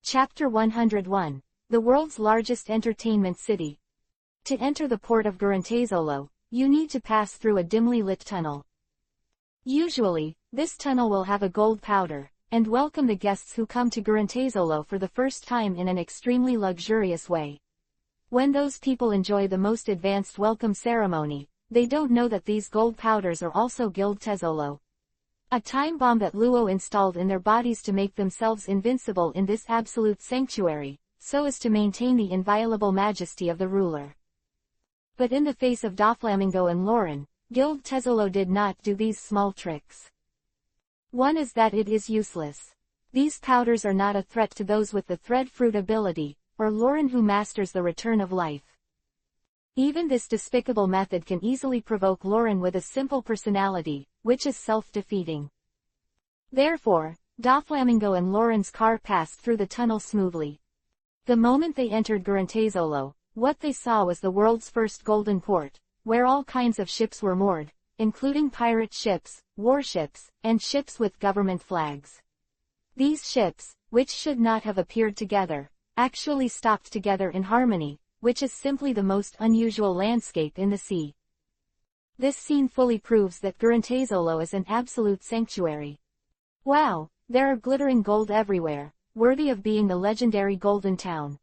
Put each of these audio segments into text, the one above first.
Chapter 101. The world's largest entertainment city. To enter the port of Gurantezolo, you need to pass through a dimly lit tunnel. Usually, this tunnel will have a gold powder, and welcome the guests who come to Gurantezolo for the first time in an extremely luxurious way. When those people enjoy the most advanced welcome ceremony, they don't know that these gold powders are also Guild Tezolo. A time bomb that Luo installed in their bodies to make themselves invincible in this absolute sanctuary, so as to maintain the inviolable majesty of the ruler. But in the face of Doflamingo and Lauren, Guild Tezolo did not do these small tricks. One is that it is useless. These powders are not a threat to those with the thread fruit ability, or Lauren who masters the return of life. Even this despicable method can easily provoke Lauren with a simple personality, which is self-defeating. Therefore, Doflamingo and Lauren's car passed through the tunnel smoothly. The moment they entered Gurantezolo, what they saw was the world's first golden port, where all kinds of ships were moored, including pirate ships, warships, and ships with government flags. These ships, which should not have appeared together, actually stopped together in harmony, which is simply the most unusual landscape in the sea. This scene fully proves that Gurantezolo is an absolute sanctuary. Wow, there are glittering gold everywhere, worthy of being the legendary Golden Town.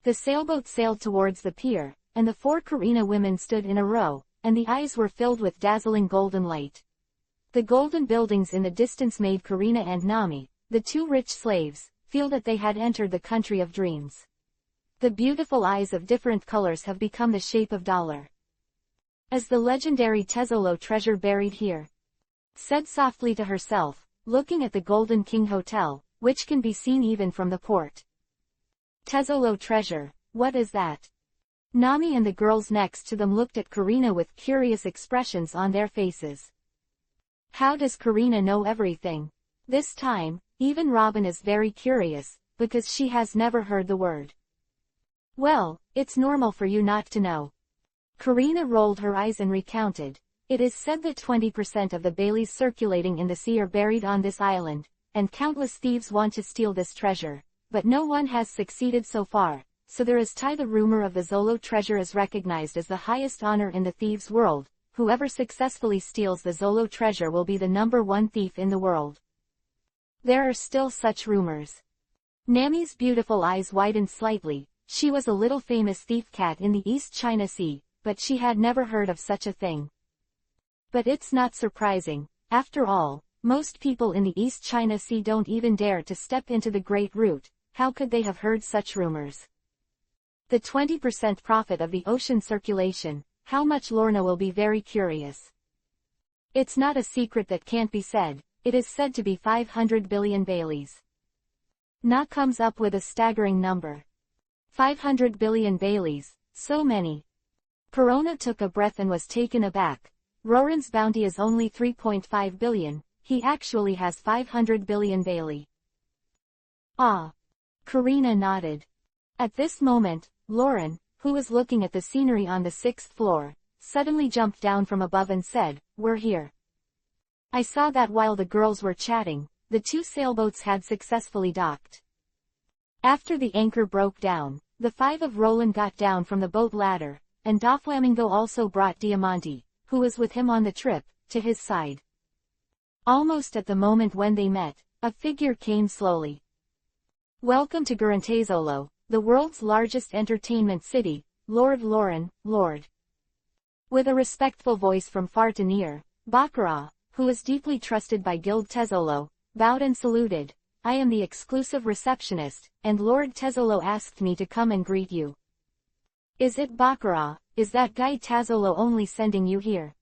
The sailboat sailed towards the pier, and the 4 Karina women stood in a row, and the eyes were filled with dazzling golden light. The golden buildings in the distance made Karina and Nami, the 2 rich slaves, feel that they had entered the country of dreams. The beautiful eyes of different colors have become the shape of dollar. As the legendary Tezolo treasure buried here, said softly to herself, looking at the Golden King Hotel, which can be seen even from the port. Tezolo treasure, what is that? Nami and the girls next to them looked at Karina with curious expressions on their faces. How does Karina know everything? This time, even Robin is very curious, because she has never heard the word. Well, it's normal for you not to know. Karina rolled her eyes and recounted. It is said that 20% of the Baileys circulating in the sea are buried on this island, and countless thieves want to steal this treasure, but no one has succeeded so far, so there is the rumor of the Zolo treasure is recognized as the highest honor in the thieves' world. Whoever successfully steals the Zolo treasure will be the #1 thief in the world. There are still such rumors. Nami's beautiful eyes widened slightly. She was a little famous thief cat in the East China Sea, but she had never heard of such a thing. But it's not surprising. After all, most people in the East China Sea don't even dare to step into the Great Route. How could they have heard such rumors? The 20% profit of the ocean circulation, how much Lorna will be very curious. It's not a secret that can't be said. It is said to be 500 billion Baileys. Na comes up with a staggering number. 500 billion Baileys, so many. Perona took a breath and was taken aback. Roran's bounty is only 3.5 billion, he actually has 500 billion Bailey. Ah. Karina nodded. At this moment, Lauren, who was looking at the scenery on the 6th floor, suddenly jumped down from above and said, "We're here." I saw that while the girls were chatting, the 2 sailboats had successfully docked. After the anchor broke down, the 5 of Roland got down from the boat ladder, and Doflamingo also brought Diamante, who was with him on the trip, to his side. Almost at the moment when they met, a figure came slowly. "Welcome to Gurantezolo, the world's largest entertainment city, Lord Lauren, Lord." With a respectful voice from far to near, Baccarat, who was deeply trusted by Guild Tezolo, bowed and saluted. "I am the exclusive receptionist, and Lord Tezolo asked me to come and greet you." "Is it Baccarat? Is that guy Tezolo only sending you here?"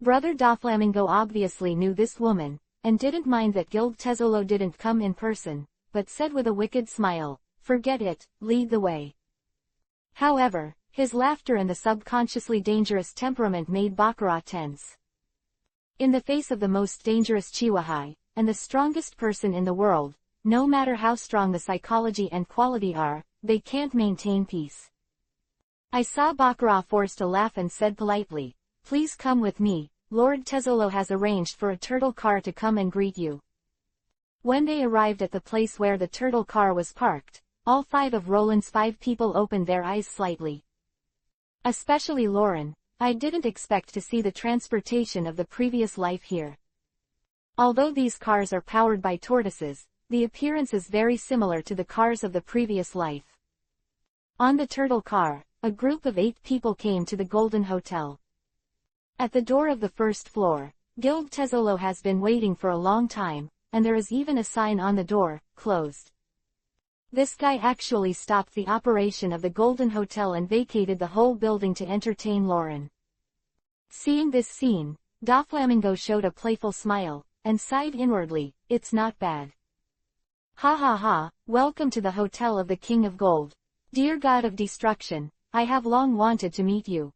Brother Doflamingo obviously knew this woman, and didn't mind that Guild Tezolo didn't come in person, but said with a wicked smile, "Forget it, lead the way." However, his laughter and the subconsciously dangerous temperament made Baccarat tense. In the face of the most dangerous Chihuahua, and the strongest person in the world, no matter how strong the psychology and quality are, they can't maintain peace. I saw Baccarat forced to laugh and said politely, "Please come with me, Lord Tezolo has arranged for a turtle car to come and greet you." When they arrived at the place where the turtle car was parked, all 5 of Roland's 5 people opened their eyes slightly. Especially Lauren. I didn't expect to see the transportation of the previous life here. Although these cars are powered by tortoises, the appearance is very similar to the cars of the previous life. On the turtle car, a group of 8 people came to the Golden Hotel. At the door of the first floor, Guild Tezzolo has been waiting for a long time, and there is even a sign on the door, closed. This guy actually stopped the operation of the Golden Hotel and vacated the whole building to entertain Lauren. Seeing this scene, Doflamingo showed a playful smile, and sighed inwardly, "It's not bad. Ha ha ha, welcome to the Hotel of the King of Gold. Dear God of Destruction, I have long wanted to meet you."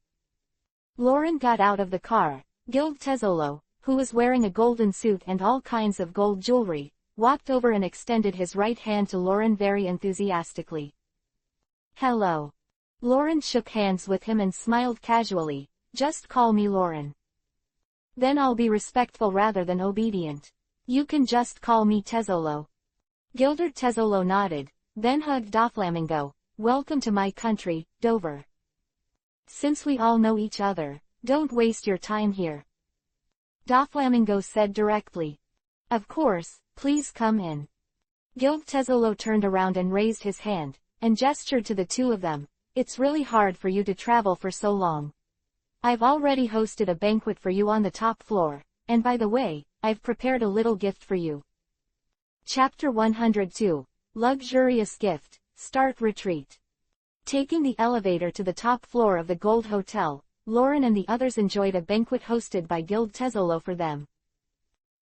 Lauren got out of the car. Guild Tezzolo, who was wearing a golden suit and all kinds of gold jewelry, walked over and extended his right hand to Lauren very enthusiastically. "Hello." Lauren shook hands with him and smiled casually, "Just call me Lauren. Then I'll be respectful rather than obedient. You can just call me Tezzolo." Gilder Tezzolo nodded, then hugged Doflamingo. "Welcome to my country, Dover. Since we all know each other, don't waste your time here." Doflamingo said directly. "Of course, please come in." Guild Tezzolo turned around and raised his hand, and gestured to the 2 of them. "It's really hard for you to travel for so long. I've already hosted a banquet for you on the top floor, and by the way, I've prepared a little gift for you." Chapter 102. Luxurious Gift, Start Retreat. Taking the elevator to the top floor of the Gold Hotel, Lauren and the others enjoyed a banquet hosted by Guild Tezzolo for them.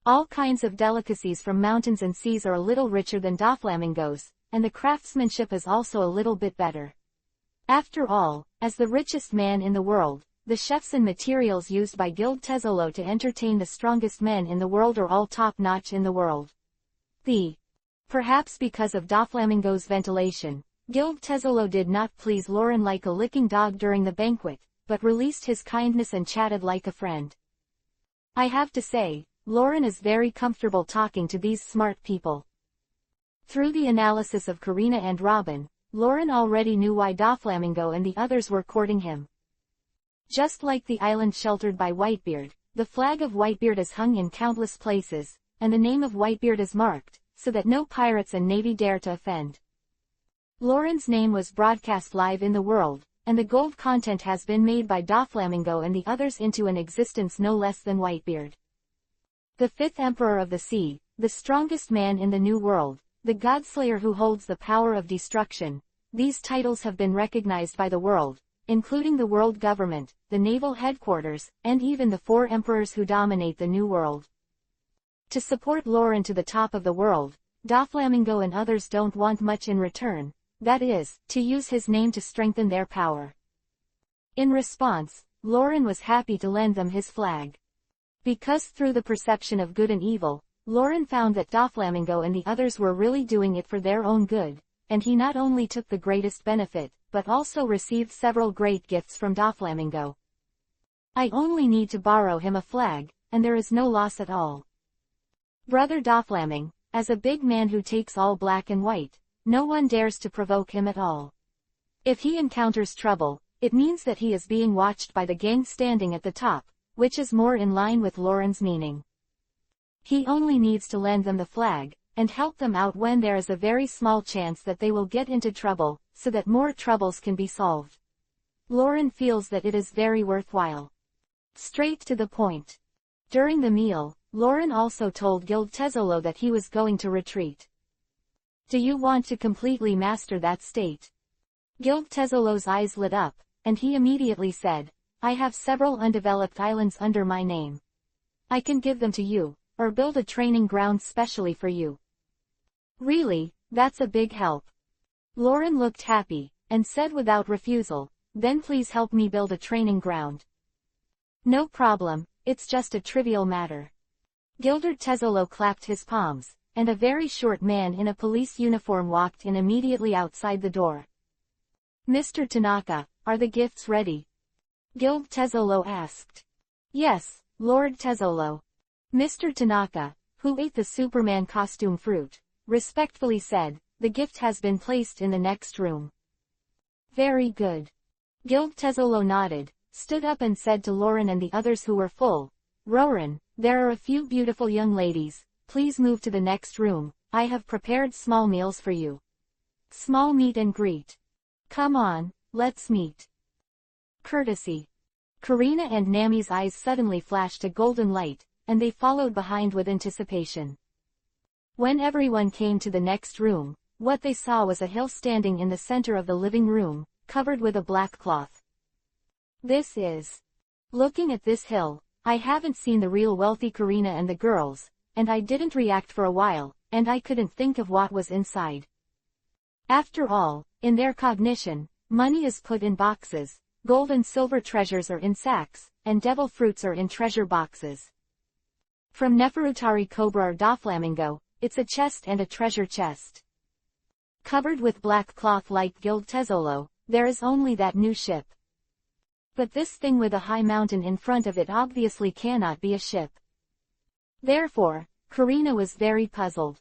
All kinds of delicacies from mountains and seas are a little richer than Doflamingo's, and the craftsmanship is also a little bit better. After all, as the richest man in the world, the chefs and materials used by Guild Tezzolo to entertain the strongest men in the world are all top-notch in the world. Perhaps because of Doflamingo's ventilation, Guild Tezzolo did not please Lauren like a licking dog during the banquet, but released his kindness and chatted like a friend. I have to say, Lauren is very comfortable talking to these smart people. Through the analysis of Karina and Robin, Lauren already knew why Doflamingo and the others were courting him. Just like the island sheltered by Whitebeard, the flag of Whitebeard is hung in countless places, and the name of Whitebeard is marked, so that no pirates and navy dare to offend. Lauren's name was broadcast live in the world, and the gold content has been made by Doflamingo and the others into an existence no less than Whitebeard. The 5th Emperor of the Sea, the strongest man in the New World, the Godslayer who holds the power of destruction, these titles have been recognized by the world, including the world government, the naval headquarters, and even the 4 emperors who dominate the New World. To support Lauren to the top of the world, Doflamingo and others don't want much in return, that is, to use his name to strengthen their power. In response, Lauren was happy to lend them his flag. Because through the perception of good and evil, Lauren found that Doflamingo and the others were really doing it for their own good, and he not only took the greatest benefit, but also received several great gifts from Doflamingo. I only need to borrow him a flag, and there is no loss at all. Brother Doflamingo, as a big man who takes all black and white, no one dares to provoke him at all. If he encounters trouble, it means that he is being watched by the gang standing at the top, which is more in line with Lauren's meaning. He only needs to lend them the flag, and help them out when there is a very small chance that they will get into trouble, so that more troubles can be solved. Lauren feels that it is very worthwhile. Straight to the point. During the meal, Lauren also told Guild Tezzolo that he was going to retreat. Do you want to completely master that state? Guild Tezzolo's eyes lit up, and he immediately said, I have several undeveloped islands under my name. I can give them to you, or build a training ground specially for you. Really, that's a big help. Lauren looked happy, and said without refusal, then please help me build a training ground. No problem, it's just a trivial matter. Gilder Tezzolo clapped his palms, and a very short man in a police uniform walked in immediately outside the door. Mr. Tanaka, are the gifts ready? Guild Tezzolo asked. Yes, Lord Tezzolo. Mr. Tanaka, who ate the Superman costume fruit, respectfully said, "The gift has been placed in the next room." "Very good." Guild Tezzolo nodded, stood up and said to Lauren and the others who were full, "Roran, there are a few beautiful young ladies, please move to the next room, I have prepared small meals for you. Small meet and greet. Come on, let's meet." Courtesy. Karina and Nami's eyes suddenly flashed a golden light, and they followed behind with anticipation. When everyone came to the next room, what they saw was a hill standing in the center of the living room, covered with a black cloth. "This is..." Looking at this hill, I haven't seen the real wealthy Karina and the girls, and I didn't react for a while, and I couldn't think of what was inside. After all, in their cognition, money is put in boxes, gold and silver treasures are in sacks, and devil fruits are in treasure boxes. From Neferutari Cobra or Doflamingo, it's a chest and a treasure chest. Covered with black cloth like Guild Tezzolo, there is only that new ship. But this thing with a high mountain in front of it obviously cannot be a ship. Therefore, Karina was very puzzled.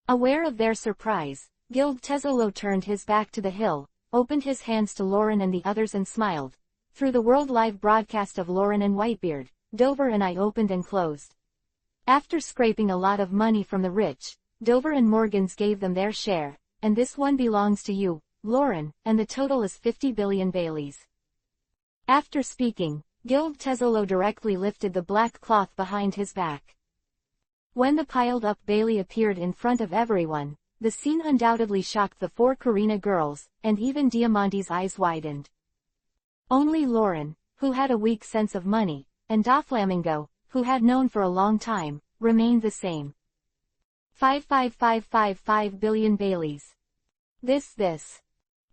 Aware of their surprise, Guild Tezzolo turned his back to the hill, opened his hands to Lauren and the others and smiled. Through the world live broadcast of Lauren and Whitebeard, Dover and I opened and closed. After scraping a lot of money from the rich, Dover and Morgans gave them their share, and this one belongs to you, Lauren, and the total is 50 billion Baileys. After speaking, Guild Tezzolo directly lifted the black cloth behind his back. When the piled-up Bailey appeared in front of everyone, the scene undoubtedly shocked the four Karina girls, and even Diamante's eyes widened. Only Lauren, who had a weak sense of money, and Doflamingo, who had known for a long time, remained the same. 55555 billion Baileys. This.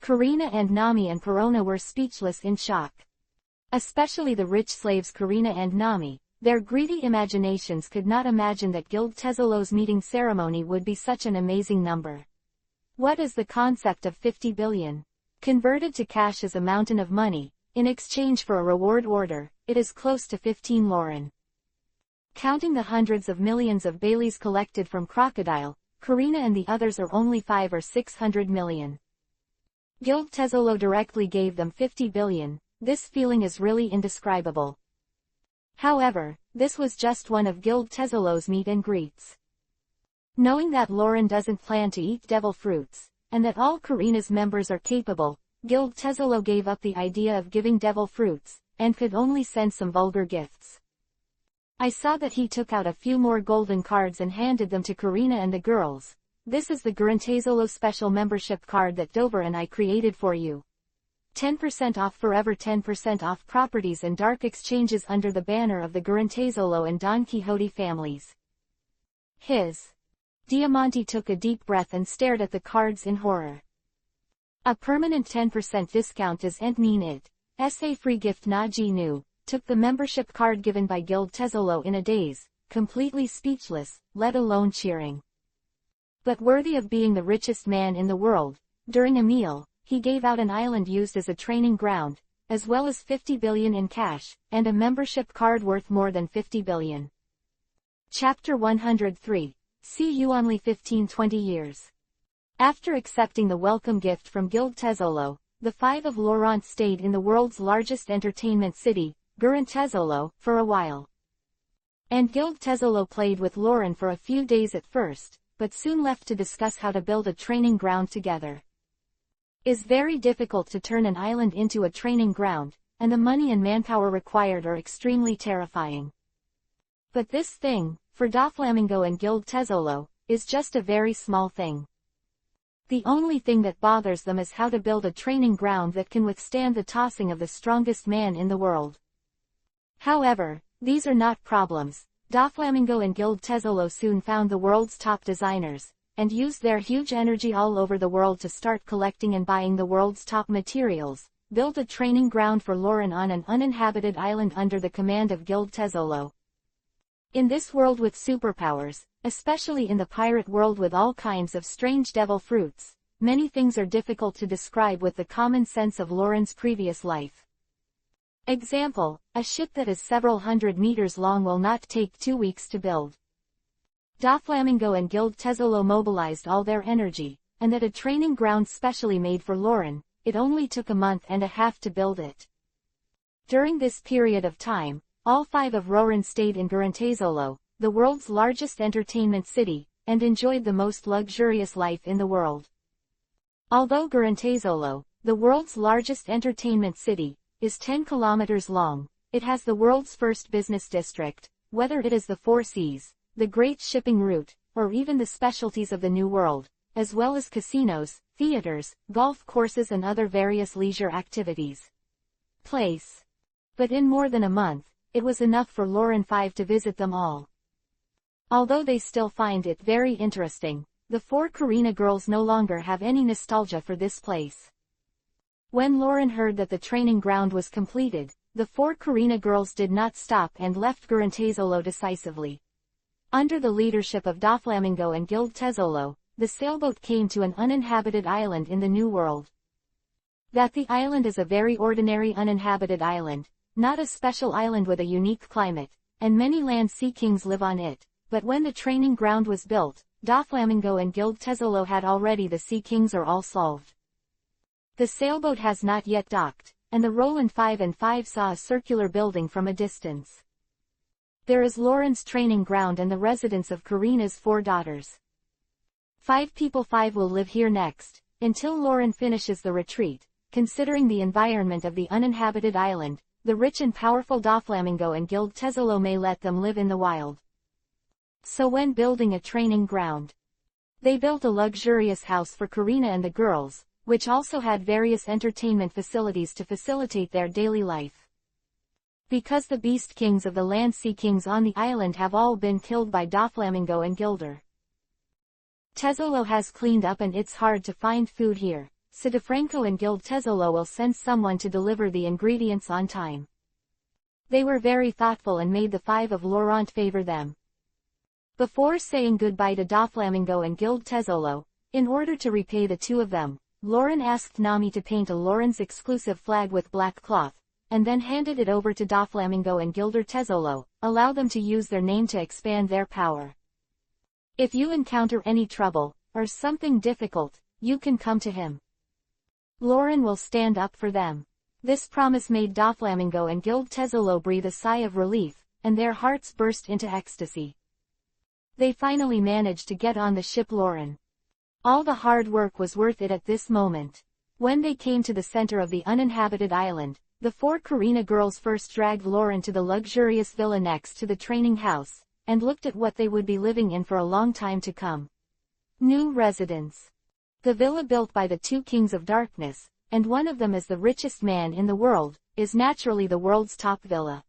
Karina and Nami and Perona were speechless in shock. Especially the rich slaves Karina and Nami, their greedy imaginations could not imagine that Guild Tezzolo's meeting ceremony would be such an amazing number. What is the concept of 50 billion? Converted to cash as a mountain of money, in exchange for a reward order, it is close to 15 Lauren. Counting the hundreds of millions of Baileys collected from Crocodile, Karina and the others are only 500 or 600 million. Guild Tezzolo directly gave them 50 billion, this feeling is really indescribable. However, this was just one of Guild Tezzolo's meet and greets. Knowing that Lauren doesn't plan to eat devil fruits, and that all Karina's members are capable, Guild Tezzolo gave up the idea of giving devil fruits, and could only send some vulgar gifts. I saw that he took out a few more golden cards and handed them to Karina and the girls. "This is the Gurantezzolo special membership card that Dover and I created for you. 10% off forever, 10% off properties and dark exchanges under the banner of the Gurantezzolo and Don Quixote families." Diamante took a deep breath and stared at the cards in horror. "A permanent 10% discount doesn't mean it. A free gift na gnu," took the membership card given by Guild Tezzolo in a daze, completely speechless, let alone cheering. But worthy of being the richest man in the world, during a meal, he gave out an island used as a training ground, as well as 50 billion in cash, and a membership card worth more than 50 billion. Chapter 103. See you only 15-20 years. After accepting the welcome gift from Guild Tezzolo, the five of Laurent stayed in the world's largest entertainment city, Gurantezzolo, for a while. And Guild Tezzolo played with Lauren for a few days at first, but soon left to discuss how to build a training ground together. It's very difficult to turn an island into a training ground, and the money and manpower required are extremely terrifying. But this thing, for Doflamingo and Guild Tezzolo, is just a very small thing. The only thing that bothers them is how to build a training ground that can withstand the tossing of the strongest man in the world. However, these are not problems. Doflamingo and Guild Tezzolo soon found the world's top designers, and used their huge energy all over the world to start collecting and buying the world's top materials, build a training ground for Lauren on an uninhabited island under the command of Guild Tezzolo. In this world with superpowers, especially in the pirate world with all kinds of strange devil fruits, many things are difficult to describe with the common sense of Lauren's previous life. Example, a ship that is several hundred meters long will not take 2 weeks to build. Doflamingo and Guild Tesolo mobilized all their energy, and at a training ground specially made for Lauren, it only took a month and a half to build it. During this period of time, all 5 of Roran stayed in Gurantezolo, the world's largest entertainment city, and enjoyed the most luxurious life in the world. Although Gurantezolo, the world's largest entertainment city, is 10 kilometers long, it has the world's first business district, whether it is the 4 seas, the great shipping route, or even the specialties of the New World, as well as casinos, theaters, golf courses and other various leisure activities. Place. But in more than a month, it was enough for Lauren 5 to visit them all. Although they still find it very interesting, the 4 Karina girls no longer have any nostalgia for this place. When Lauren heard that the training ground was completed, the 4 Karina girls did not stop and left Gurantezolo decisively. Under the leadership of Doflamingo and Guild Tesolo, the sailboat came to an uninhabited island in the New World. That the island is a very ordinary uninhabited island, not a special island with a unique climate, and many land sea kings live on it, but when the training ground was built, Doflamingo and Guild Tesolo had already the sea kings are all solved. The sailboat has not yet docked, and the Roland 5 and 5 saw a circular building from a distance. There is Lauren's training ground and the residence of Karina's 4 daughters. 5 people 5 will live here next, until Lauren finishes the retreat. Considering the environment of the uninhabited island, the rich and powerful Doflamingo and Guild Tesolo may let them live in the wild. So when building a training ground, they built a luxurious house for Karina and the girls, which also had various entertainment facilities to facilitate their daily life. Because the beast kings of the land sea kings on the island have all been killed by Doflamingo and Gilder Tesolo has cleaned up and it's hard to find food here, so DeFranco and Guild Tesolo will send someone to deliver the ingredients on time. They were very thoughtful and made the 5 of Laurent favor them. Before saying goodbye to Doflamingo and Guild Tesolo, in order to repay the 2 of them, Lauren asked Nami to paint a Lauren's exclusive flag with black cloth, and then handed it over to Doflamingo and Gilder Tesolo, allow them to use their name to expand their power. If you encounter any trouble, or something difficult, you can come to him. Lauren will stand up for them. This promise made Doflamingo and Guild Tesolo breathe a sigh of relief, and their hearts burst into ecstasy. They finally managed to get on the ship Lauren. All the hard work was worth it at this moment. When they came to the center of the uninhabited island, the 4 Karina girls first dragged Lauren to the luxurious villa next to the training house, and looked at what they would be living in for a long time to come. New residence. The villa built by the 2 kings of darkness, and one of them is the richest man in the world, is naturally the world's top villa.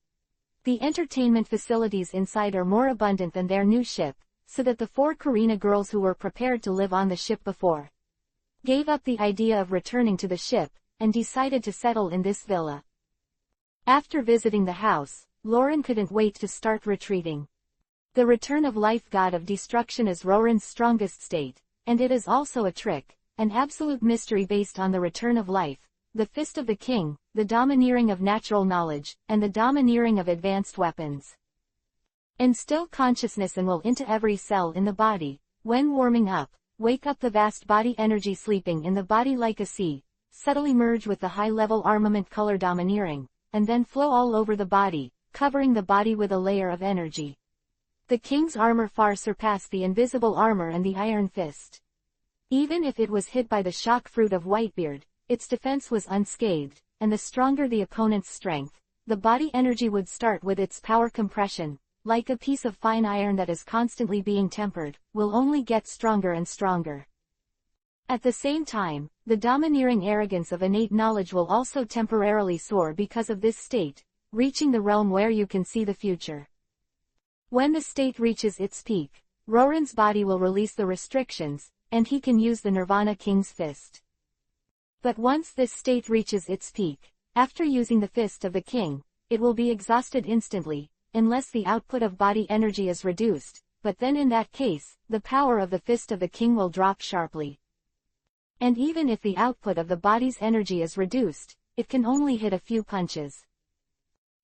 The entertainment facilities inside are more abundant than their new ship, so that the 4 Karina girls who were prepared to live on the ship before gave up the idea of returning to the ship, and decided to settle in this villa. After visiting the house, Lauren couldn't wait to start retreating. The return of life god of destruction is Roran's strongest state, and it is also a trick, an absolute mystery based on the return of life, the fist of the king, the domineering of natural knowledge, and the domineering of advanced weapons. Instill consciousness and will into every cell in the body. When warming up, wake up the vast body energy sleeping in the body like a sea, subtly merge with the high-level armament color domineering, and then flow all over the body, covering the body with a layer of energy. The king's armor far surpassed the invisible armor and the iron fist. Even if it was hit by the shock fruit of Whitebeard, its defense was unscathed, and the stronger the opponent's strength, the body energy would start with its power compression, like a piece of fine iron that is constantly being tempered, will only get stronger and stronger. At the same time, the domineering arrogance of innate knowledge will also temporarily soar because of this state, reaching the realm where you can see the future. When the state reaches its peak, Roran's body will release the restrictions, and he can use the Nirvana King's fist. But once this state reaches its peak, after using the fist of the king, it will be exhausted instantly, unless the output of body energy is reduced, but then in that case, the power of the fist of the king will drop sharply. And even if the output of the body's energy is reduced, it can only hit a few punches.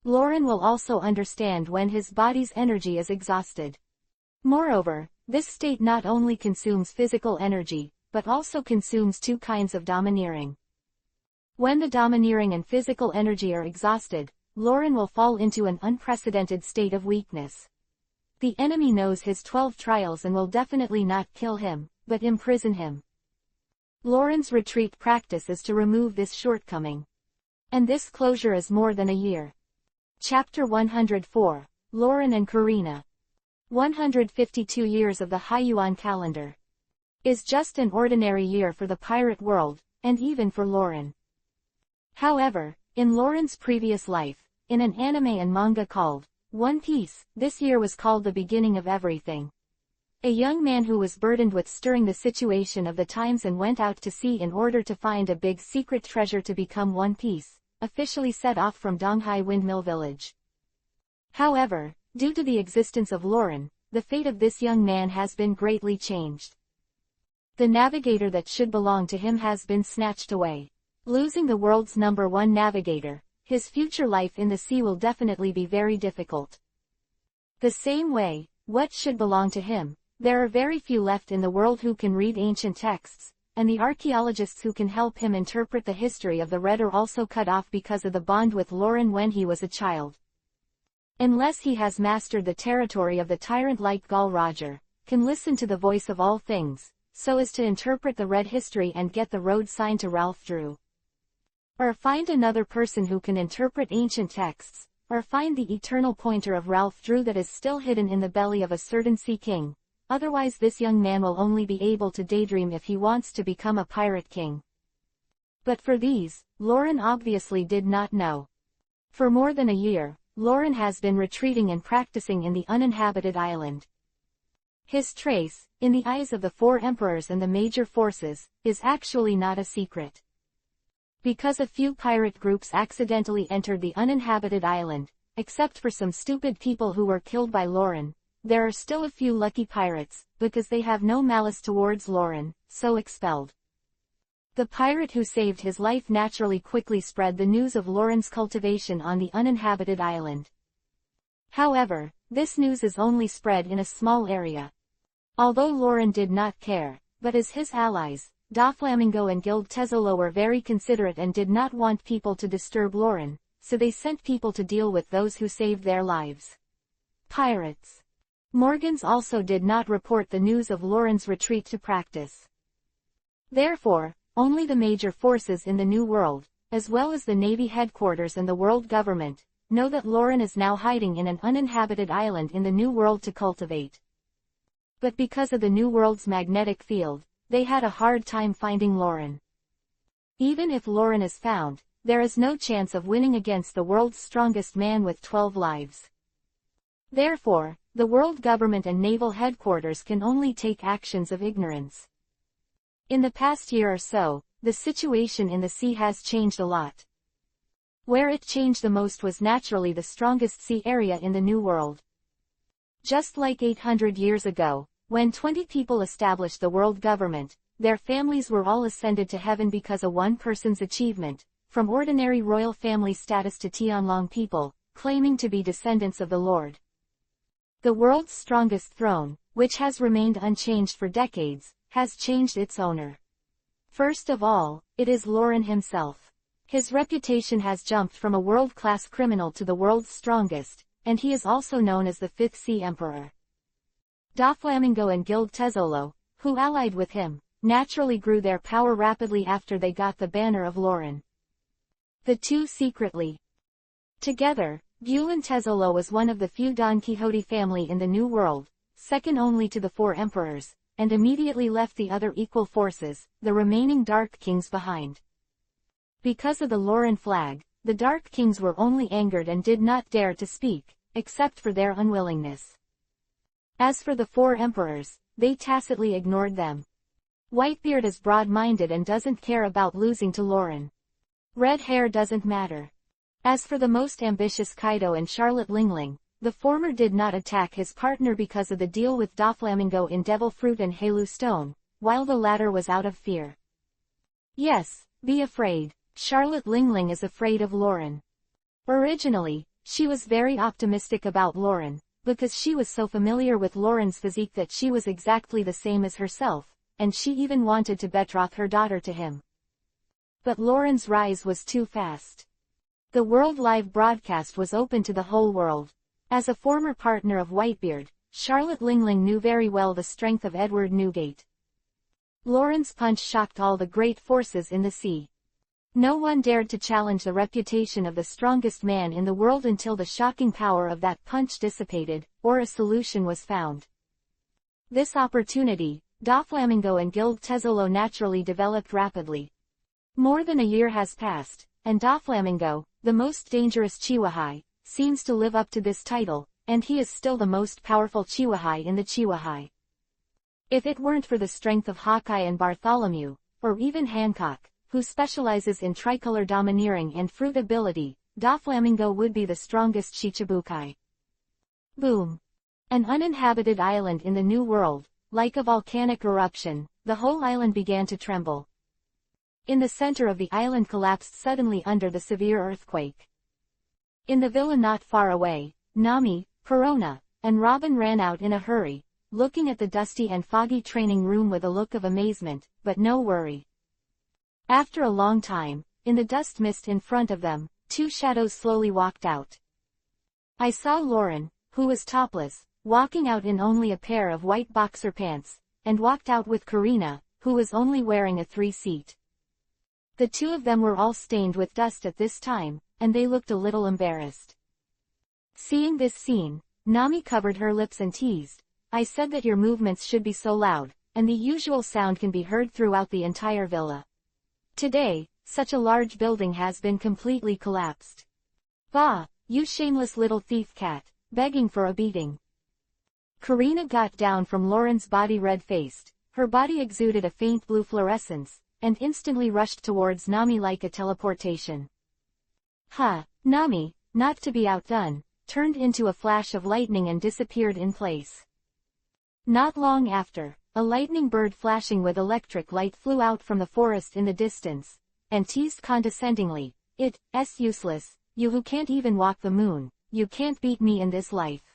Lauren will also understand when his body's energy is exhausted. Moreover, this state not only consumes physical energy, but also consumes two kinds of domineering. When the domineering and physical energy are exhausted, Lauren will fall into an unprecedented state of weakness. The enemy knows his 12 trials and will definitely not kill him, but imprison him. Lauren's retreat practice is to remove this shortcoming. And this closure is more than a year. Chapter 104, Lauren and Karina. 152 years of the Haiyuan calendar. Is just an ordinary year for the pirate world, and even for Lauren. However, in Lauren's previous life, in an anime and manga called One Piece, this year was called the beginning of everything. A young man who was burdened with stirring the situation of the times and went out to sea in order to find a big secret treasure to become One Piece, officially set off from Donghai Windmill Village. However, due to the existence of Lauren, the fate of this young man has been greatly changed. The navigator that should belong to him has been snatched away. Losing the world's #1 navigator, his future life in the sea will definitely be very difficult. The same way, what should belong to him, there are very few left in the world who can read ancient texts, and the archaeologists who can help him interpret the history of the Red are also cut off because of the bond with Lauren when he was a child. Unless he has mastered the territory of the tyrant like Gul Roger, can listen to the voice of all things, so as to interpret the Red history and get the road sign to Ralph Drew. Or find another person who can interpret ancient texts, or find the eternal pointer of Ralph Drew that is still hidden in the belly of a certain sea king, otherwise this young man will only be able to daydream if he wants to become a pirate king. But for these, Lauren obviously did not know. For more than a year, Lauren has been retreating and practicing in the uninhabited island. His trace, in the eyes of the 4 emperors and the major forces, is actually not a secret. Because a few pirate groups accidentally entered the uninhabited island, except for some stupid people who were killed by Lauren, there are still a few lucky pirates, because they have no malice towards Lauren, so expelled. The pirate who saved his life naturally quickly spread the news of Lauren's cultivation on the uninhabited island. However, this news is only spread in a small area. Although Lauren did not care, but as his allies, Doflamingo and Guild Tezzolo were very considerate and did not want people to disturb Lauren, so they sent people to deal with those who saved their lives. Pirates. Morgans also did not report the news of Lauren's retreat to practice. Therefore, only the major forces in the New World, as well as the Navy headquarters and the world government, know that Lauren is now hiding in an uninhabited island in the New World to cultivate. But because of the New World's magnetic field, they had a hard time finding Lauren. Even if Lauren is found, there is no chance of winning against the world's strongest man with 12 lives. Therefore, the world government and naval headquarters can only take actions of ignorance. In the past year or so, the situation in the sea has changed a lot. Where it changed the most was naturally the strongest sea area in the New World. Just like 800 years ago, when 20 people established the world government, their families were all ascended to heaven because of one person's achievement, from ordinary royal family status to Tianlong people, claiming to be descendants of the Lord. The world's strongest throne, which has remained unchanged for decades, has changed its owner. First of all, it is Lauren himself. His reputation has jumped from a world-class criminal to the world's strongest, and he is also known as the 5th Sea Emperor. Doflamingo and Guild Tezzolo, who allied with him, naturally grew their power rapidly after they got the banner of Lauren. The two secretly together, Guild Tezzolo was one of the few Don Quixote family in the New World, second only to the 4 emperors, and immediately left the other equal forces, the remaining Dark Kings behind. Because of the Lauren flag, the Dark Kings were only angered and did not dare to speak, except for their unwillingness. As for the 4 emperors, they tacitly ignored them. Whitebeard is broad-minded and doesn't care about losing to Lauren. Red hair doesn't matter. As for the most ambitious Kaido and Charlotte Lingling, the former did not attack his partner because of the deal with Doflamingo in Devil Fruit and Halu Stone, while the latter was out of fear. Yes, be afraid. Charlotte Lingling is afraid of Lauren. Originally, she was very optimistic about Lauren, because she was so familiar with Lauren's physique that she was exactly the same as herself, and she even wanted to betroth her daughter to him. But Lauren's rise was too fast. The World Live broadcast was open to the whole world. As a former partner of Whitebeard, Charlotte Lingling knew very well the strength of Edward Newgate. Lauren's punch shocked all the great forces in the sea. No one dared to challenge the reputation of the strongest man in the world until the shocking power of that punch dissipated, or a solution was found. This opportunity, Doflamingo and Guild Tezzolo naturally developed rapidly. More than a year has passed, and Doflamingo, the most dangerous Chihuahua, seems to live up to this title, and he is still the most powerful Chihuahua in the Chihuahua. If it weren't for the strength of Hawkeye and Bartholomew, or even Hancock, who specializes in tricolor domineering and fruit ability, Doflamingo would be the strongest Chichibukai. Boom! An uninhabited island in the New World, like a volcanic eruption, the whole island began to tremble. In the center of the island collapsed suddenly under the severe earthquake. In the villa not far away, Nami, Perona, and Robin ran out in a hurry, looking at the dusty and foggy training room with a look of amazement, but no worry. After a long time, in the dust mist in front of them, two shadows slowly walked out. I saw Lauren, who was topless, walking out in only a pair of white boxer pants, and walked out with Karina, who was only wearing a three-seat. The two of them were all stained with dust at this time, and they looked a little embarrassed. Seeing this scene, Nami covered her lips and teased, "I said that your movements should be so loud, and the usual sound can be heard throughout the entire villa. Today, such a large building has been completely collapsed. Bah, you shameless little thief cat, begging for a beating." Karina got down from Lauren's body red-faced, her body exuded a faint blue fluorescence, and instantly rushed towards Nami like a teleportation. Nami, not to be outdone, turned into a flash of lightning and disappeared in place. Not long after, a lightning bird flashing with electric light flew out from the forest in the distance, and teased condescendingly, "It's useless, you who can't even walk the moon, you can't beat me in this life."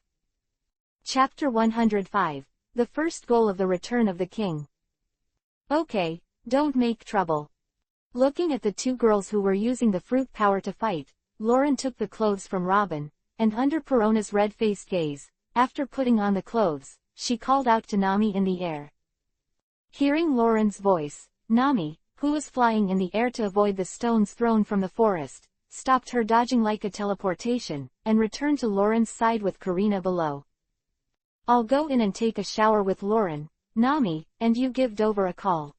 Chapter 105, The First Goal of the Return of the King. Okay, don't make trouble. Looking at the two girls who were using the fruit power to fight, Lauren took the clothes from Robin, and under Perona's red-faced gaze, after putting on the clothes, she called out to Nami in the air. Hearing Lauren's voice, Nami, who was flying in the air to avoid the stones thrown from the forest, stopped her dodging like a teleportation, and returned to Lauren's side with Karina below. "I'll go in and take a shower with Lauren, Nami, and you give Dover a call."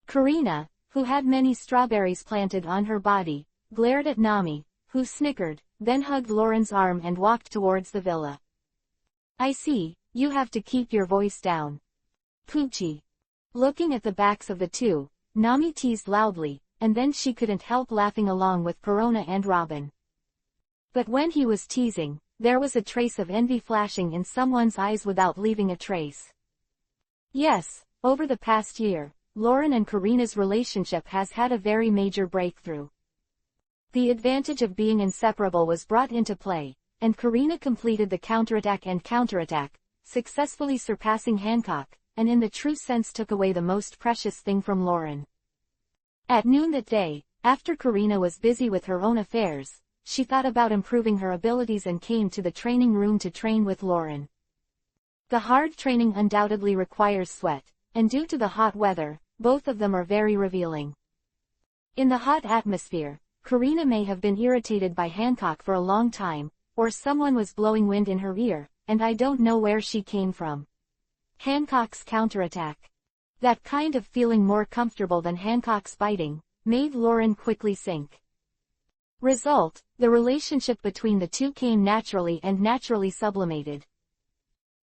Karina, who had many strawberries planted on her body, glared at Nami, who snickered, then hugged Lauren's arm and walked towards the villa. "I see, you have to keep your voice down. Poochie." Looking at the backs of the two, Nami teased loudly, and then she couldn't help laughing along with Perona and Robin. But when he was teasing, there was a trace of envy flashing in someone's eyes without leaving a trace. Yes, over the past year, Lauren and Karina's relationship has had a very major breakthrough. The advantage of being inseparable was brought into play, and Karina completed the counterattack, successfully surpassing Hancock, and in the true sense took away the most precious thing from Lauren. At noon that day, after Karina was busy with her own affairs, she thought about improving her abilities and came to the training room to train with Lauren. The hard training undoubtedly requires sweat, and due to the hot weather, both of them are very revealing. In the hot atmosphere, Karina may have been irritated by Hancock for a long time, or someone was blowing wind in her ear, and I don't know where she came from. Hancock's counterattack. That kind of feeling more comfortable than Hancock's biting, made Lauren quickly sink. Result, the relationship between the two came naturally and naturally sublimated.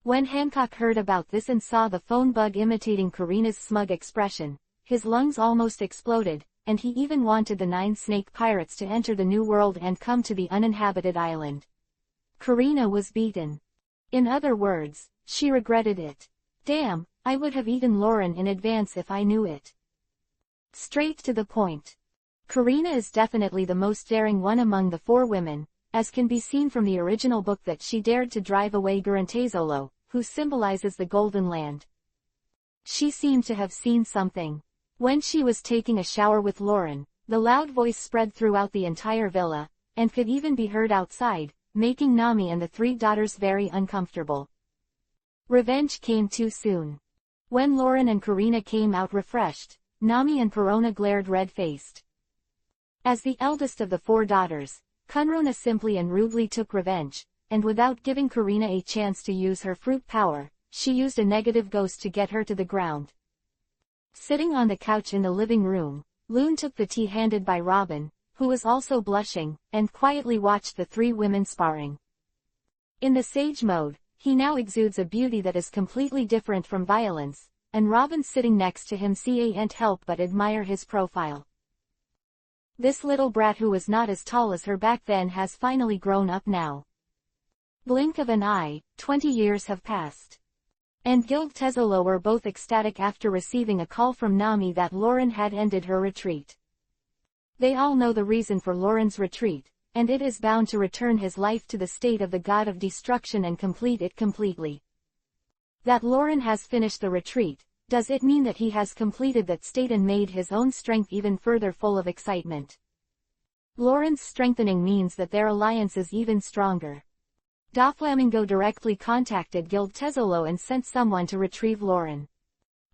When Hancock heard about this and saw the phone bug imitating Karina's smug expression, his lungs almost exploded, and he even wanted the 9 snake pirates to enter the New World and come to the uninhabited island. Karina was beaten. In other words, she regretted it. Damn, I would have eaten Lauren in advance if I knew it. Straight to the point. Karina is definitely the most daring one among the 4 women, as can be seen from the original book, that she dared to drive away Garantezolo, who symbolizes the Golden Land. She seemed to have seen something. When she was taking a shower with Lauren, the loud voice spread throughout the entire villa, and could even be heard outside, making Nami and the three daughters very uncomfortable. Revenge came too soon. When Lauren and Karina came out refreshed, Nami and Perona glared red-faced. As the eldest of the four daughters, Kunrona simply and rudely took revenge, and without giving Karina a chance to use her fruit power, she used a negative ghost to get her to the ground. Sitting on the couch in the living room, Loon took the tea handed by Robin, who was also blushing, and quietly watched the three women sparring. In the sage mode, he now exudes a beauty that is completely different from violence, and Robin sitting next to him can't help but admire his profile. This little brat who was not as tall as her back then has finally grown up now. Blink of an eye, 20 years have passed. And Guild Tezzolo were both ecstatic after receiving a call from Nami that Lauren had ended her retreat. They all know the reason for Lauren's retreat, and it is bound to return his life to the state of the god of destruction and complete it completely. That Lauren has finished the retreat, does it mean that he has completed that state and made his own strength even further full of excitement? Lauren's strengthening means that their alliance is even stronger. Doflamingo directly contacted Guild Tezzolo and sent someone to retrieve Lauren.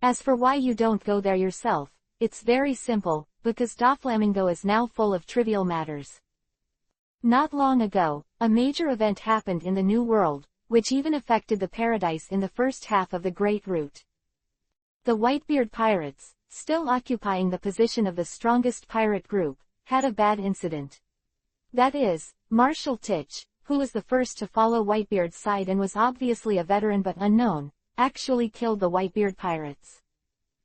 As for why you don't go there yourself, it's very simple, because Doflamingo is now full of trivial matters. Not long ago, a major event happened in the New World, which even affected the paradise in the first half of the Great Route. The Whitebeard pirates, still occupying the position of the strongest pirate group, had a bad incident. That is, Marshal Titch, who was the first to follow Whitebeard's side and was obviously a veteran but unknown, actually killed the Whitebeard pirates.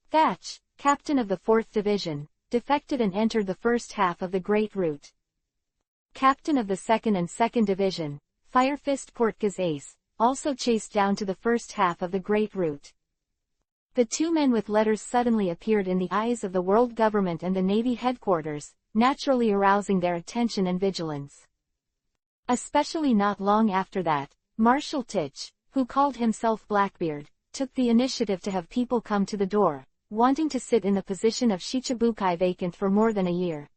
Thatch, captain of the 4th Division, defected and entered the first half of the Great Route. Captain of the 2nd and 2nd Division, Firefist Portgas Ace, also chased down to the first half of the Great Route. The two men with letters suddenly appeared in the eyes of the world government and the Navy headquarters, naturally arousing their attention and vigilance. Especially not long after that, Marshal Titch, who called himself Blackbeard, took the initiative to have people come to the door, wanting to sit in the position of Shichibukai vacant for more than a year.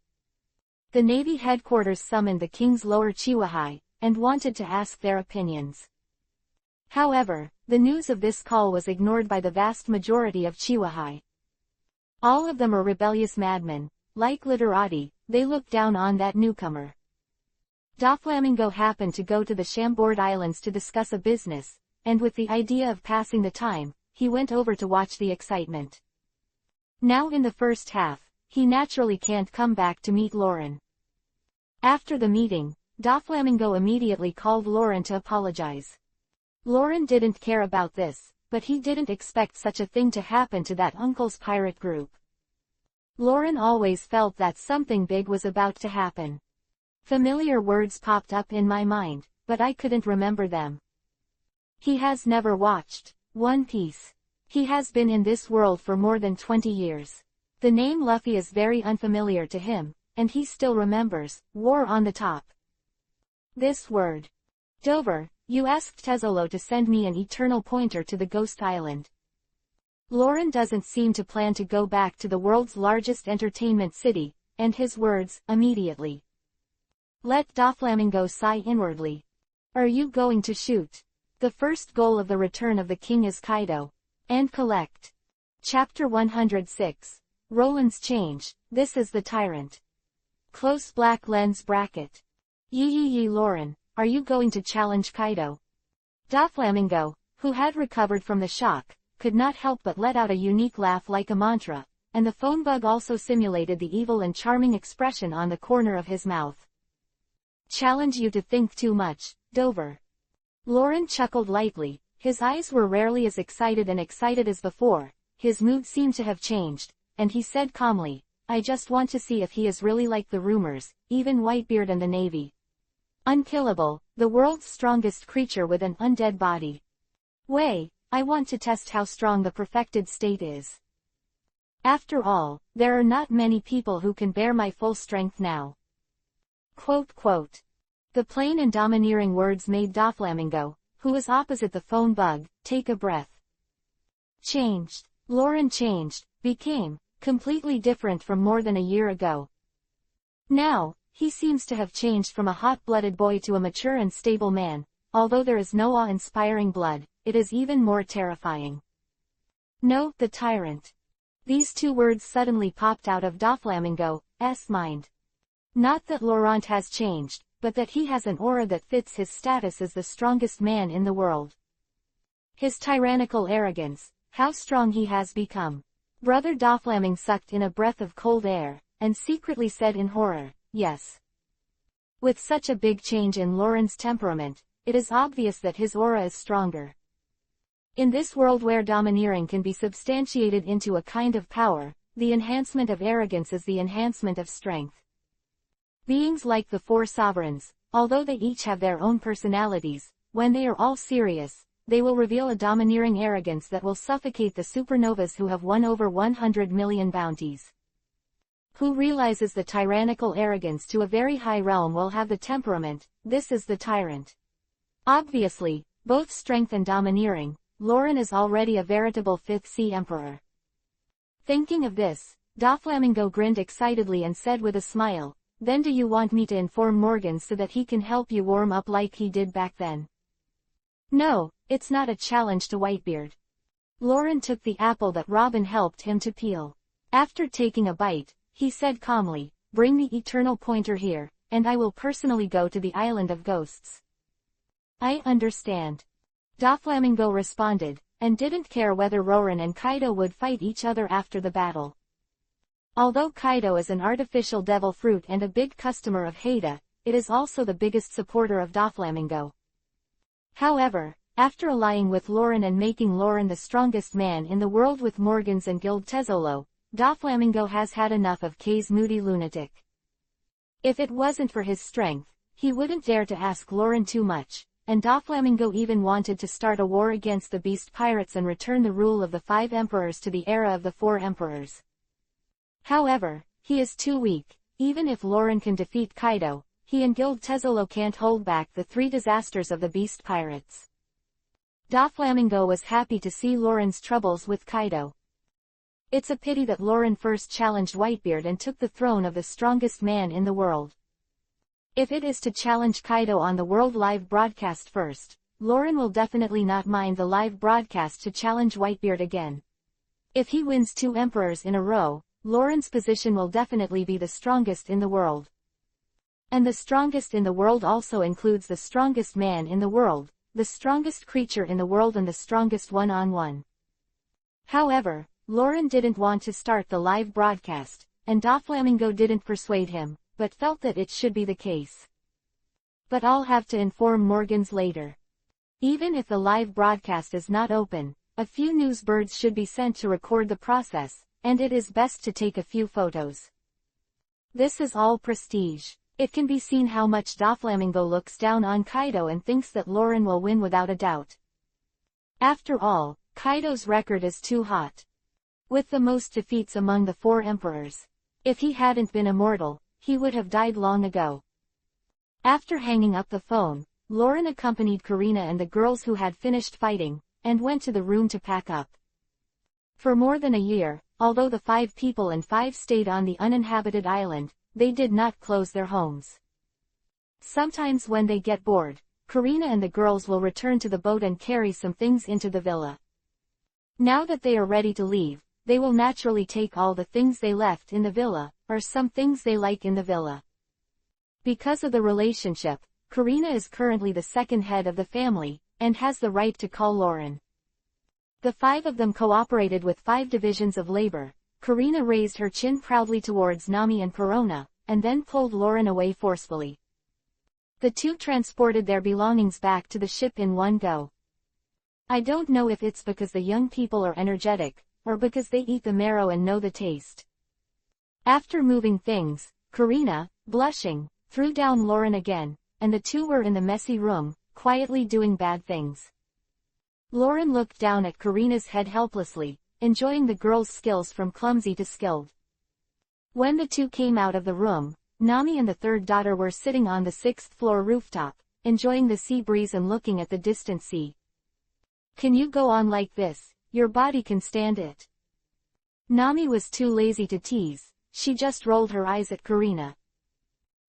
The Navy headquarters summoned the King's Lower Chiwahai, and wanted to ask their opinions. However, the news of this call was ignored by the vast majority of Chiwahai. All of them are rebellious madmen. Like literati, they looked down on that newcomer. Doflamingo happened to go to the Chambord Islands to discuss a business, and with the idea of passing the time, he went over to watch the excitement. Now in the first half, he naturally can't come back to meet Lauren. After the meeting, Doflamingo immediately called Lauren to apologize. Lauren didn't care about this, but he didn't expect such a thing to happen to that uncle's pirate group. Lauren always felt that something big was about to happen. Familiar words popped up in my mind, but I couldn't remember them. He has never watched One Piece. He has been in this world for more than 20 years. The name Luffy is very unfamiliar to him, and he still remembers War on the Top. This word. Dover, you asked Tezzolo to send me an eternal pointer to the Ghost Island. Lauren doesn't seem to plan to go back to the world's largest entertainment city, and his words, immediately. Let Doflamingo sigh inwardly. Are you going to shoot? The first goal of the Return of the King is Kaido. And collect. Chapter 106. Roland's Change, This is the Tyrant. Close black lens bracket. Yee Lauren, are you going to challenge Kaido? Doflamingo, who had recovered from the shock, could not help but let out a unique laugh like a mantra, and the phone bug also simulated the evil and charming expression on the corner of his mouth. Challenge you to think too much, Dover. Lauren chuckled lightly, his eyes were rarely as excited as before, his mood seemed to have changed, and he said calmly, I just want to see if he is really like the rumors, even Whitebeard and the Navy. Unkillable, the world's strongest creature with an undead body. Way, I want to test how strong the perfected state is. After all, there are not many people who can bear my full strength now. Quote. The plain and domineering words made Doflamingo, who was opposite the phone bug, take a breath. Changed. Lauren changed, became, completely different from more than a year ago. Now, he seems to have changed from a hot-blooded boy to a mature and stable man. Although there is no awe-inspiring blood, it is even more terrifying. No, the tyrant. These two words suddenly popped out of Doflamingo's mind. Not that Laurent has changed, but that he has an aura that fits his status as the strongest man in the world. His tyrannical arrogance, how strong he has become. Brother Doflamingo sucked in a breath of cold air, and secretly said in horror, yes. With such a big change in Lauren's temperament, it is obvious that his aura is stronger. In this world where domineering can be substantiated into a kind of power, the enhancement of arrogance is the enhancement of strength. Beings like the four sovereigns, although they each have their own personalities, when they are all serious, they will reveal a domineering arrogance that will suffocate the supernovas who have won over 100 million bounties. Who realizes the tyrannical arrogance to a very high realm will have the temperament, this is the tyrant. Obviously, both strength and domineering, Lauren is already a veritable fifth sea emperor. Thinking of this, Doflamingo grinned excitedly and said with a smile, then do you want me to inform Morgan so that he can help you warm up like he did back then? No, it's not a challenge to Whitebeard. Lauren took the apple that Robin helped him to peel. After taking a bite, he said calmly, bring the eternal pointer here, and I will personally go to the island of ghosts. I understand. Doflamingo responded, and didn't care whether Roran and Kaido would fight each other after the battle. Although Kaido is an artificial devil fruit and a big customer of Hada, it is also the biggest supporter of Doflamingo. However, after allying with Lauren and making Lauren the strongest man in the world with Morgans and Guild Tezzolo, Doflamingo has had enough of K's moody lunatic. If it wasn't for his strength, he wouldn't dare to ask Lauren too much, and Doflamingo even wanted to start a war against the Beast Pirates and return the rule of the 5 emperors to the era of the 4 emperors. However, he is too weak. Even if Lauren can defeat Kaido, he and Guild Tezzolo can't hold back the 3 disasters of the Beast Pirates. Doflamingo was happy to see Lauren's troubles with Kaido. It's a pity that Lauren first challenged Whitebeard and took the throne of the strongest man in the world. If it is to challenge Kaido on the world live broadcast first, Lauren will definitely not mind the live broadcast to challenge Whitebeard again. If he wins 2 emperors in a row, Lauren's position will definitely be the strongest in the world. And the strongest in the world also includes the strongest man in the world, the strongest creature in the world and the strongest one-on-one. However, Lauren didn't want to start the live broadcast, and Doflamingo didn't persuade him, but felt that it should be the case. But I'll have to inform Morgans later. Even if the live broadcast is not open, a few news birds should be sent to record the process, and it is best to take a few photos. This is all prestige. It can be seen how much Doflamingo looks down on Kaido and thinks that Lauren will win without a doubt. After all, Kaido's record is too hot. With the most defeats among the 4 emperors. If he hadn't been immortal, he would have died long ago. After hanging up the phone, Lauren accompanied Karina and the girls who had finished fighting, and went to the room to pack up. For more than a year, although the 5 people and 5 stayed on the uninhabited island, they did not close their homes. Sometimes when they get bored, Karina and the girls will return to the boat and carry some things into the villa. Now that they are ready to leave, they will naturally take all the things they left in the villa, or some things they like in the villa. Because of the relationship, Karina is currently the second head of the family, and has the right to call Lauren. The 5 of them cooperated with 5 divisions of labor. Karina raised her chin proudly towards Nami and Perona, and then pulled Lauren away forcefully. The 2 transported their belongings back to the ship in one go. I don't know if it's because the young people are energetic, or because they eat the marrow and know the taste. After moving things, Karina, blushing, threw down Lauren again, and the 2 were in the messy room, quietly doing bad things. Lauren looked down at Karina's head helplessly, enjoying the girl's skills from clumsy to skilled. When the 2 came out of the room, Nami and the third daughter were sitting on the 6th floor rooftop, enjoying the sea breeze and looking at the distant sea. "Can you go on like this? Your body can stand it." Nami was too lazy to tease, she just rolled her eyes at Karina.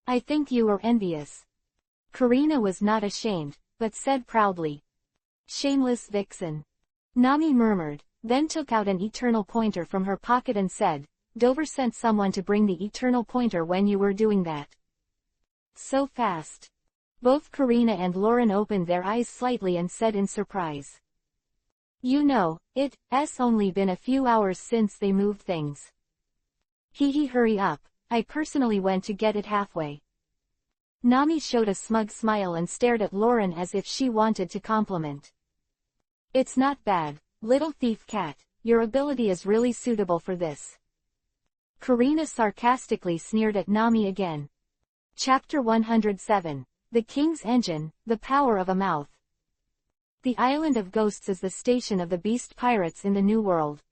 "I think you are envious." Karina was not ashamed, but said proudly. "Shameless vixen." Nami murmured, then took out an eternal pointer from her pocket and said, "Dover sent someone to bring the eternal pointer when you were doing that." "So fast." Both Karina and Lauren opened their eyes slightly and said in surprise. "You know, it's only been a few hours since they moved things." Hurry up, I personally went to get it halfway." Nami showed a smug smile and stared at Lauren as if she wanted to compliment. "It's not bad, little thief cat, your ability is really suitable for this." Karina sarcastically sneered at Nami again. Chapter 107. The King's Engine, The Power of a Mouth. The Island of Ghosts is the station of the Beast Pirates in the New World.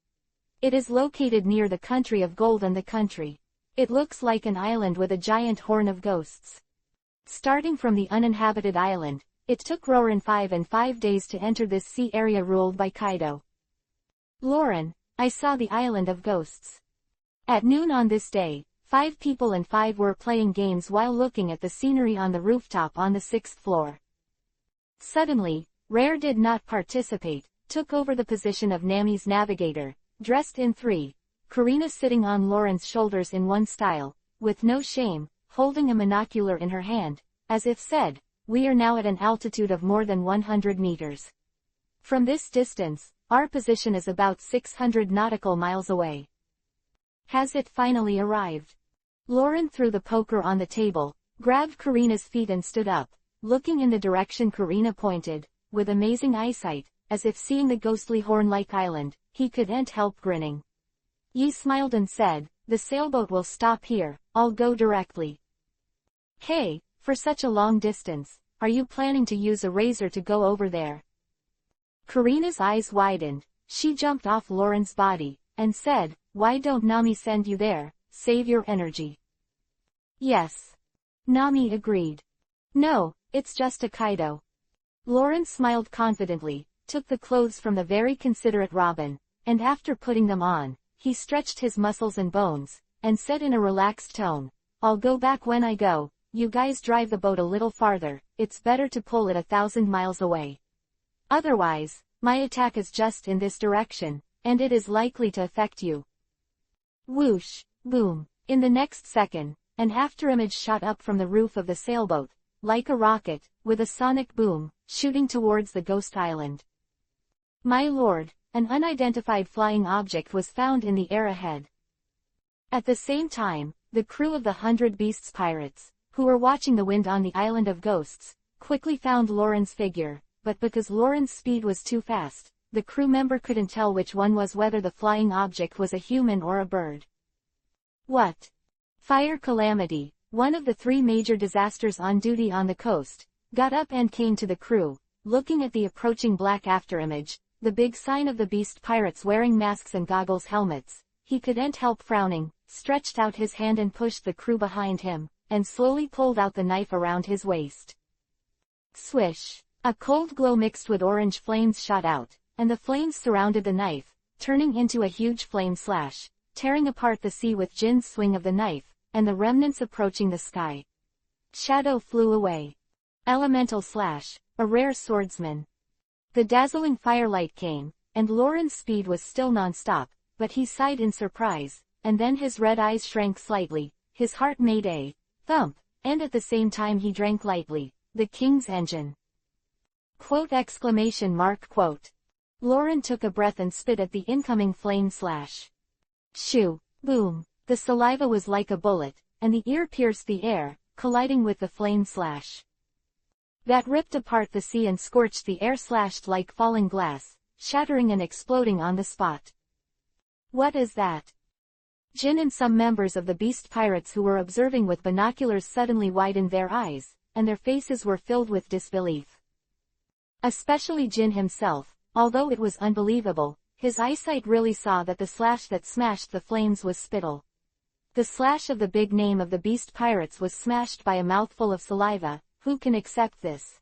It is located near the Country of Gold and the Country. It looks like an island with a giant horn of ghosts. Starting from the uninhabited island, it took Roran 5 days to enter this sea area ruled by Kaido. "Lauren, I saw the Island of Ghosts." At noon on this day, 5 people and 5 were playing games while looking at the scenery on the rooftop on the 6th floor. Suddenly, Rare did not participate, took over the position of Nami's navigator, dressed in 3, Karina sitting on Lauren's shoulders in one style, with no shame, holding a monocular in her hand, as if said, "We are now at an altitude of more than 100 meters. From this distance, our position is about 600 nautical miles away. Has it finally arrived?" Lauren threw the poker on the table, grabbed Karina's feet and stood up, looking in the direction Karina pointed, with amazing eyesight, as if seeing the ghostly horn-like island, he couldn't help grinning. Yi smiled and said, "The sailboat will stop here, I'll go directly." "Hey, for such a long distance, are you planning to use a razor to go over there?" Karina's eyes widened, she jumped off Lauren's body, and said, "Why don't Nami send you there? Save your energy." "Yes." Nami agreed. "No, it's just a Kaido." Lauren smiled confidently, took the clothes from the very considerate Robin, and after putting them on, he stretched his muscles and bones, and said in a relaxed tone, "I'll go back when I go, you guys drive the boat a little farther, it's better to pull it 1,000 miles away. Otherwise, my attack is just in this direction, and it is likely to affect you." Whoosh, boom. In the next second, an afterimage shot up from the roof of the sailboat, like a rocket, with a sonic boom, shooting towards the ghost island. My lord, an unidentified flying object was found in the air ahead. At the same time, the crew of the 100 Beasts pirates, who were watching the wind on the Island of Ghosts, quickly found Lauren's figure, but because Lauren's speed was too fast, the crew member couldn't tell which one was whether the flying object was a human or a bird. What? Fire Calamity, one of the 3 major disasters on duty on the coast, got up and came to the crew, looking at the approaching black afterimage, the big sign of the Beast Pirates wearing masks and goggles helmets. He couldn't help frowning, stretched out his hand and pushed the crew behind him, and slowly pulled out the knife around his waist. Swish! A cold glow mixed with orange flames shot out, and the flames surrounded the knife, turning into a huge flame slash, tearing apart the sea with Jin's swing of the knife, and the remnants approaching the sky. Shadow flew away. Elemental Slash, a rare swordsman. The dazzling firelight came, and Lauren's speed was still non-stop, but he sighed in surprise, and then his red eyes shrank slightly, his heart made a thump, and at the same time he drank lightly, the King's Engine. Quote exclamation mark quote. Lauren took a breath and spit at the incoming flame slash. Shoo, boom, the saliva was like a bullet, and the ear pierced the air, colliding with the flame slash. That ripped apart the sea and scorched the air, slashed like falling glass, shattering and exploding on the spot. What is that? Jin and some members of the Beast Pirates who were observing with binoculars suddenly widened their eyes, and their faces were filled with disbelief. Especially Jin himself, although it was unbelievable, his eyesight really saw that the slash that smashed the flames was spittle. The slash of the big name of the beast pirates was smashed by a mouthful of saliva. Who can accept this?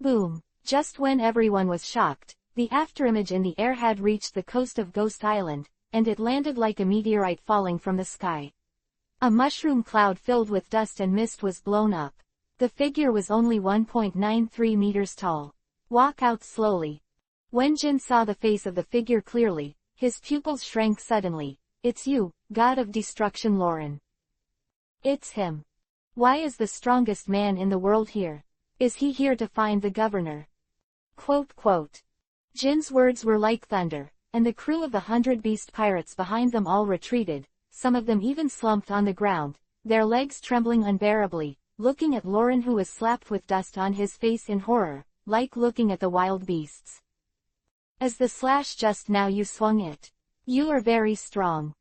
Boom. Just when everyone was shocked, the afterimage in the air had reached the coast of Ghost Island, and it landed like a meteorite falling from the sky. A mushroom cloud filled with dust and mist was blown up. The figure was only 1.93 meters tall. Walk out slowly. When Jin saw the face of the figure clearly, his pupils shrank suddenly. It's you, God of Destruction Lauren. It's him. Why is the strongest man in the world here? Is he here to find the governor? Quote. Jin's words were like thunder, and the crew of the 100 beast pirates behind them all retreated, some of them even slumped on the ground, their legs trembling unbearably, looking at Lauren who was slapped with dust on his face in horror, like looking at the wild beasts. As the slash just now you swung it. You are very strong.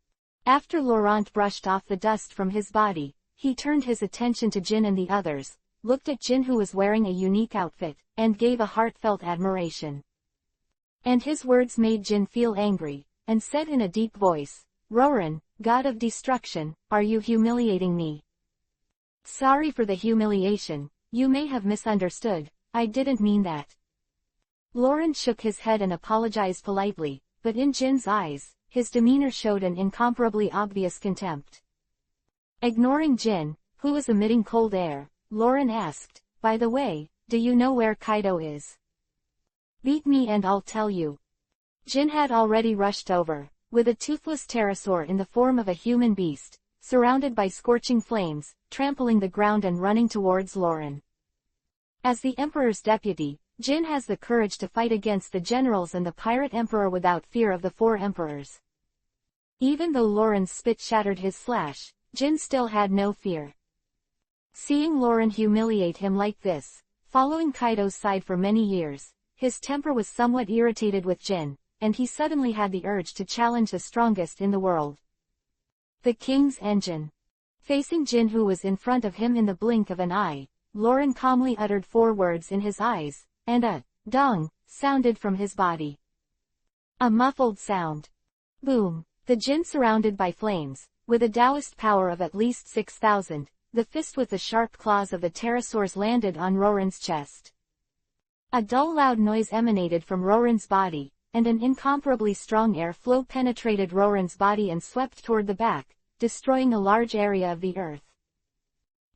After Laurent brushed off the dust from his body, he turned his attention to Jin and the others, looked at Jin who was wearing a unique outfit, and gave a heartfelt admiration. And his words made Jin feel angry, and said in a deep voice, Roran, God of Destruction, are you humiliating me? Sorry for the humiliation, you may have misunderstood, I didn't mean that. Lauren shook his head and apologized politely, but in Jin's eyes, his demeanor showed an incomparably obvious contempt. Ignoring Jin, who was emitting cold air, Lauren asked, by the way, do you know where Kaido is? Beat me and I'll tell you. Jin had already rushed over, with a toothless pterosaur in the form of a human beast, surrounded by scorching flames, trampling the ground and running towards Lauren. As the Emperor's deputy, Jin has the courage to fight against the generals and the pirate emperor without fear of the 4 emperors. Even though Lauren's spit shattered his slash, Jin still had no fear. Seeing Lauren humiliate him like this, following Kaido's side for many years, his temper was somewhat irritated with Jin, and he suddenly had the urge to challenge the strongest in the world. The King's Engine. Facing Jin who was in front of him in the blink of an eye, Lauren calmly uttered 4 words in his eyes, and a dong sounded from his body. A muffled sound. Boom. The Jin surrounded by flames, with a Taoist power of at least 6,000, the fist with the sharp claws of the pterosaurs landed on Roran's chest. A dull loud noise emanated from Roran's body, and an incomparably strong air flow penetrated Roran's body and swept toward the back, destroying a large area of the earth.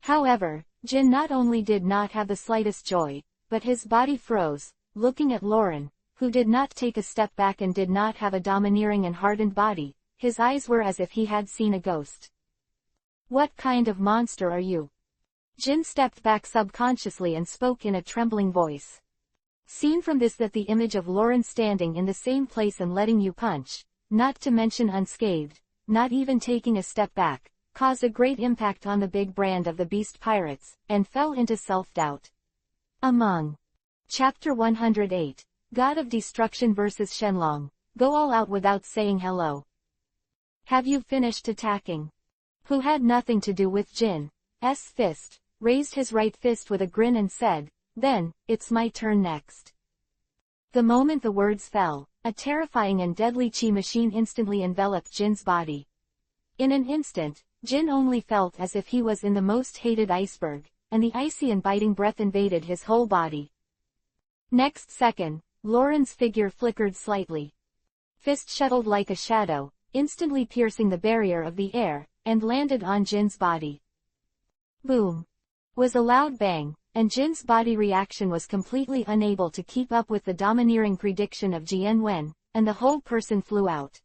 However, Jin not only did not have the slightest joy, but his body froze, looking at Lauren, who did not take a step back and did not have a domineering and hardened body. His eyes were as if he had seen a ghost. What kind of monster are you? Jin stepped back subconsciously and spoke in a trembling voice. Seen from this that the image of Lauren standing in the same place and letting you punch, not to mention unscathed, not even taking a step back, caused a great impact on the big brand of the beast pirates, and fell into self-doubt. Among. Chapter 108, God of Destruction vs. Shenlong, go all out without saying hello. Have you finished attacking? Who had nothing to do with Jin's fist, raised his right fist with a grin and said, then, it's my turn next. The moment the words fell, a terrifying and deadly chi machine instantly enveloped Jin's body. In an instant, Jin only felt as if he was in the most hated iceberg, and the icy and biting breath invaded his whole body. Next second, Lauren's figure flickered slightly. Fist shuttled like a shadow, instantly piercing the barrier of the air, and landed on Jin's body. Boom! Was a loud bang, and Jin's body reaction was completely unable to keep up with the domineering prediction of Jian Wen, and the whole person flew out.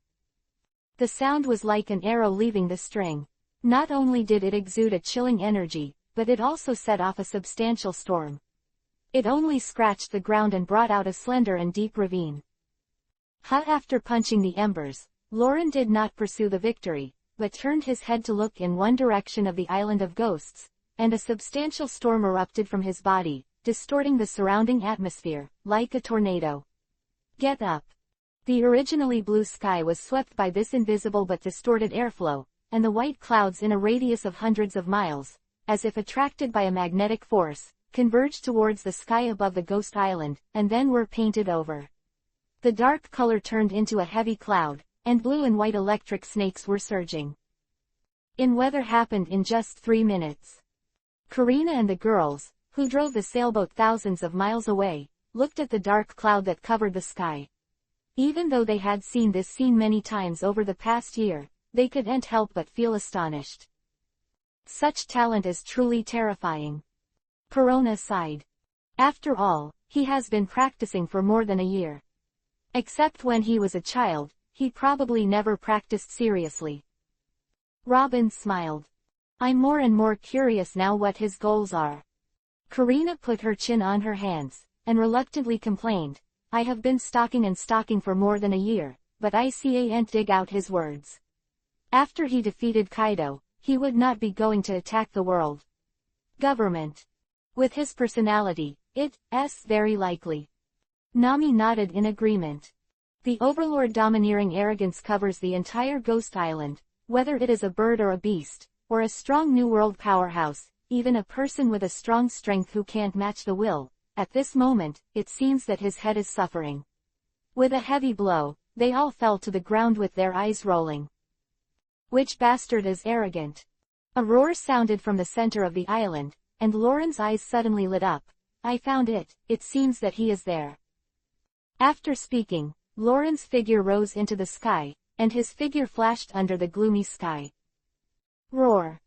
The sound was like an arrow leaving the string. Not only did it exude a chilling energy, but it also set off a substantial storm. It only scratched the ground and brought out a slender and deep ravine. After punching the embers, Lauren did not pursue the victory, but turned his head to look in one direction of the island of ghosts, and a substantial storm erupted from his body, distorting the surrounding atmosphere, like a tornado. Get up! The originally blue sky was swept by this invisible but distorted airflow, and the white clouds in a radius of hundreds of miles, as if attracted by a magnetic force, converged towards the sky above the ghost island, and then were painted over. The dark color turned into a heavy cloud, and blue and white electric snakes were surging. in weather happened in just 3 minutes. Karina and the girls, who drove the sailboat thousands of miles away, looked at the dark cloud that covered the sky. Even though they had seen this scene many times over the past year, they couldn't help but feel astonished. Such talent is truly terrifying. Corona sighed. After all, he has been practicing for more than a year. Except when he was a child, he probably never practiced seriously. Robin smiled. I'm more and more curious now what his goals are. Karina put her chin on her hands, and reluctantly complained, I have been stalking for more than a year, but I can't dig out his words. After he defeated Kaido, he would not be going to attack the world government. With his personality, it's very likely. Nami nodded in agreement. The overlord domineering arrogance covers the entire Ghost Island, whether it is a bird or a beast, or a strong New World powerhouse, even a person with a strong strength who can't match the will. At this moment, it seems that his head is suffering. With a heavy blow, they all fell to the ground with their eyes rolling. Which bastard is arrogant? A roar sounded from the center of the island, and Lauren's eyes suddenly lit up. I found it seems that he is there. After speaking, Lauren's figure rose into the sky, and his figure flashed under the gloomy sky. Roar.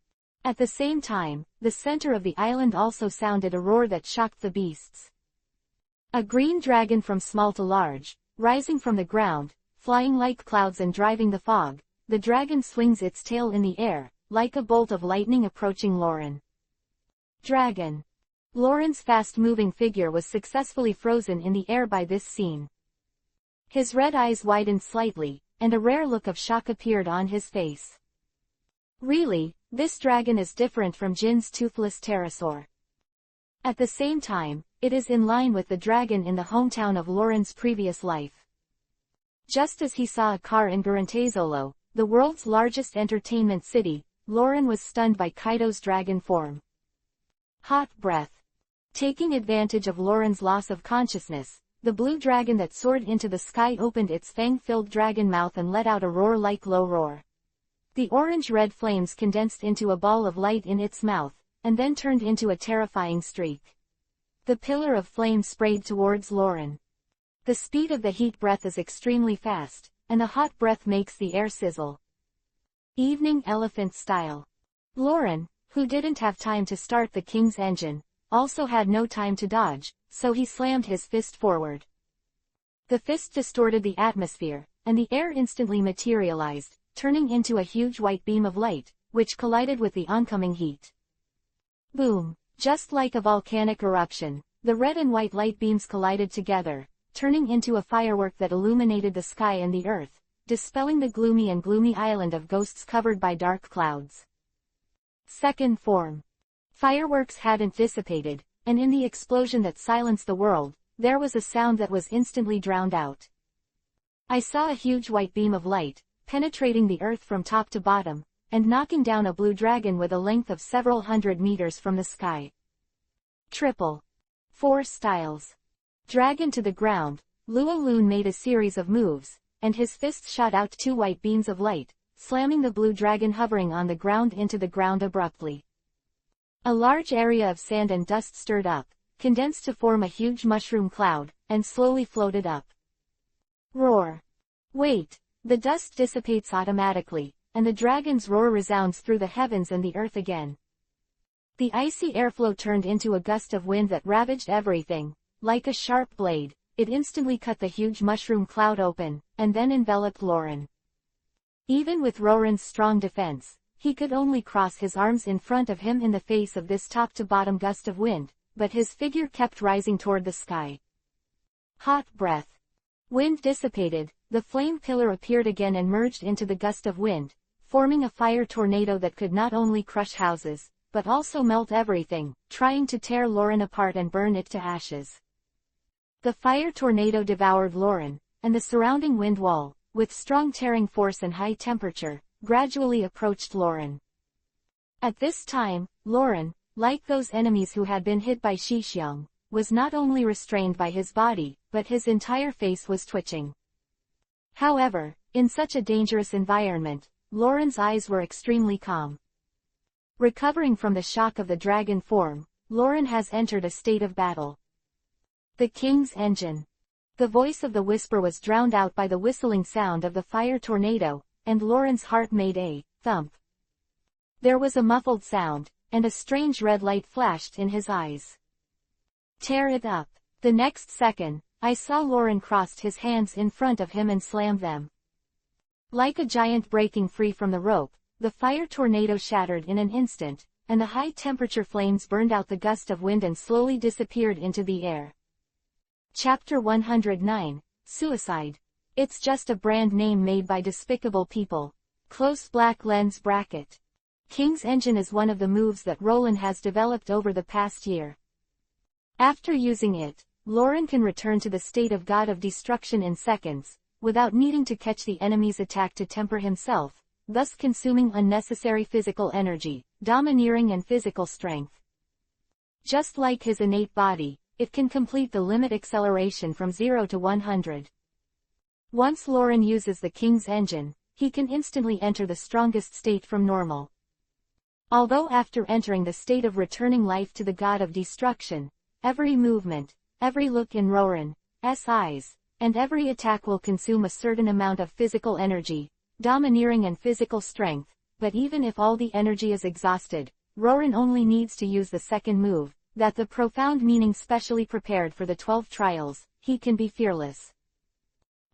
At the same time, the center of the island also sounded a roar that shocked the beasts. A green dragon from small to large, rising from the ground, flying like clouds and driving the fog, the dragon swings its tail in the air, like a bolt of lightning approaching Lauren. Dragon. Lauren's fast-moving figure was successfully frozen in the air by this scene. His red eyes widened slightly, and a rare look of shock appeared on his face. Really, this dragon is different from Jin's toothless pterosaur. At the same time, it is in line with the dragon in the hometown of Lauren's previous life. Just as he saw a car in Garantazolo, the world's largest entertainment city, Lauren was stunned by Kaido's dragon form. Hot breath. Taking advantage of Lauren's loss of consciousness, the blue dragon that soared into the sky opened its fang-filled dragon mouth and let out a roar like low roar. The orange-red flames condensed into a ball of light in its mouth, and then turned into a terrifying streak. The pillar of flame sprayed towards Lauren. The speed of the heat breath is extremely fast, and the hot breath makes the air sizzle. Evening elephant style. Lauren, who didn't have time to start the king's engine, also had no time to dodge, so he slammed his fist forward. The fist distorted the atmosphere, and the air instantly materialized, turning into a huge white beam of light, which collided with the oncoming heat. Boom! Just like a volcanic eruption, the red and white light beams collided together, turning into a firework that illuminated the sky and the earth, dispelling the gloomy island of ghosts covered by dark clouds. Second form. Fireworks hadn't dissipated, and in the explosion that silenced the world, there was a sound that was instantly drowned out. I saw a huge white beam of light, penetrating the earth from top to bottom, and knocking down a blue dragon with a length of several hundred meters from the sky. Triple. 4 styles. Dragon to the ground, Luo-Lun made a series of moves, and his fists shot out 2 white beams of light, slamming the blue dragon hovering on the ground into the ground abruptly. A large area of sand and dust stirred up, condensed to form a huge mushroom cloud, and slowly floated up. Roar. Wait. The dust dissipates automatically, and the dragon's roar resounds through the heavens and the earth again. The icy airflow turned into a gust of wind that ravaged everything. Like a sharp blade, it instantly cut the huge mushroom cloud open, and then enveloped Lauren. Even with Roran's strong defense, he could only cross his arms in front of him in the face of this top-to-bottom gust of wind, but his figure kept rising toward the sky. Hot breath. Wind dissipated, the flame pillar appeared again and merged into the gust of wind, forming a fire tornado that could not only crush houses, but also melt everything, trying to tear Lauren apart and burn it to ashes. The fire tornado devoured Lauren, and the surrounding wind wall, with strong tearing force and high temperature, gradually approached Lauren. At this time, Lauren, like those enemies who had been hit by Shixiang, was not only restrained by his body, but his entire face was twitching. However, in such a dangerous environment, Lauren's eyes were extremely calm. Recovering from the shock of the dragon form, Lauren has entered a state of battle. The king's engine. The voice of the whisper was drowned out by the whistling sound of the fire tornado, and Lauren's heart made a thump. There was a muffled sound, and a strange red light flashed in his eyes. Tear it up. The next second, I saw Lauren crossed his hands in front of him and slammed them. Like a giant breaking free from the rope, the fire tornado shattered in an instant, and the high-temperature flames burned out the gust of wind and slowly disappeared into the air. Chapter 109, Suicide. It's just a brand name made by despicable people. Close black lens bracket. King's engine is one of the moves that Roland has developed over the past year. After using it, Lauren can return to the state of God of Destruction in seconds, without needing to catch the enemy's attack to temper himself, thus consuming unnecessary physical energy, domineering and physical strength. Just like his innate body, it can complete the limit acceleration from 0 to 100. Once Lauren uses the King's engine, he can instantly enter the strongest state from normal. Although after entering the state of returning life to the God of Destruction, every movement, every look in Lauren's eyes, and every attack will consume a certain amount of physical energy, domineering and physical strength, but even if all the energy is exhausted, Lauren only needs to use the second move, that the profound meaning specially prepared for the 12 trials, he can be fearless.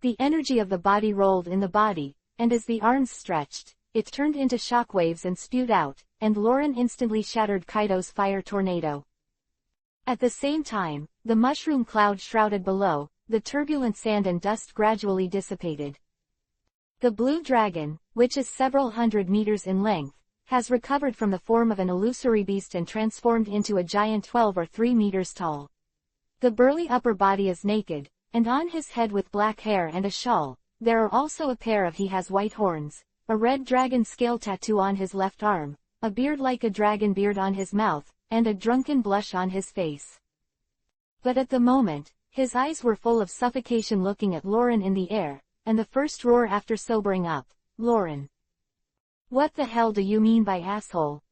The energy of the body rolled in the body, and as the arms stretched, it turned into shockwaves and spewed out, and Lauren instantly shattered Kaido's fire tornado. At the same time, the mushroom cloud shrouded below, the turbulent sand and dust gradually dissipated. The blue dragon, which is several hundred meters in length, has recovered from the form of an illusory beast and transformed into a giant 12 or 3 meters tall. The burly upper body is naked, and on his head with black hair and a shawl, there are also a pair of he has white horns, a red dragon scale tattoo on his left arm, a beard like a dragon beard on his mouth, and a drunken blush on his face. But at the moment, his eyes were full of suffocation looking at Lauren in the air, and the first roar after sobering up, Lauren. What the hell do you mean by asshole?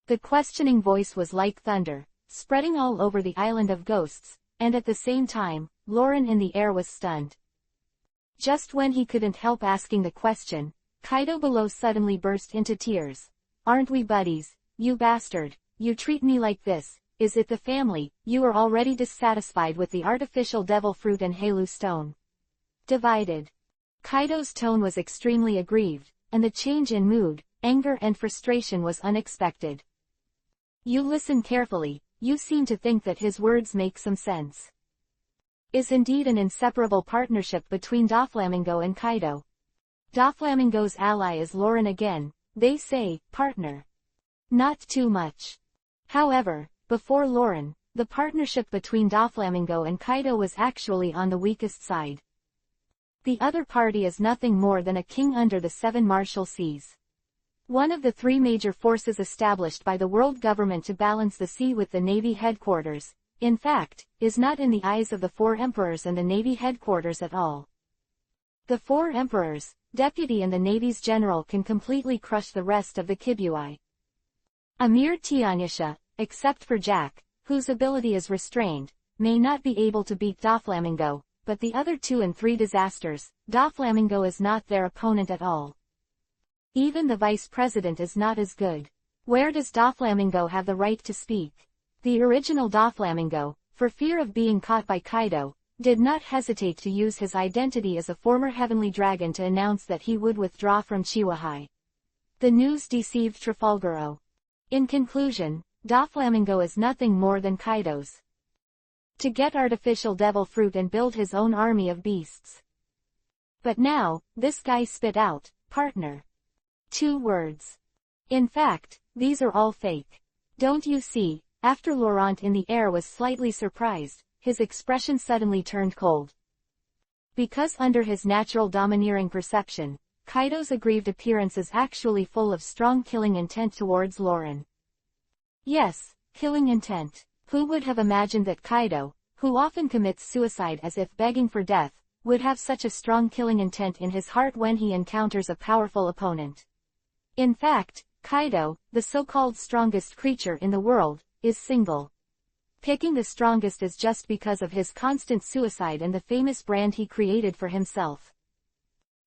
The questioning voice was like thunder, spreading all over the island of ghosts, and at the same time, Lauren in the air was stunned. Just when he couldn't help asking the question, Kaido below suddenly burst into tears. Aren't we buddies, you bastard? You treat me like this. Is it the family? You are already dissatisfied with the artificial devil fruit and Halu stone. Divided. Kaido's tone was extremely aggrieved, and the change in mood, anger and frustration was unexpected. You listen carefully, you seem to think that his words make some sense. Is indeed an inseparable partnership between Doflamingo and Kaido. Doflamingo's ally is Lauren again, they say, partner. Not too much. However, before Lauren, the partnership between Doflamingo and Kaido was actually on the weakest side. The other party is nothing more than a king under the 7 martial seas. One of the 3 major forces established by the world government to balance the sea with the Navy headquarters, in fact, is not in the eyes of the 4 emperors and the Navy headquarters at all. The 4 emperors, deputy and the Navy's general can completely crush the rest of the Kibui. Amir Tianyasha, except for Jack, whose ability is restrained, may not be able to beat Doflamingo, but the other 2 and 3 disasters, Doflamingo is not their opponent at all. Even the vice president is not as good. Where does Doflamingo have the right to speak? The original Doflamingo, for fear of being caught by Kaido, did not hesitate to use his identity as a former heavenly dragon to announce that he would withdraw from Chiwahai. The news deceived Trafalgaro. In conclusion, Doflamingo is nothing more than Kaido's. To get artificial devil fruit and build his own army of beasts. But now, this guy spit out, partner. 2 words. In fact, these are all fake. Don't you see? After Laurent in the air was slightly surprised, his expression suddenly turned cold. Because under his natural domineering perception, Kaido's aggrieved appearance is actually full of strong killing intent towards Lauren. Yes, killing intent. Who would have imagined that Kaido, who often commits suicide as if begging for death, would have such a strong killing intent in his heart when he encounters a powerful opponent? In fact, Kaido, the so-called strongest creature in the world, is single. Picking the strongest is just because of his constant suicide and the famous brand he created for himself.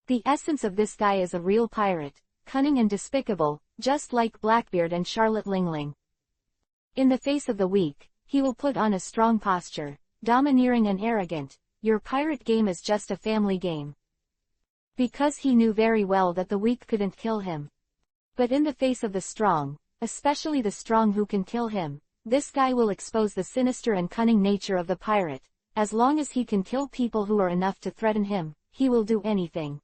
The essence of this guy is a real pirate, cunning and despicable, just like Blackbeard and Charlotte Lingling. In the face of the weak, he will put on a strong posture, domineering and arrogant. Your pirate game is just a family game. Because he knew very well that the weak couldn't kill him. But in the face of the strong, especially the strong who can kill him, this guy will expose the sinister and cunning nature of the pirate. As long as he can kill people who are enough to threaten him, he will do anything.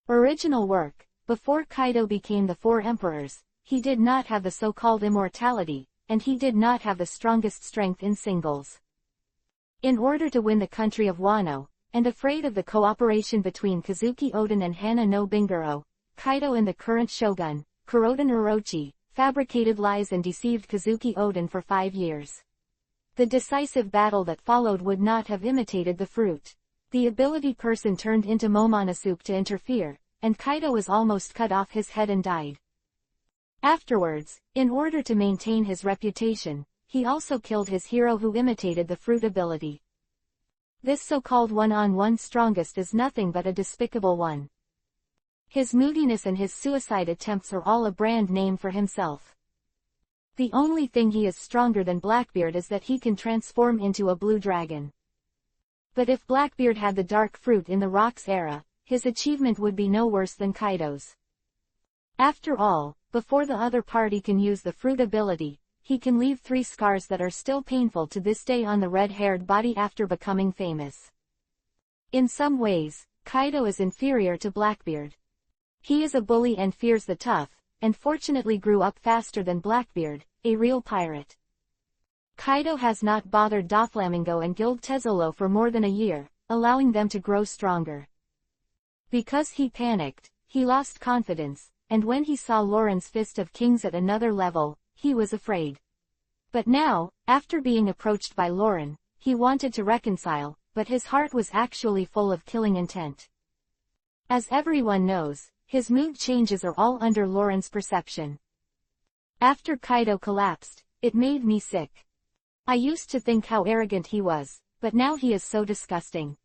Original work. Before Kaido became the Four Emperors, he did not have the so-called immortality, and he did not have the strongest strength in singles. In order to win the country of Wano, and afraid of the cooperation between Kazuki Oden and Hana no Bingaro, Kaido and the current shogun, Kuroda Orochi, fabricated lies and deceived Kazuki Oden for 5 years. The decisive battle that followed would not have imitated the fruit. The ability person turned into Momonosuke to interfere, and Kaido was almost cut off his head and died. Afterwards, in order to maintain his reputation, he also killed his hero who imitated the fruit ability. This so-called one-on-one strongest is nothing but a despicable one. His moodiness and his suicide attempts are all a brand name for himself. The only thing he is stronger than Blackbeard is that he can transform into a blue dragon. But if Blackbeard had the dark fruit in the Rocks era, his achievement would be no worse than Kaido's. After all, before the other party can use the fruit ability, he can leave 3 scars that are still painful to this day on the red-haired body after becoming famous. In some ways, Kaido is inferior to Blackbeard. He is a bully and fears the tough, and fortunately grew up faster than Blackbeard, a real pirate. Kaido has not bothered Doflamingo and Guild Tezzolo for more than a year, allowing them to grow stronger. Because he panicked, he lost confidence, and when he saw Lauren's Fist of Kings at another level, he was afraid. But now, after being approached by Lauren, he wanted to reconcile, but his heart was actually full of killing intent. As everyone knows, his mood changes are all under Lauren's perception. After Kaido collapsed, it made me sick. I used to think how arrogant he was, but now he is so disgusting.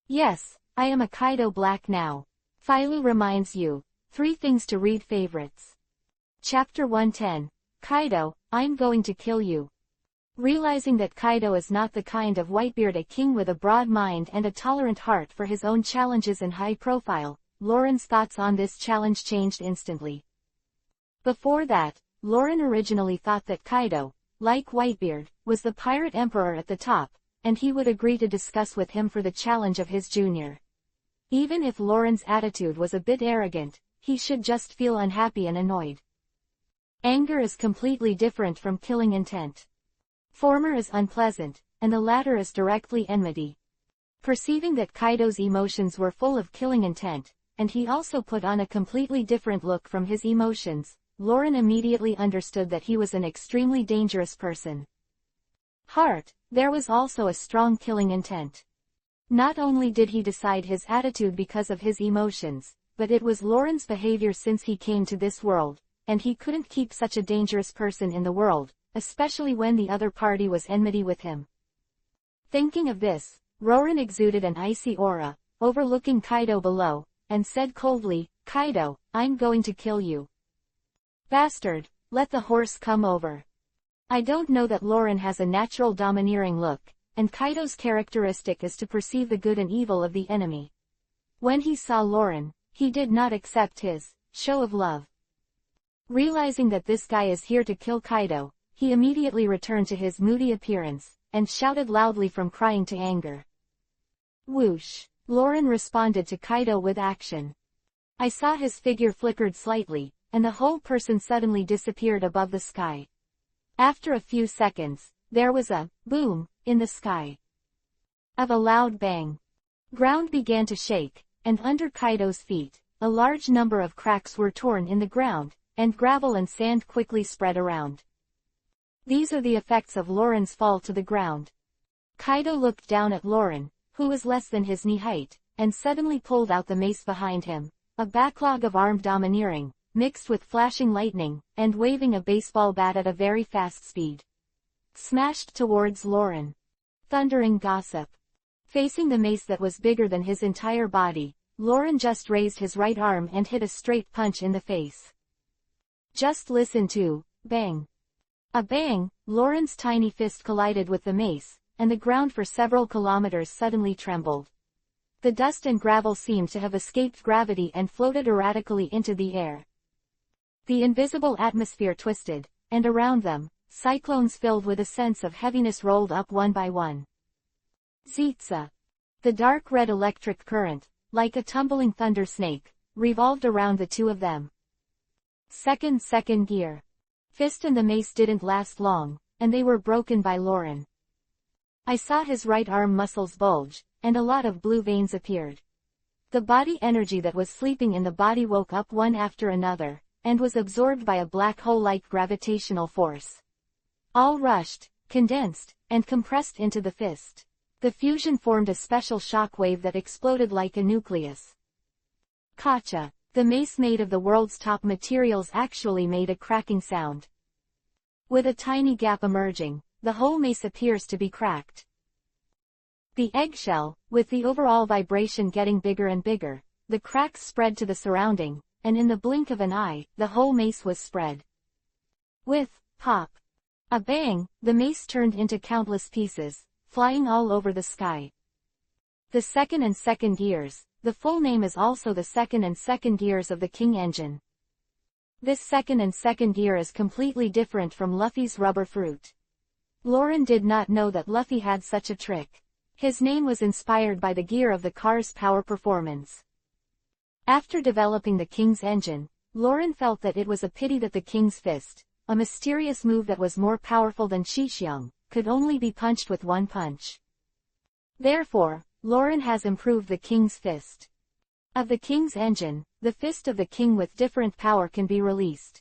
Yes, I am a Kaido Black now. Philo reminds you, 3 things to read favorites. Chapter 110, Kaido, I'm going to kill you. Realizing that Kaido is not the kind of Whitebeard, a king with a broad mind and a tolerant heart for his own challenges and high profile, Lauren's thoughts on this challenge changed instantly. Before that, Lauren originally thought that Kaido, like Whitebeard, was the pirate emperor at the top, and he would agree to discuss with him for the challenge of his junior. Even if Lauren's attitude was a bit arrogant, he should just feel unhappy and annoyed. Anger is completely different from killing intent. Former is unpleasant, and the latter is directly enmity. Perceiving that Kaido's emotions were full of killing intent, and he also put on a completely different look from his emotions, Lauren immediately understood that he was an extremely dangerous person. Heart, there was also a strong killing intent. Not only did he decide his attitude because of his emotions, but it was Lauren's behavior since he came to this world, and he couldn't keep such a dangerous person in the world, especially when the other party was enmity with him. Thinking of this, Lauren exuded an icy aura, overlooking Kaido below, and said coldly, Kaido, I'm going to kill you. Bastard, let the horse come over. I don't know that Lauren has a natural domineering look, and Kaido's characteristic is to perceive the good and evil of the enemy. When he saw Lauren, he did not accept his show of love. Realizing that this guy is here to kill Kaido, he immediately returned to his moody appearance, and shouted loudly from crying to anger. Whoosh! Lauren responded to Kaido with action. I saw his figure flickered slightly, and the whole person suddenly disappeared above the sky. After a few seconds, there was a boom in the sky. Of a loud bang. Ground began to shake, and under Kaido's feet, a large number of cracks were torn in the ground, and gravel and sand quickly spread around. These are the effects of Lauren's fall to the ground. Kaido looked down at Lauren, who was less than his knee height, and suddenly pulled out the mace behind him, a backlog of armed domineering, mixed with flashing lightning, and waving a baseball bat at a very fast speed. Smashed towards Lauren. Thundering gossip. Facing the mace that was bigger than his entire body, Lauren just raised his right arm and hit a straight punch in the face. Just listen to, bang. A bang, Lauren's tiny fist collided with the mace, and the ground for several kilometers suddenly trembled. The dust and gravel seemed to have escaped gravity and floated erratically into the air. The invisible atmosphere twisted, and around them, cyclones filled with a sense of heaviness rolled up one by one. Zitza. The dark red electric current, like a tumbling thunder snake, revolved around the two of them. Second gear. Fist and the mace didn't last long, and they were broken by Lauren. I saw his right arm muscles bulge, and a lot of blue veins appeared. The body energy that was sleeping in the body woke up one after another, and was absorbed by a black hole-like gravitational force. All rushed, condensed, and compressed into the fist. The fusion formed a special shock wave that exploded like a nucleus. Kacha. The mace made of the world's top materials actually made a cracking sound. With a tiny gap emerging, the whole mace appears to be cracked. The eggshell, with the overall vibration getting bigger and bigger, the cracks spread to the surrounding, and in the blink of an eye, the whole mace was spread. With pop. A bang, the mace turned into countless pieces, flying all over the sky. The second and second gears. The full name is also the second and second gears of the King engine. This second and second gear is completely different from Luffy's rubber fruit. Lauren did not know that Luffy had such a trick. His name was inspired by the gear of the car's power performance. After developing the King's engine, Lauren felt that it was a pity that the King's fist, a mysterious move that was more powerful than Shixiang, could only be punched with one punch. Therefore, Lauren has improved the King's fist. Of the King's engine, the fist of the King with different power can be released.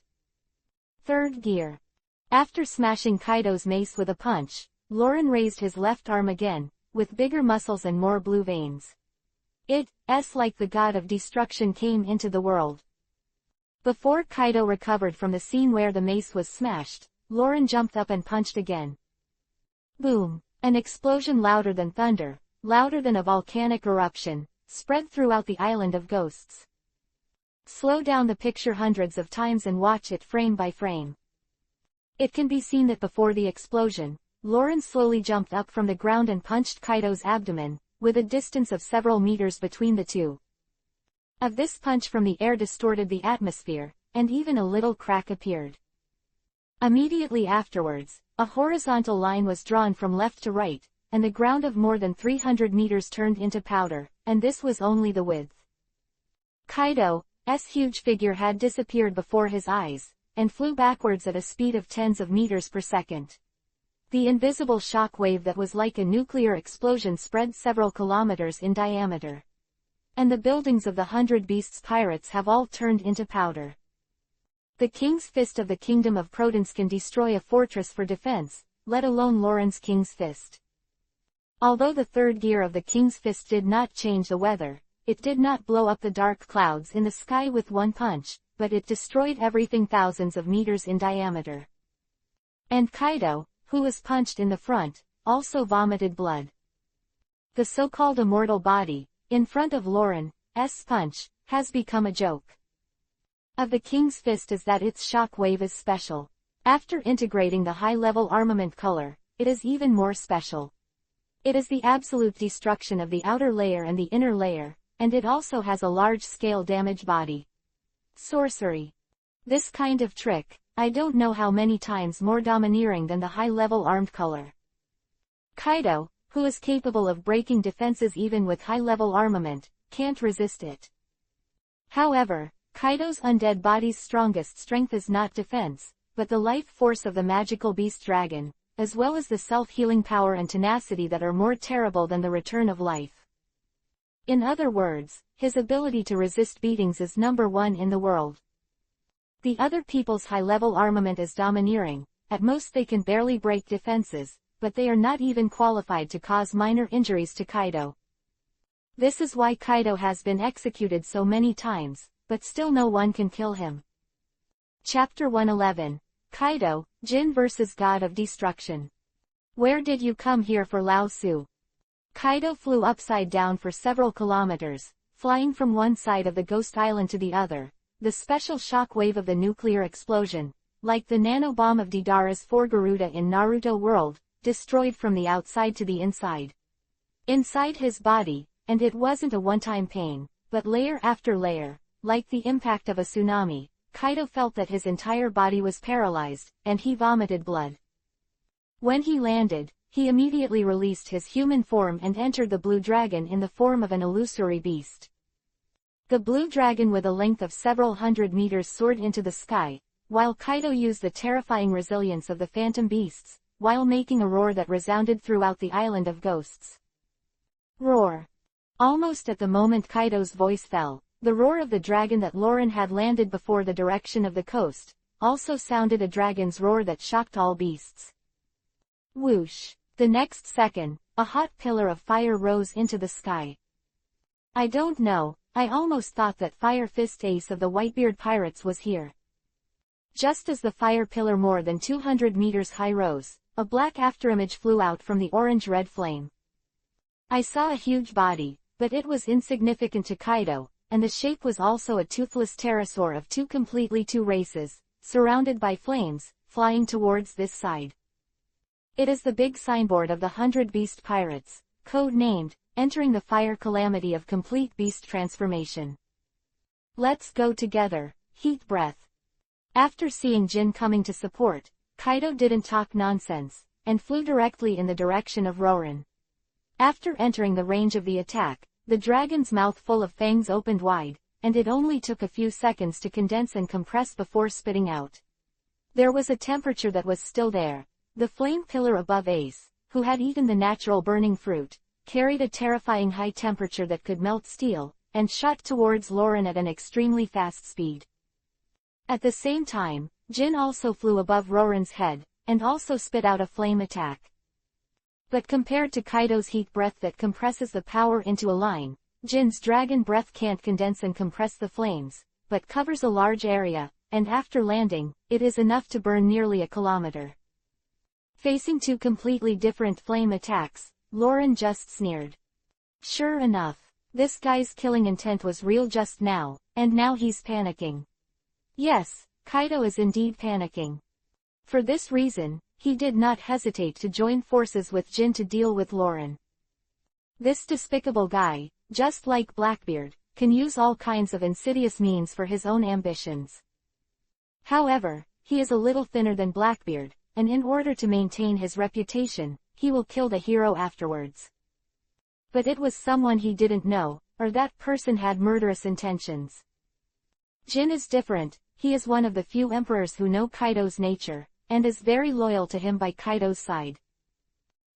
Third gear. After smashing Kaido's mace with a punch, Lauren raised his left arm again, with bigger muscles and more blue veins. It's like the god of destruction came into the world. Before Kaido recovered from the scene where the mace was smashed, Lauren jumped up and punched again. Boom! An explosion louder than thunder, louder than a volcanic eruption, spread throughout the island of ghosts. Slow down the picture hundreds of times and watch it frame by frame. It can be seen that before the explosion, Lauren slowly jumped up from the ground and punched Kaido's abdomen, with a distance of several meters between the two. Of this punch from the air distorted the atmosphere, and even a little crack appeared. Immediately afterwards, a horizontal line was drawn from left to right, and the ground of more than 300 meters turned into powder, and this was only the width. Kaido's huge figure had disappeared before his eyes, and flew backwards at a speed of tens of meters per second. The invisible shock wave that was like a nuclear explosion spread several kilometers in diameter. And the buildings of the 100 Beasts pirates have all turned into powder. The King's fist of the Kingdom of Prudence can destroy a fortress for defense, let alone Lauren's King's fist. Although the third gear of the King's fist did not change the weather, it did not blow up the dark clouds in the sky with one punch, but it destroyed everything thousands of meters in diameter. And Kaido, who was punched in the front, also vomited blood. The so-called immortal body, in front of Lauren's punch, has become a joke. Of the King's fist is that its shock wave is special. After integrating the high-level armament color, it is even more special. It is the absolute destruction of the outer layer and the inner layer, and it also has a large-scale damage body. Sorcery. This kind of trick, I don't know how many times more domineering than the high-level armed color. Kaido, who is capable of breaking defenses even with high-level armament, can't resist it. However, Kaido's undead body's strongest strength is not defense, but the life force of the magical beast dragon, as well as the self-healing power and tenacity that are more terrible than the return of life. In other words, his ability to resist beatings is number one in the world. The other people's high-level armament is domineering, at most they can barely break defenses, but they are not even qualified to cause minor injuries to Kaido. This is why Kaido has been executed so many times, but still no one can kill him. Chapter 111. Kaido, Jin vs. God of Destruction. Where did you come here for, Lao Su? Kaido flew upside down for several kilometers, flying from one side of the ghost island to the other. The special shock wave of the nuclear explosion, like the nanobomb of Deidara's 4 Garuda in Naruto World, destroyed from the outside to the inside. Inside his body, and it wasn't a one-time pain, but layer after layer, like the impact of a tsunami, Kaido felt that his entire body was paralyzed, and he vomited blood. When he landed, he immediately released his human form and entered the blue dragon in the form of an illusory beast. The blue dragon with a length of several hundred meters soared into the sky, while Kaido used the terrifying resilience of the phantom beasts, while making a roar that resounded throughout the island of ghosts. Roar. Almost at the moment Kaido's voice fell, the roar of the dragon that Lauren had landed before the direction of the coast, also sounded a dragon's roar that shocked all beasts. Whoosh. The next second, a hot pillar of fire rose into the sky. I don't know, I almost thought that Fire Fist Ace of the Whitebeard Pirates was here. Just as the fire pillar more than 200 meters high rose, a black afterimage flew out from the orange-red flame. I saw a huge body, but it was insignificant to Kaido, and the shape was also a toothless pterosaur of two races, surrounded by flames, flying towards this side. It is the big signboard of the 100 Beast Pirates, code-named, entering the fire calamity of complete beast transformation. Let's go together, heat breath. After seeing Jin coming to support, Kaido didn't talk nonsense, and flew directly in the direction of Rorin. After entering the range of the attack, the dragon's mouth full of fangs opened wide, and it only took a few seconds to condense and compress before spitting out. There was a temperature that was still there. The flame pillar above Ace, who had eaten the natural burning fruit, carried a terrifying high temperature that could melt steel, and shot towards Lauren at an extremely fast speed. At the same time, Jin also flew above Rorin's head, and also spit out a flame attack. But compared to Kaido's heat breath that compresses the power into a line, Jin's dragon breath can't condense and compress the flames, but covers a large area, and after landing, it is enough to burn nearly a kilometer. Facing two completely different flame attacks, Lauren just sneered. Sure enough, this guy's killing intent was real just now, and now he's panicking. Yes, Kaido is indeed panicking. For this reason, he did not hesitate to join forces with Jin to deal with Lauren. This despicable guy, just like Blackbeard, can use all kinds of insidious means for his own ambitions. However, he is a little thinner than Blackbeard, and in order to maintain his reputation, he will kill the hero afterwards. But it was someone he didn't know, or that person had murderous intentions. Jin is different, he is one of the few emperors who know Kaido's nature, and is very loyal to him by Kaido's side.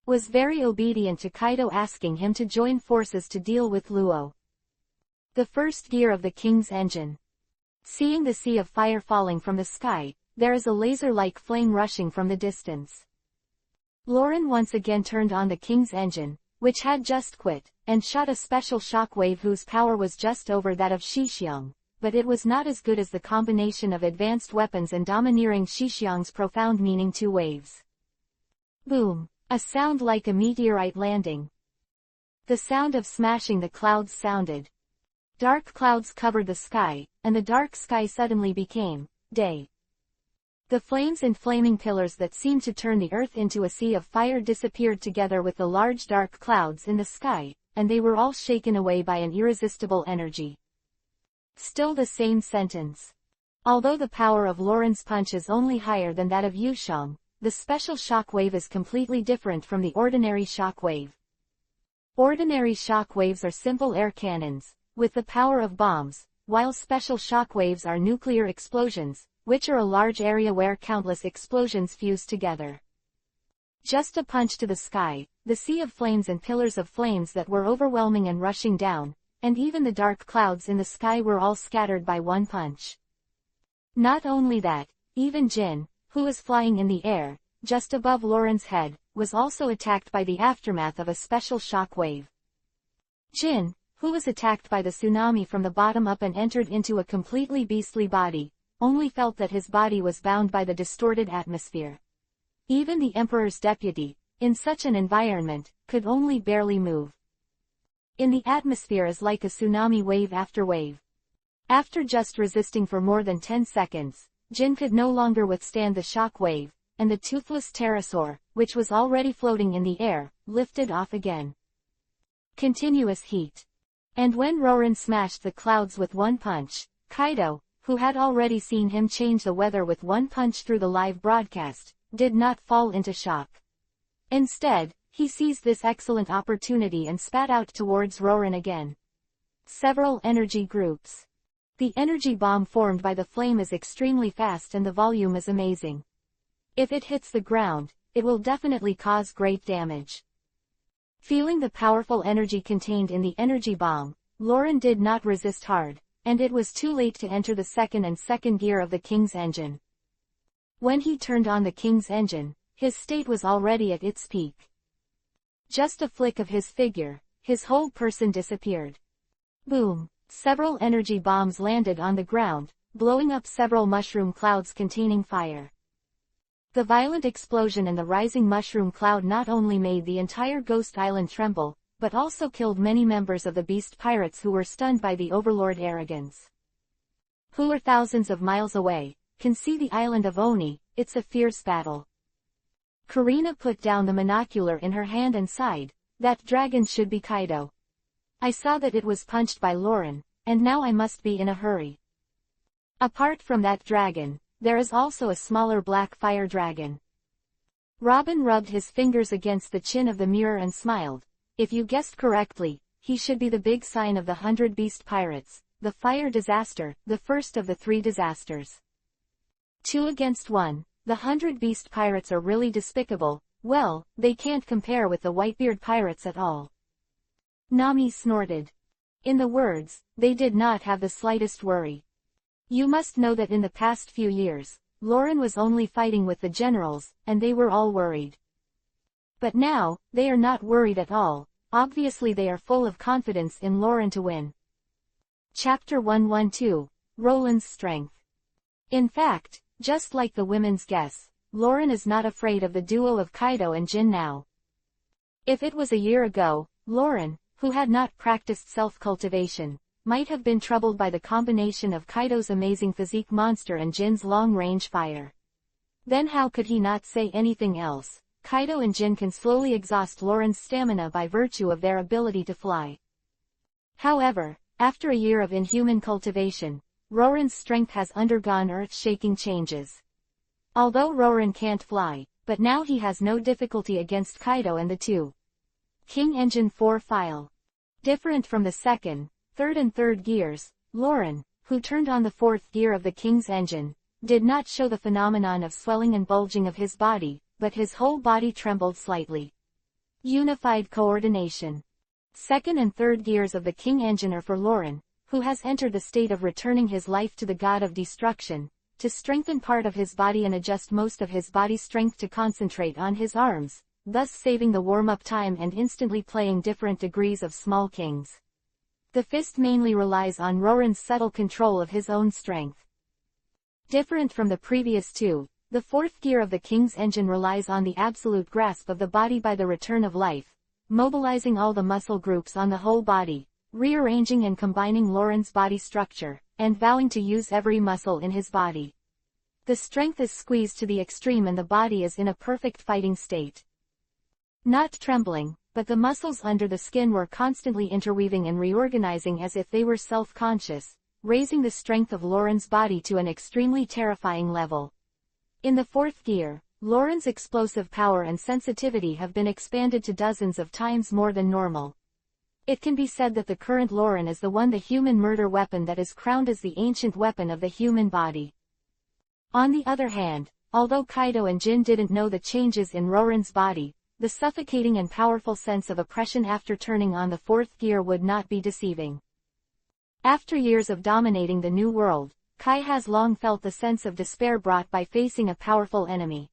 Was very obedient to Kaido asking him to join forces to deal with Luo. The first gear of the king's engine. Seeing the sea of fire falling from the sky, there is a laser-like flame rushing from the distance. Lauren once again turned on the king's engine, which had just quit, and shot a special shock wave whose power was just over that of Shixiang, but it was not as good as the combination of advanced weapons and domineering Shixiang's profound meaning two waves. Boom! A sound like a meteorite landing. The sound of smashing the clouds sounded. Dark clouds covered the sky, and the dark sky suddenly became day. The flames and flaming pillars that seemed to turn the earth into a sea of fire disappeared together with the large dark clouds in the sky, and they were all shaken away by an irresistible energy. Still the same sentence. Although the power of Lauren's punch is only higher than that of Yushang, the special shock wave is completely different from the ordinary shock wave. Ordinary shock waves are simple air cannons, with the power of bombs, while special shock waves are nuclear explosions, which are a large area where countless explosions fuse together. Just a punch to the sky, the sea of flames and pillars of flames that were overwhelming and rushing down, and even the dark clouds in the sky were all scattered by one punch. Not only that, even Jin, who was flying in the air, just above Lauren's head, was also attacked by the aftermath of a special shock wave. Jin, who was attacked by the tsunami from the bottom up and entered into a completely beastly body, only felt that his body was bound by the distorted atmosphere. Even the Emperor's deputy, in such an environment, could only barely move. In the atmosphere is like a tsunami wave after wave. After just resisting for more than 10 seconds, Jin could no longer withstand the shock wave, and the toothless pterosaur, which was already floating in the air, lifted off again. Continuous heat. And when Roran smashed the clouds with one punch, Kaido, who had already seen him change the weather with one punch through the live broadcast, did not fall into shock. Instead, he seized this excellent opportunity and spat out towards Roran again. Several energy groups. The energy bomb formed by the flame is extremely fast and the volume is amazing. If it hits the ground, it will definitely cause great damage. Feeling the powerful energy contained in the energy bomb, Loren did not resist hard, and it was too late to enter the second gear of the King's engine. When he turned on the King's engine, his state was already at its peak. Just a flick of his figure, his whole person disappeared. Boom! Several energy bombs landed on the ground, blowing up several mushroom clouds containing fire. The violent explosion and the rising mushroom cloud not only made the entire Ghost Island tremble, but also killed many members of the Beast Pirates who were stunned by the Overlord arrogance. Who are thousands of miles away, can see the island of Oni, it's a fierce battle. Karina put down the monocular in her hand and sighed, that dragon should be Kaido. I saw that it was punched by Loren, and now I must be in a hurry. Apart from that dragon, there is also a smaller black fire dragon. Robin rubbed his fingers against the chin of the mirror and smiled. If you guessed correctly, he should be the big sign of the 100 Beast Pirates, the fire disaster, the first of the 3 disasters. 2 against 1, the 100 Beast Pirates are really despicable, well, they can't compare with the Whitebeard Pirates at all. Nami snorted. In the words, they did not have the slightest worry. You must know that in the past few years, Loren was only fighting with the generals, and they were all worried. But now, they are not worried at all, obviously they are full of confidence in Loren to win. Chapter 112, Roland's Strength. In fact, just like the women's guess, Loren is not afraid of the duo of Kaido and Jin now. If it was a year ago, Loren, who had not practiced self-cultivation, might have been troubled by the combination of Kaido's amazing physique monster and Jin's long-range fire. Then how could he not say anything else? Kaido and Jin can slowly exhaust Loren's stamina by virtue of their ability to fly. However, after a year of inhuman cultivation, Roran's strength has undergone earth-shaking changes. Although Roran can't fly, but now he has no difficulty against Kaido and the 2. King Engine 4 file. Different from the second, third and third gears, Loren, who turned on the 4th gear of the King's engine, did not show the phenomenon of swelling and bulging of his body, but his whole body trembled slightly. Unified coordination. Second and third gears of the King engine are for Loren, who has entered the state of returning his life to the god of destruction, to strengthen part of his body and adjust most of his body strength to concentrate on his arms, thus saving the warm-up time and instantly playing different degrees of small kings. The fist mainly relies on Roran's subtle control of his own strength. Different from the previous 2, the 4th gear of the King's engine relies on the absolute grasp of the body by the return of life, mobilizing all the muscle groups on the whole body, rearranging and combining Loren's body structure, and vowing to use every muscle in his body. The strength is squeezed to the extreme and the body is in a perfect fighting state. Not trembling, but the muscles under the skin were constantly interweaving and reorganizing as if they were self-conscious, raising the strength of Loren's body to an extremely terrifying level. In the 4th gear, Loren's explosive power and sensitivity have been expanded to dozens of times more than normal. It can be said that the current Loren is the human murder weapon that is crowned as the ancient weapon of the human body. On the other hand, although Kaido and Jin didn't know the changes in Roran's body, the suffocating and powerful sense of oppression after turning on the 4th gear would not be deceiving. After years of dominating the New World, Kai has long felt the sense of despair brought by facing a powerful enemy.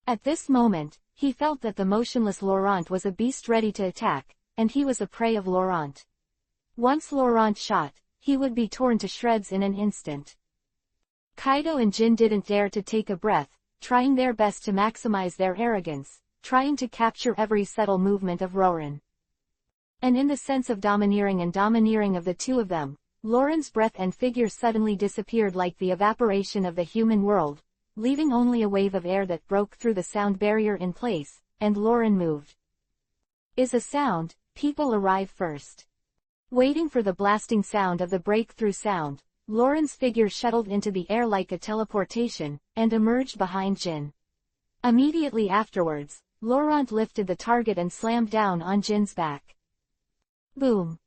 At this moment, he felt that the motionless Laurent was a beast ready to attack, and he was a prey of Laurent. Once Laurent shot, he would be torn to shreds in an instant. Kaido and Jin didn't dare to take a breath, trying their best to maximize their arrogance, trying to capture every subtle movement of Roran. And in the sense of domineering and domineering of the two of them, Lauren's breath and figure suddenly disappeared like the evaporation of the human world, leaving only a wave of air that broke through the sound barrier in place, and Lauren moved. Is a sound, people arrive first. Waiting for the blasting sound of the breakthrough sound, Lauren's figure shuttled into the air like a teleportation, and emerged behind Jin. Immediately afterwards, Laurent lifted the target and slammed down on Jin's back. Boom!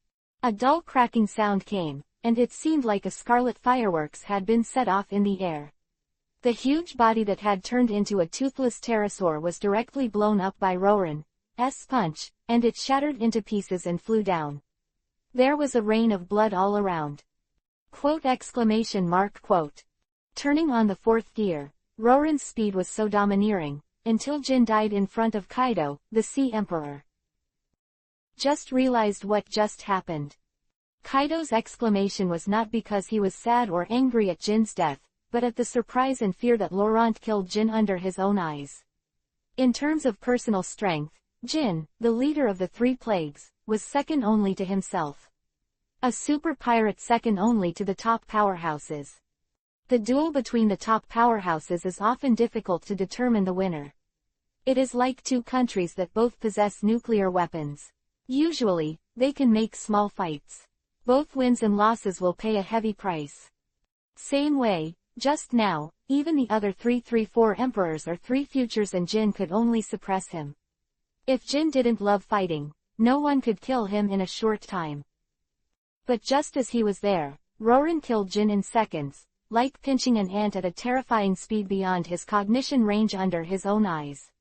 A dull cracking sound came, and it seemed like a scarlet fireworks had been set off in the air. The huge body that had turned into a toothless pterosaur was directly blown up by Roran's punch, and it shattered into pieces and flew down. There was a rain of blood all around. Quote! Quote. Turning on the fourth gear, Roran's speed was so domineering, until Jin died in front of Kaido, the Sea Emperor. Just realized what just happened. Kaido's exclamation was not because he was sad or angry at Jin's death, but at the surprise and fear that Laurent killed Jin under his own eyes. In terms of personal strength, Jin, the leader of the three plagues, was second only to himself. A super pirate second only to the top powerhouses. The duel between the top powerhouses is often difficult to determine the winner. It is like two countries that both possess nuclear weapons. Usually, they can make small fights. Both wins and losses will pay a heavy price. Same way, just now, even the other 334 emperors or 3 futures and Jin could only suppress him. If Jin didn't love fighting, no one could kill him in a short time. But just as he was there, Roran killed Jin in seconds, like pinching an ant at a terrifying speed beyond his cognition range under his own eyes.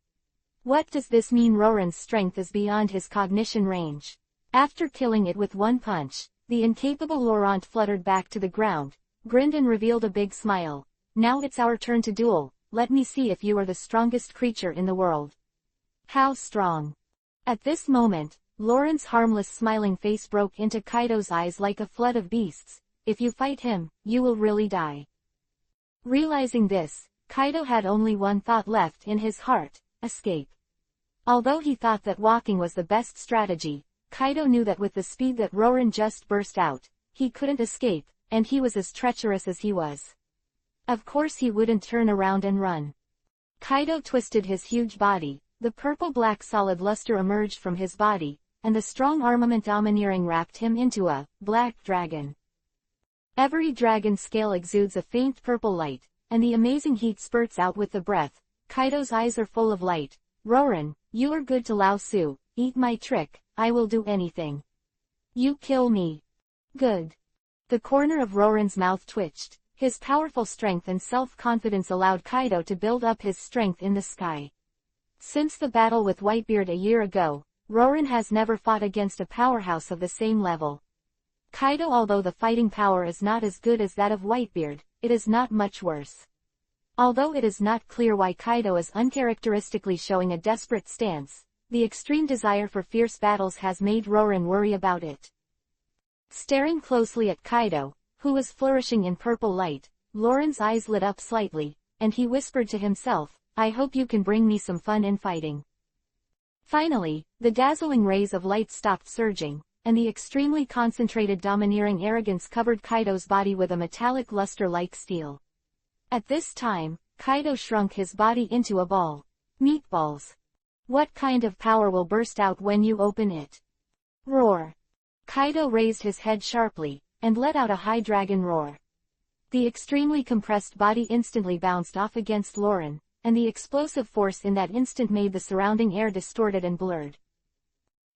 What does this mean? Roran's strength is beyond his cognition range. After killing it with one punch, the incapable Laurent fluttered back to the ground, grinned and revealed a big smile. Now it's our turn to duel, let me see if you are the strongest creature in the world. How strong? At this moment, Lauren's harmless smiling face broke into Kaido's eyes like a flood of beasts. If you fight him, you will really die. Realizing this, Kaido had only one thought left in his heart: escape. Although he thought that walking was the best strategy, Kaido knew that with the speed that Roran just burst out, he couldn't escape, and he was as treacherous as he was. Of course he wouldn't turn around and run. Kaido twisted his huge body, the purple-black solid luster emerged from his body, and the strong armament domineering wrapped him into a black dragon. Every dragon scale exudes a faint purple light, and the amazing heat spurts out with the breath. Kaido's eyes are full of light. Roran, you are good to Lao Su, eat my trick, I will do anything. You kill me. Good. The corner of Roran's mouth twitched. His powerful strength and self-confidence allowed Kaido to build up his strength in the sky. Since the battle with Whitebeard a year ago, Roran has never fought against a powerhouse of the same level. Kaido, although the fighting power is not as good as that of Whitebeard, it is not much worse. Although it is not clear why Kaido is uncharacteristically showing a desperate stance, the extreme desire for fierce battles has made Roran worry about it. Staring closely at Kaido, who was flourishing in purple light, Lauren's eyes lit up slightly, and he whispered to himself, I hope you can bring me some fun in fighting. Finally, the dazzling rays of light stopped surging, and the extremely concentrated domineering arrogance covered Kaido's body with a metallic luster like steel. At this time, Kaido shrunk his body into a ball. Meatballs. What kind of power will burst out when you open it? Roar. Kaido raised his head sharply, and let out a high dragon roar. The extremely compressed body instantly bounced off against Lauren, and the explosive force in that instant made the surrounding air distorted and blurred.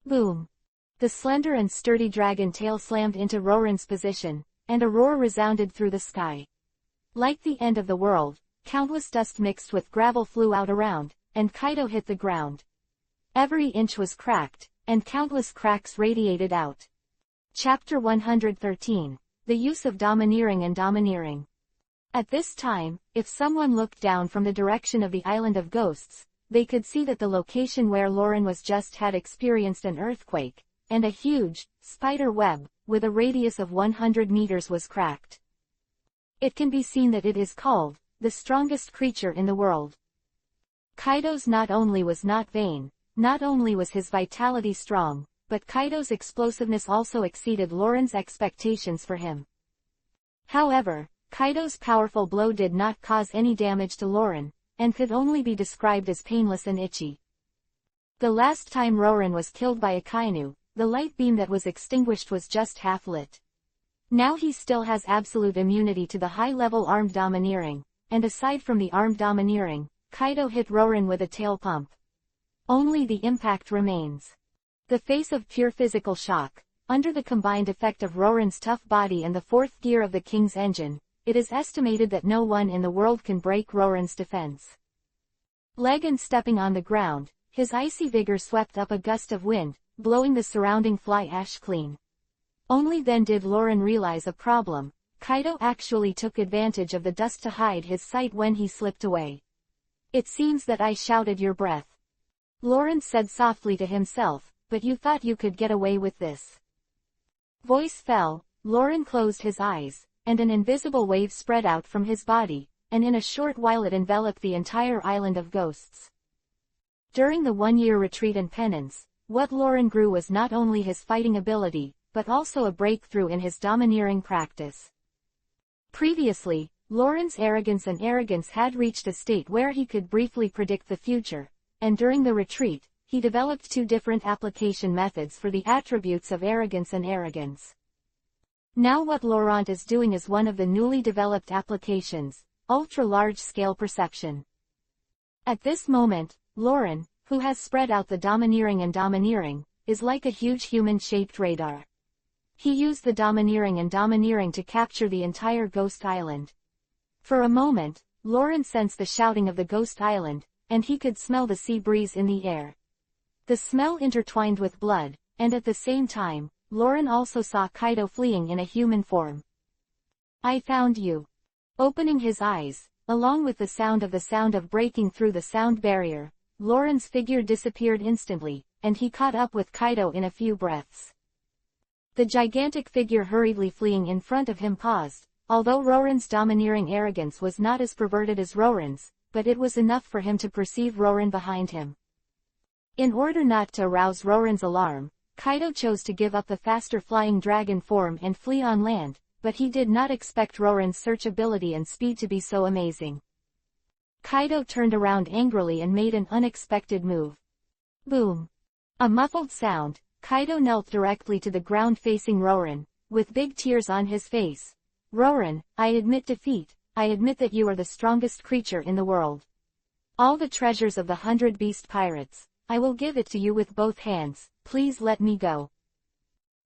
Boom. The slender and sturdy dragon tail slammed into Roran's position, and a roar resounded through the sky. Like the end of the world, countless dust mixed with gravel flew out around, and Kaido hit the ground. Every inch was cracked, and countless cracks radiated out. Chapter 113. The Use of Domineering and Domineering. At this time, if someone looked down from the direction of the Island of Ghosts, they could see that the location where Lauren was just had experienced an earthquake, and a huge, spider web, with a radius of 100 meters was cracked. It can be seen that it is called the strongest creature in the world. Kaido's not only was not vain, not only was his vitality strong, but Kaido's explosiveness also exceeded Lauren's expectations for him. However, Kaido's powerful blow did not cause any damage to Lauren, and could only be described as painless and itchy. The last time Roran was killed by Akainu, the light beam that was extinguished was just half lit. Now he still has absolute immunity to the high-level armed domineering, and aside from the armed domineering, Kaido hit Roran with a tail pump. Only the impact remains. The face of pure physical shock. Under the combined effect of Roran's tough body and the fourth gear of the King's engine, it is estimated that no one in the world can break Roran's defense. Leg and stepping on the ground, his icy vigor swept up a gust of wind, blowing the surrounding fly ash clean. Only then did Lauren realize a problem. Kaido actually took advantage of the dust to hide his sight when he slipped away. It seems that I shouted your breath. Lauren said softly to himself, but you thought you could get away with this. Voice fell, Lauren closed his eyes, and an invisible wave spread out from his body, and in a short while it enveloped the entire island of ghosts. During the one-year retreat and penance, what Lauren grew was not only his fighting ability, but also a breakthrough in his domineering practice. Previously, Lauren's arrogance had reached a state where he could briefly predict the future, and during the retreat, he developed two different application methods for the attributes of arrogance and arrogance. Now what Laurent is doing is one of the newly developed applications, ultra-large-scale perception. At this moment, Lauren, who has spread out the domineering, is like a huge human-shaped radar. He used the domineering to capture the entire ghost island. For a moment, Lauren sensed the shouting of the ghost island, and he could smell the sea breeze in the air. The smell intertwined with blood, and at the same time, Lauren also saw Kaido fleeing in a human form. I found you. Opening his eyes, along with the sound of breaking through the sound barrier, Lauren's figure disappeared instantly, and he caught up with Kaido in a few breaths. The gigantic figure hurriedly fleeing in front of him paused, although Roran's domineering arrogance was not as perverted as Roran's, but it was enough for him to perceive Roran behind him. In order not to arouse Roran's alarm, Kaido chose to give up the faster flying dragon form and flee on land, but he did not expect Roran's search ability and speed to be so amazing. Kaido turned around angrily and made an unexpected move. Boom! A muffled sound. Kaido knelt directly to the ground facing Roran, with big tears on his face. Roran, I admit defeat, I admit that you are the strongest creature in the world. All the treasures of the 100 Beast Pirates, I will give it to you with both hands, please let me go.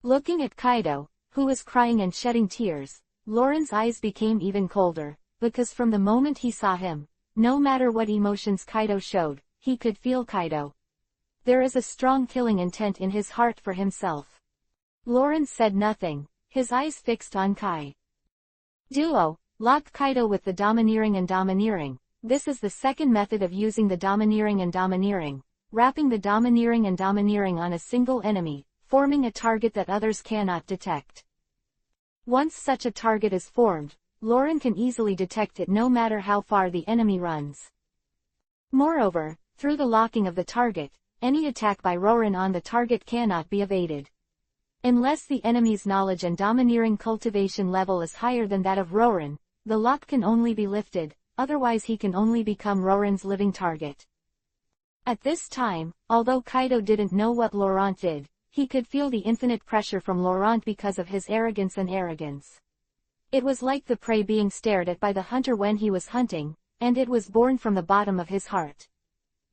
Looking at Kaido, who was crying and shedding tears, Lauren's eyes became even colder, because from the moment he saw him, no matter what emotions Kaido showed, he could feel Kaido. There is a strong killing intent in his heart for himself. Lauren said nothing, his eyes fixed on Kai. Duo, lock Kaido with the domineering. This is the second method of using the domineering, wrapping the domineering on a single enemy, forming a target that others cannot detect. Once such a target is formed, Lauren can easily detect it no matter how far the enemy runs. Moreover, through the locking of the target, any attack by Roran on the target cannot be evaded. Unless the enemy's knowledge and domineering cultivation level is higher than that of Roran, the lock can only be lifted, otherwise he can only become Roran's living target. At this time, although Kaido didn't know what Laurent did, he could feel the infinite pressure from Laurent because of his arrogance. It was like the prey being stared at by the hunter when he was hunting, and it was born from the bottom of his heart.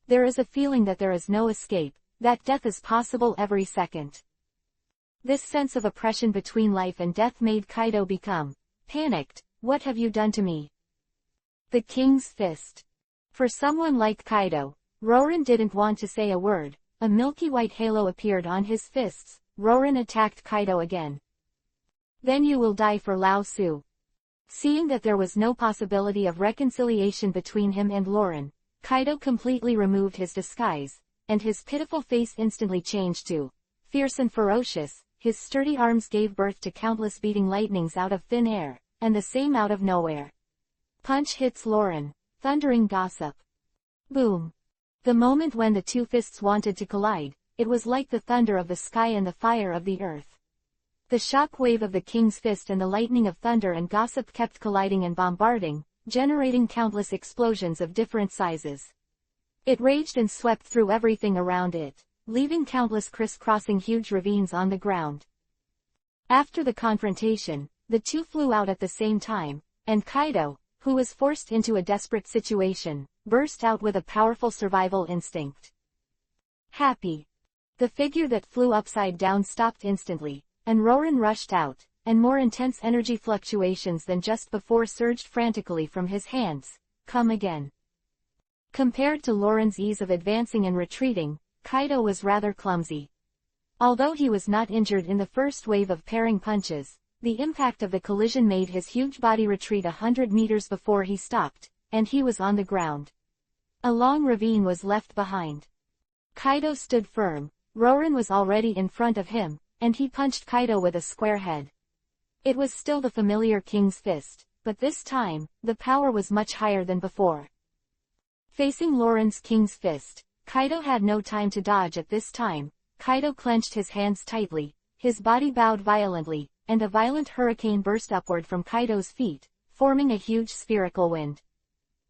There is a feeling that there is no escape, that death is possible every second. This sense of oppression between life and death made Kaido become panicked. What have you done to me? The King's Fist. For someone like Kaido, Roran didn't want to say a word. A milky white halo appeared on his fists. Roran attacked Kaido again. Then you will die for Lao Su. Seeing that there was no possibility of reconciliation between him and Lauren, Kaido completely removed his disguise, and his pitiful face instantly changed to fierce and ferocious. His sturdy arms gave birth to countless beating lightnings out of thin air, and the same out of nowhere. Punch hits Lauren, thundering gossip. Boom. The moment when the two fists wanted to collide, it was like the thunder of the sky and the fire of the earth. The shock wave of the king's fist and the lightning of thunder and gossip kept colliding and bombarding, generating countless explosions of different sizes. It raged and swept through everything around it, leaving countless crisscrossing huge ravines on the ground. After the confrontation, the two flew out at the same time, and Kaido, who was forced into a desperate situation, burst out with a powerful survival instinct. Happy. The figure that flew upside down stopped instantly, and Roran rushed out, and more intense energy fluctuations than just before surged frantically from his hands. Come again. Compared to Lauren's ease of advancing and retreating, Kaido was rather clumsy. Although he was not injured in the first wave of parrying punches, the impact of the collision made his huge body retreat 100 meters before he stopped, and he was on the ground. A long ravine was left behind. Kaido stood firm. Roran was already in front of him, and he punched Kaido with a square head. It was still the familiar king's fist, but this time, the power was much higher than before. Facing Lauren's king's fist, Kaido had no time to dodge at this time. Kaido clenched his hands tightly, his body bowed violently, and a violent hurricane burst upward from Kaido's feet, forming a huge spherical wind.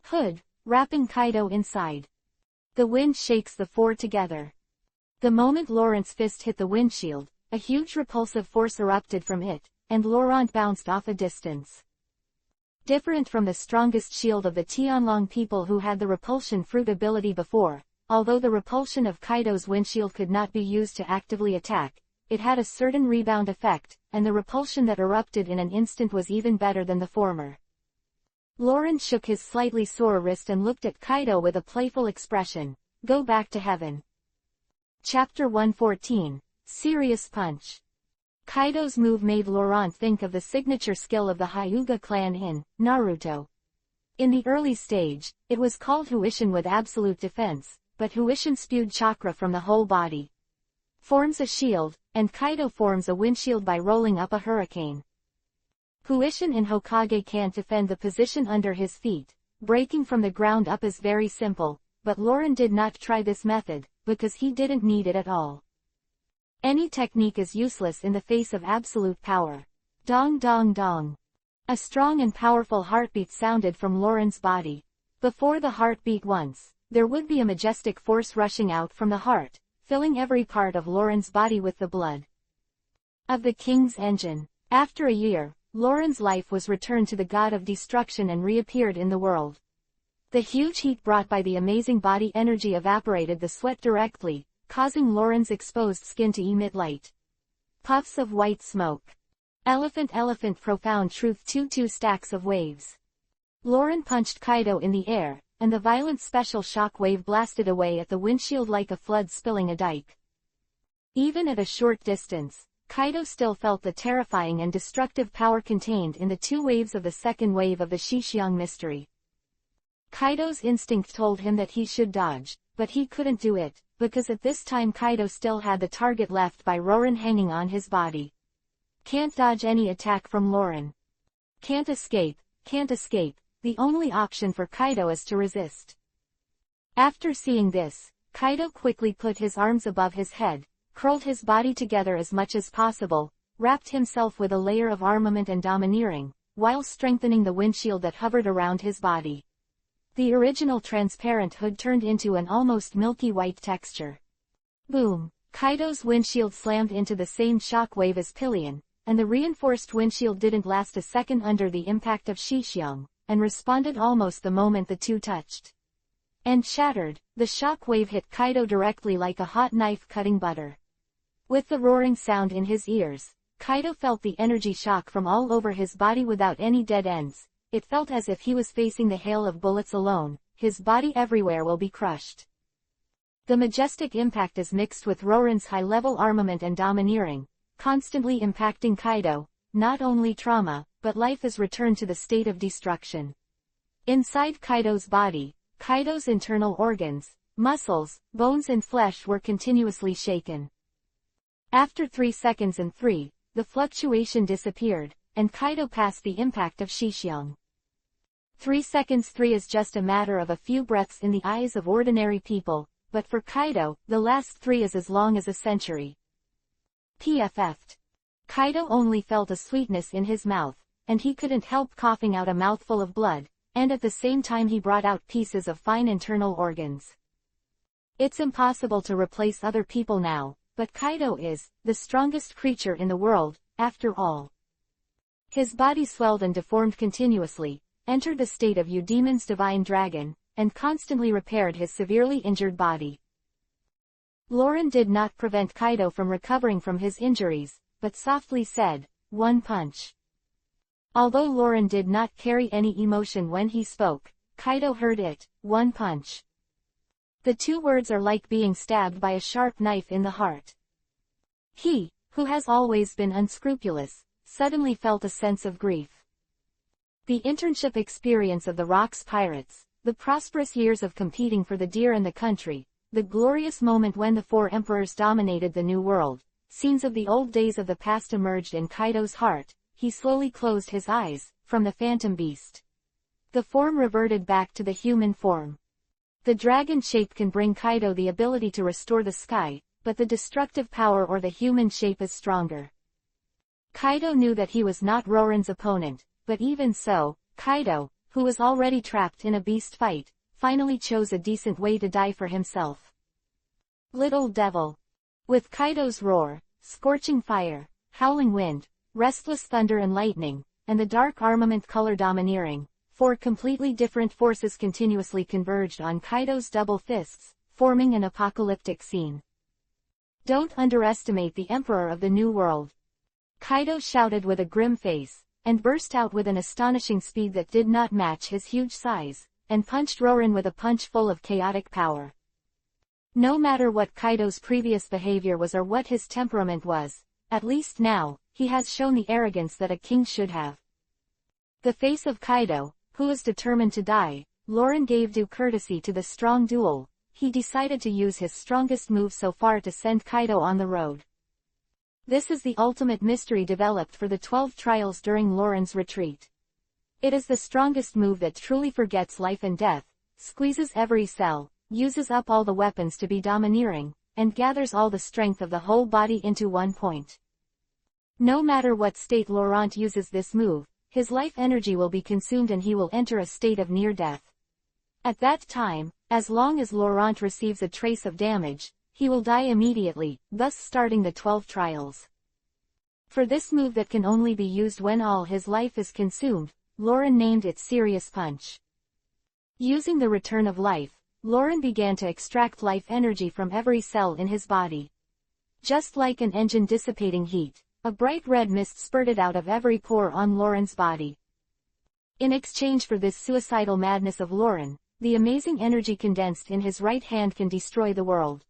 Hood, wrapping Kaido inside. The wind shakes the four together. The moment Laurent's fist hit the windshield, a huge repulsive force erupted from it, and Laurent bounced off a distance. Different from the strongest shield of the Tianlong people who had the repulsion fruit ability before, although the repulsion of Kaido's windshield could not be used to actively attack, it had a certain rebound effect, and the repulsion that erupted in an instant was even better than the former. Laurent shook his slightly sore wrist and looked at Kaido with a playful expression. Go back to heaven. Chapter 114, Serious Punch. Kaido's move made Laurent think of the signature skill of the Hyuga clan in Naruto. In the early stage, it was called Huishin with absolute defense, but Huishin spewed chakra from the whole body. Forms a shield, and Kaido forms a windshield by rolling up a hurricane. Huishin in Hokage can't defend the position under his feet. Breaking from the ground up is very simple, but Laurent did not try this method, because he didn't need it at all. Any technique is useless in the face of absolute power. Dong dong dong. A strong and powerful heartbeat sounded from Laurent's body. Before the heart beat once, there would be a majestic force rushing out from the heart, filling every part of Laurent's body with the blood of the king's engine. After a year, Laurent's life was returned to the god of destruction and reappeared in the world. The huge heat brought by the amazing body energy evaporated the sweat directly, causing Laurent's exposed skin to emit light puffs of white smoke. Elephant elephant profound truth 2 stacks of waves. Laurent punched Kaido in the air, and the violent special shock wave blasted away at the windshield like a flood spilling a dike. Even at a short distance, Kaido still felt the terrifying and destructive power contained in the two waves of the second wave of the Shixiang mystery. Kaido's instinct told him that he should dodge, but he couldn't do it, because at this time Kaido still had the target left by Roran hanging on his body. Can't dodge any attack from Laurent. Can't escape, the only option for Kaido is to resist. After seeing this, Kaido quickly put his arms above his head, curled his body together as much as possible, wrapped himself with a layer of armament and domineering, while strengthening the windshield that hovered around his body. The original transparent hood turned into an almost milky white texture. Boom! Kaido's windshield slammed into the same shock wave as Pillion, and the reinforced windshield didn't last a second under the impact of Shixiang, and responded almost the moment the two touched. And shattered, the shock wave hit Kaido directly like a hot knife cutting butter. With the roaring sound in his ears, Kaido felt the energy shock from all over his body without any dead ends. It felt as if he was facing the hail of bullets alone. His body everywhere will be crushed. The majestic impact is mixed with Roran's high-level armament and domineering, constantly impacting Kaido. Not only trauma, but life is returned to the state of destruction. Inside Kaido's body, Kaido's internal organs, muscles, bones and flesh were continuously shaken. After 3 seconds and 3, the fluctuation disappeared, and Kaido passed the impact of Shixiang. 3 seconds 3 is just a matter of a few breaths in the eyes of ordinary people, but for Kaido, the last 3 is as long as a century. PFF'd. Kaido only felt a sweetness in his mouth, and he couldn't help coughing out a mouthful of blood, and at the same time he brought out pieces of fine internal organs. It's impossible to replace other people now, but Kaido is the strongest creature in the world, after all. His body swelled and deformed continuously, entered the state of Eudemon's divine dragon, and constantly repaired his severely injured body. Lauren did not prevent Kaido from recovering from his injuries, but softly said, "One punch." Although Lauren did not carry any emotion when he spoke, Kaido heard it, "One punch." The 2 words are like being stabbed by a sharp knife in the heart. He, who has always been unscrupulous, suddenly felt a sense of grief. The internship experience of the Rocks Pirates, the prosperous years of competing for the deer and the country, the glorious moment when the 4 emperors dominated the New World, scenes of the old days of the past emerged in Kaido's heart. He slowly closed his eyes, from the phantom beast. The form reverted back to the human form. The dragon shape can bring Kaido the ability to restore the sky, but the destructive power or the human shape is stronger. Kaido knew that he was not Roran's opponent, but even so, Kaido, who was already trapped in a beast fight, finally chose a decent way to die for himself. Little devil. With Kaido's roar, scorching fire, howling wind, restless thunder and lightning, and the dark armament color domineering, 4 completely different forces continuously converged on Kaido's double fists, forming an apocalyptic scene. Don't underestimate the Emperor of the New World. Kaido shouted with a grim face, and burst out with an astonishing speed that did not match his huge size, and punched Roran with a punch full of chaotic power. No matter what Kaido's previous behavior was or what his temperament was, at least now, he has shown the arrogance that a king should have. The face of Kaido, who was determined to die, Lauren gave due courtesy to the strong duel. He decided to use his strongest move so far to send Kaido on the road. This is the ultimate mystery developed for the 12 trials during Lauren's retreat. It is the strongest move that truly forgets life and death, squeezes every cell, uses up all the weapons to be domineering, and gathers all the strength of the whole body into one point. No matter what state Laurent uses this move, his life energy will be consumed and he will enter a state of near death. At that time, as long as Laurent receives a trace of damage, he will die immediately, thus starting the 12 trials. For this move that can only be used when all his life is consumed, Lauren named it Serious Punch. Using the return of life, Lauren began to extract life energy from every cell in his body. Just like an engine dissipating heat, a bright red mist spurted out of every pore on Lauren's body. In exchange for this suicidal madness of Lauren, the amazing energy condensed in his right hand can destroy the world.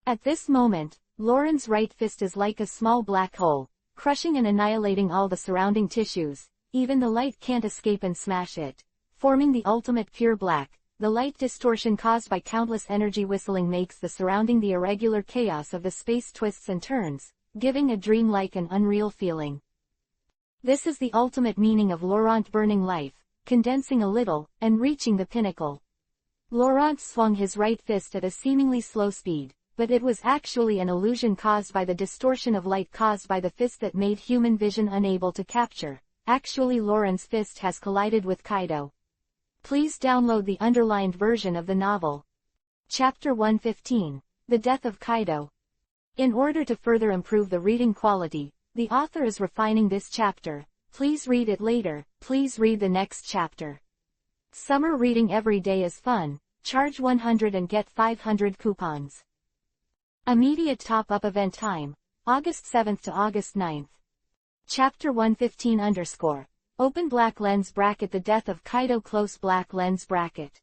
At this moment, Lauren's right fist is like a small black hole, crushing and annihilating all the surrounding tissues. Even the light can't escape and smash it, forming the ultimate pure black. The light distortion caused by countless energy whistling makes the surrounding the irregular chaos of the space twists and turns, giving a dreamlike and unreal feeling. This is the ultimate meaning of Laurent burning life, condensing a little, and reaching the pinnacle. Laurent swung his right fist at a seemingly slow speed, but it was actually an illusion caused by the distortion of light caused by the fist that made human vision unable to capture. Actually, Lauren's fist has collided with Kaido. Please download the underlined version of the novel. Chapter 115, The Death of Kaido. In order to further improve the reading quality, the author is refining this chapter. Please read it later. Please read the next chapter. Summer reading every day is fun. Charge 100 and get 500 coupons. Immediate top-up event time, August 7th to August 9th. Chapter 115 _ Open black lens bracket. The death of Kaido. Close black lens bracket.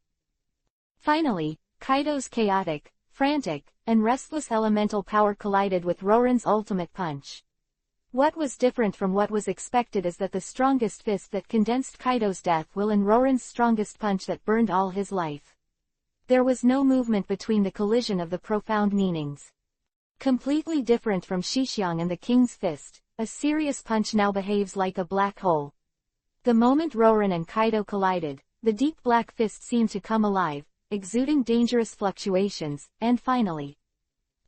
Finally, Kaido's chaotic, frantic, and restless elemental power collided with Roran's ultimate punch. What was different from what was expected is that the strongest fist that condensed Kaido's death will in Roran's strongest punch that burned all his life. There was no movement between the collision of the profound meanings. Completely different from Shixiang and the King's Fist, a serious punch now behaves like a black hole. The moment Roran and Kaido collided, the deep black fist seemed to come alive, exuding dangerous fluctuations, and finally,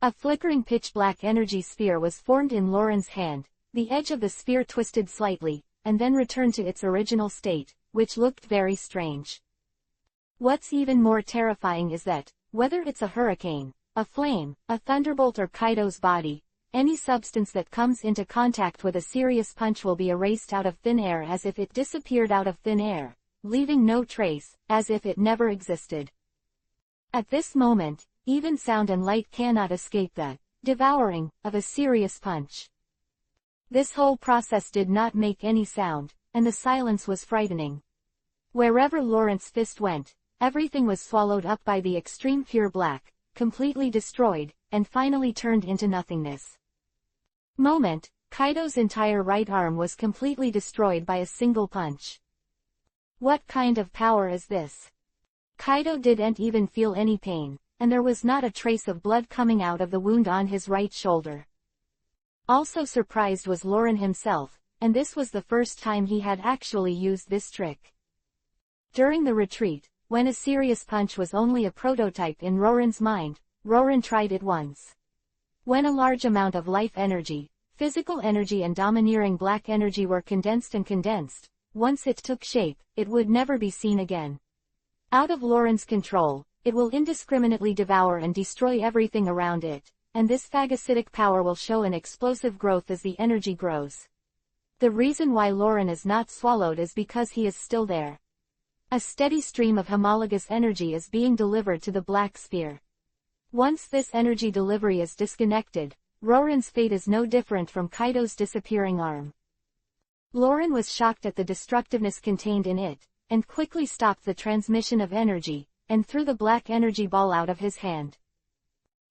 a flickering pitch-black energy sphere was formed in Lauren's hand. The edge of the sphere twisted slightly, and then returned to its original state, which looked very strange. What's even more terrifying is that, whether it's a hurricane, a flame, a thunderbolt or Kaido's body, any substance that comes into contact with a serious punch will be erased out of thin air as if it disappeared out of thin air, leaving no trace, as if it never existed. At this moment, even sound and light cannot escape the devouring of a serious punch. This whole process did not make any sound, and the silence was frightening. Wherever Lauren's fist went, everything was swallowed up by the extreme pure black, completely destroyed, and finally turned into nothingness. Moment, Kaido's entire right arm was completely destroyed by a single punch. What kind of power is this? Kaido didn't even feel any pain, and there was not a trace of blood coming out of the wound on his right shoulder. Also surprised was Lauren himself, and this was the first time he had actually used this trick. During the retreat, when a serious punch was only a prototype in Roran's mind, Roran tried it once. When a large amount of life energy, physical energy and domineering black energy were condensed, once it took shape, it would never be seen again. Out of Lauren's control, it will indiscriminately devour and destroy everything around it, and this phagocytic power will show an explosive growth as the energy grows. The reason why Lauren is not swallowed is because he is still there. A steady stream of homologous energy is being delivered to the black sphere. Once this energy delivery is disconnected, Roran's fate is no different from Kaido's disappearing arm. Lauren was shocked at the destructiveness contained in it, and quickly stopped the transmission of energy, and threw the black energy ball out of his hand.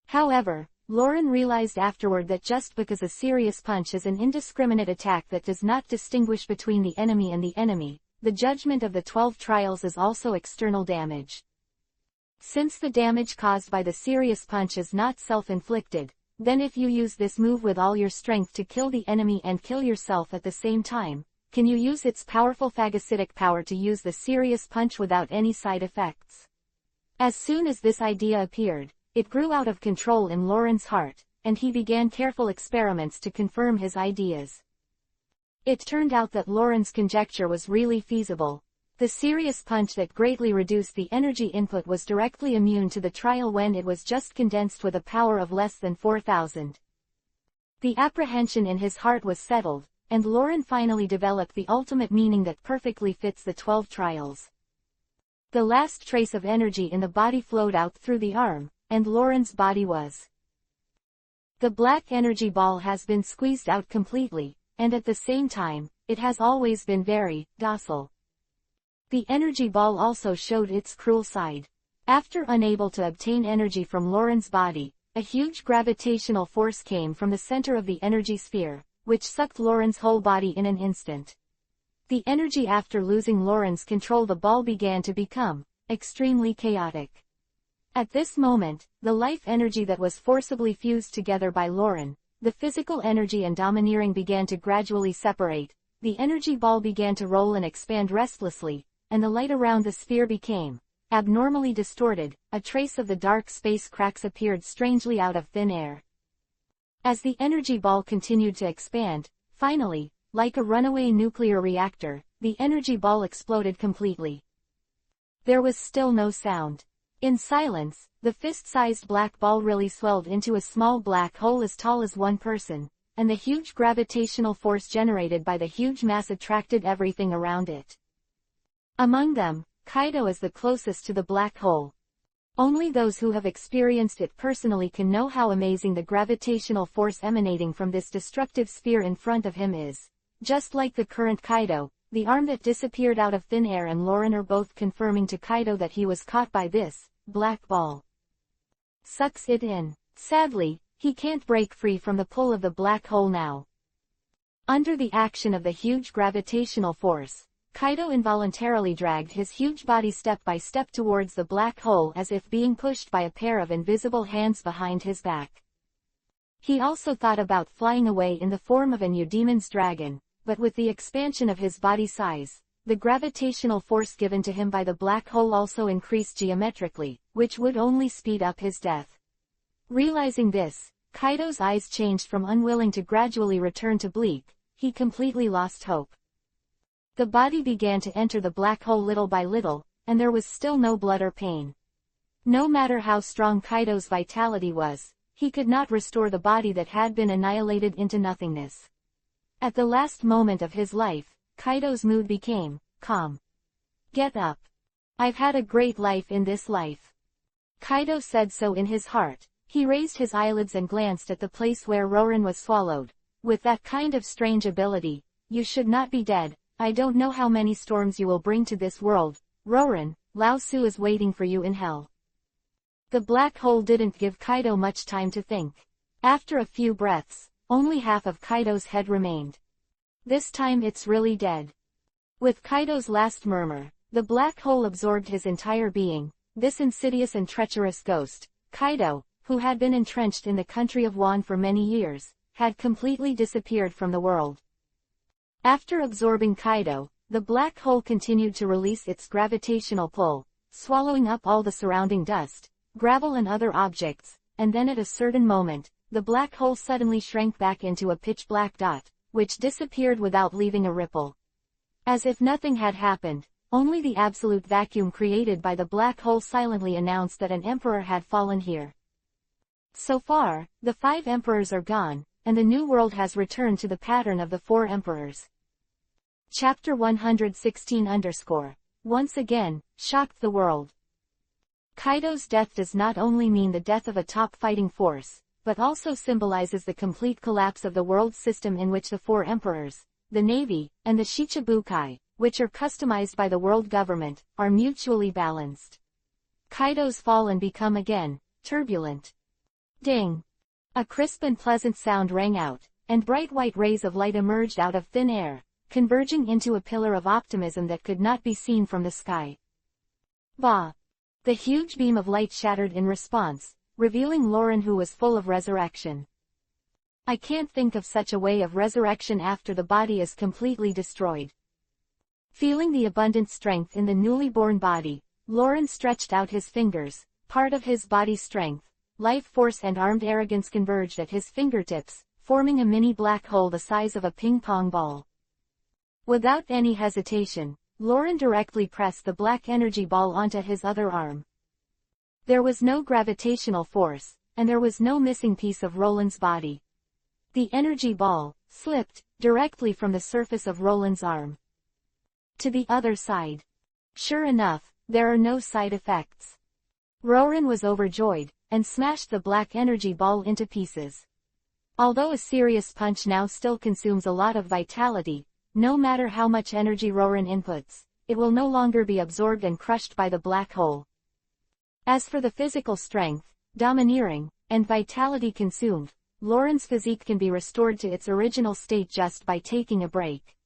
However, Lauren realized afterward that just because a serious punch is an indiscriminate attack that does not distinguish between the enemy, the judgment of the 12 trials is also external damage. Since the damage caused by the serious punch is not self-inflicted, then if you use this move with all your strength to kill the enemy and kill yourself at the same time, can you use its powerful phagocytic power to use the serious punch without any side effects? As soon as this idea appeared, it grew out of control in Lauren's heart, and he began careful experiments to confirm his ideas. It turned out that Lauren's conjecture was really feasible. The serious punch that greatly reduced the energy input was directly immune to the trial when it was just condensed with a power of less than 4,000. The apprehension in his heart was settled, and Lauren finally developed the ultimate meaning that perfectly fits the 12 trials. The last trace of energy in the body flowed out through the arm, and Lauren's body was. The black energy ball has been squeezed out completely, and at the same time, it has always been very docile. The energy ball also showed its cruel side. After unable to obtain energy from Lauren's body, a huge gravitational force came from the center of the energy sphere, which sucked Lauren's whole body in an instant. The energy after losing Lauren's control, the ball began to become extremely chaotic. At this moment, the life energy that was forcibly fused together by Lauren, the physical energy and domineering began to gradually separate, the energy ball began to roll and expand restlessly, and the light around the sphere became abnormally distorted, a trace of the dark space cracks appeared strangely out of thin air. As the energy ball continued to expand, finally, like a runaway nuclear reactor, the energy ball exploded completely. There was still no sound. In silence, the fist-sized black ball really swelled into a small black hole as tall as one person, and the huge gravitational force generated by the huge mass attracted everything around it. Among them, Kaido is the closest to the black hole. Only those who have experienced it personally can know how amazing the gravitational force emanating from this destructive sphere in front of him is. Just like the current Kaido, the arm that disappeared out of thin air and Lauren are both confirming to Kaido that he was caught by this black ball. Sucks it in. Sadly, he can't break free from the pull of the black hole now. Under the action of the huge gravitational force, Kaido involuntarily dragged his huge body step by step towards the black hole as if being pushed by a pair of invisible hands behind his back. He also thought about flying away in the form of an eudemon's dragon, but with the expansion of his body size, the gravitational force given to him by the black hole also increased geometrically, which would only speed up his death. Realizing this, Kaido's eyes changed from unwilling to gradually return to bleak. He completely lost hope. The body began to enter the black hole little by little, and there was still no blood or pain. No matter how strong Kaido's vitality was, he could not restore the body that had been annihilated into nothingness. At the last moment of his life, Kaido's mood became calm. "Get up. I've had a great life in this life." Kaido said so in his heart. He raised his eyelids and glanced at the place where Rorin was swallowed. "With that kind of strange ability, you should not be dead. I don't know how many storms you will bring to this world. Rorin, Lao Su is waiting for you in hell." The black hole didn't give Kaido much time to think. After a few breaths, only half of Kaido's head remained. "This time it's really dead." With Kaido's last murmur, the black hole absorbed his entire being. This insidious and treacherous ghost, Kaido, who had been entrenched in the country of Wan for many years, had completely disappeared from the world. After absorbing Kaido, the black hole continued to release its gravitational pull, swallowing up all the surrounding dust, gravel and other objects, and then at a certain moment, the black hole suddenly shrank back into a pitch-black dot, which disappeared without leaving a ripple. As if nothing had happened, only the absolute vacuum created by the black hole silently announced that an emperor had fallen here. So far, the 5 emperors are gone, and the new world has returned to the pattern of the 4 emperors. Chapter 116 once again, shocked the world. Kaido's death does not only mean the death of a top fighting force, but also symbolizes the complete collapse of the world system in which the 4 emperors, the navy, and the Shichibukai, which are customized by the world government, are mutually balanced. Kaido's fall and become again turbulent. Ding! A crisp and pleasant sound rang out, and bright white rays of light emerged out of thin air, converging into a pillar of optimism that could not be seen from the sky. Bah! The huge beam of light shattered in response, revealing Lauren, who was full of resurrection. "I can't think of such a way of resurrection after the body is completely destroyed." Feeling the abundant strength in the newly born body, Lauren stretched out his fingers. Part of his body's strength, life force and armed arrogance converged at his fingertips, forming a mini black hole the size of a ping-pong ball. Without any hesitation, Lauren directly pressed the black energy ball onto his other arm. There was no gravitational force, and there was no missing piece of Roland's body. The energy ball slipped directly from the surface of Roland's arm to the other side. Sure enough, there are no side effects. Roland was overjoyed, and smashed the black energy ball into pieces. Although a serious punch now still consumes a lot of vitality, no matter how much energy Roland inputs, it will no longer be absorbed and crushed by the black hole. As for the physical strength, domineering, and vitality consumed, Lauren's physique can be restored to its original state just by taking a break.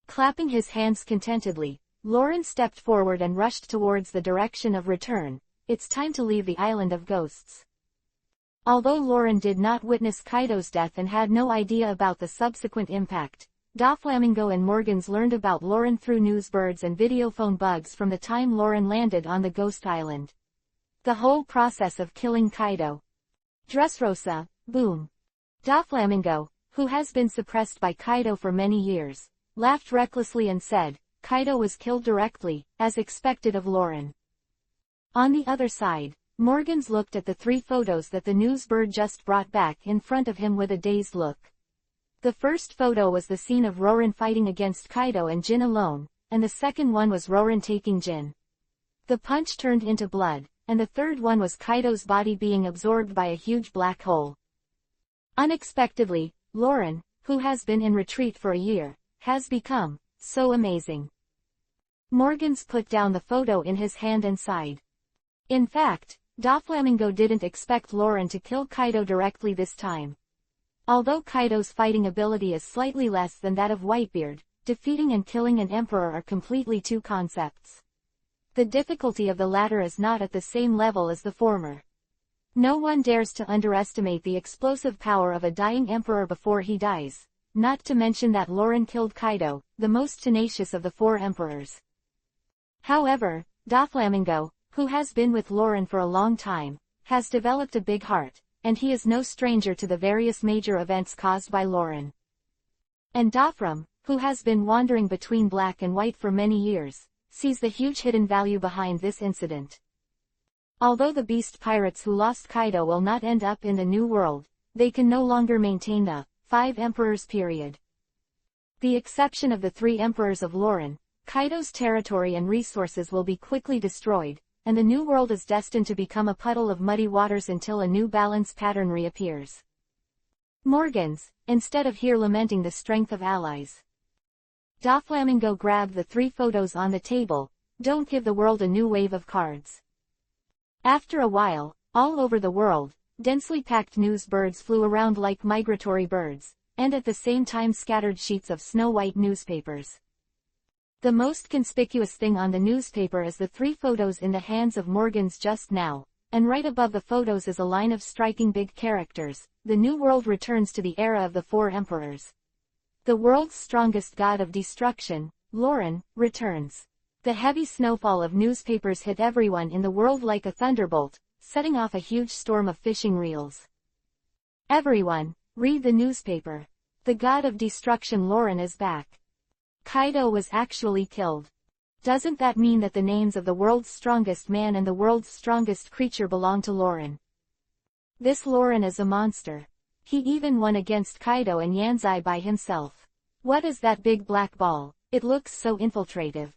Clapping his hands contentedly, Lauren stepped forward and rushed towards the direction of return. It's time to leave the island of ghosts. Although Lauren did not witness Kaido's death and had no idea about the subsequent impact, Doflamingo and Morgans learned about Lauren through newsbirds and videophone bugs from the time Lauren landed on the Ghost Island. The whole process of killing Kaido. Dressrosa, boom. Doflamingo, who has been suppressed by Kaido for many years, laughed recklessly and said, Kaido was killed directly, as expected of Lauren. On the other side, Morgans looked at the 3 photos that the newsbird just brought back in front of him with a dazed look. The first photo was the scene of Rorin fighting against Kaido and Jin alone, and the second one was Rorin taking Jin. The punch turned into blood, and the third one was Kaido's body being absorbed by a huge black hole. Unexpectedly, Lauren, who has been in retreat for a year, has become so amazing. Morgans put down the photo in his hand and sighed. In fact, Doflamingo didn't expect Lauren to kill Kaido directly this time. Although Kaido's fighting ability is slightly less than that of Whitebeard, defeating and killing an emperor are completely 2 concepts. The difficulty of the latter is not at the same level as the former. No one dares to underestimate the explosive power of a dying emperor before he dies, not to mention that Lauren killed Kaido, the most tenacious of the 4 emperors. However, Doflamingo, who has been with Lauren for a long time, has developed a big heart, and he is no stranger to the various major events caused by Lauren. And Dofram, who has been wandering between black and white for many years, sees the huge hidden value behind this incident. Although the beast pirates who lost Kaido will not end up in the New World, they can no longer maintain the 5 Emperors period. The exception of the 3 Emperors of Lauren, Kaido's territory and resources will be quickly destroyed, and the New World is destined to become a puddle of muddy waters until a new balance pattern reappears. Morgans, instead of here lamenting the strength of allies. Doflamingo grabbed the 3 photos on the table. Don't give the world a new wave of cards. After a while, all over the world, densely packed news birds flew around like migratory birds, and at the same time scattered sheets of snow-white newspapers. The most conspicuous thing on the newspaper is the 3 photos in the hands of Morgans just now, and right above the photos is a line of striking big characters: "The New World returns to the era of the 4 emperors. The world's strongest god of destruction, Lauren, returns." The heavy snowfall of newspapers hit everyone in the world like a thunderbolt, setting off a huge storm of fishing reels. Everyone, read the newspaper. The god of destruction Lauren is back. Kaido was actually killed. Doesn't that mean that the names of the world's strongest man and the world's strongest creature belong to Lauren? This Lauren is a monster. He even won against Kaido and Yanzai by himself. What is that big black ball? It looks so infiltrative.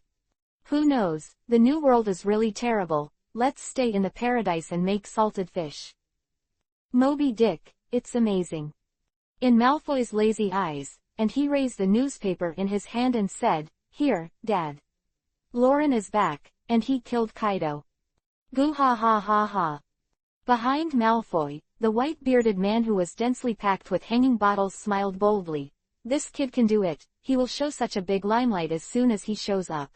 Who knows, the New World is really terrible. Let's stay in the paradise and make salted fish. Moby Dick, it's amazing. In Malfoy's lazy eyes, and he raised the newspaper in his hand and said, "Here, Dad. Lauren is back, and he killed Kaido." Goo ha ha ha ha. Behind Malfoy, the white-bearded man who was densely packed with hanging bottles smiled boldly. "This kid can do it. He will show such a big limelight as soon as he shows up."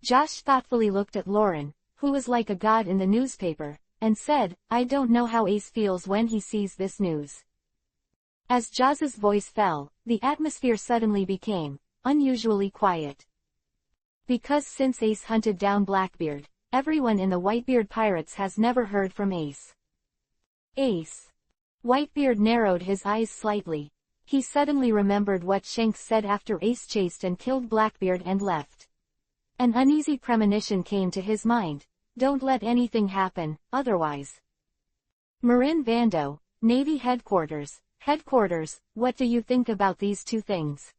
Josh thoughtfully looked at Lauren, who was like a god in the newspaper, and said, "I don't know how Ace feels when he sees this news." As Josh's voice fell, the atmosphere suddenly became unusually quiet. Because since Ace hunted down Blackbeard, everyone in the Whitebeard Pirates has never heard from Ace. Ace. Whitebeard narrowed his eyes slightly. He suddenly remembered what Shanks said after Ace chased and killed Blackbeard and left. An uneasy premonition came to his mind. Don't let anything happen, otherwise. Marin Vando, Navy Headquarters. Headquarters, what do you think about these 2 things?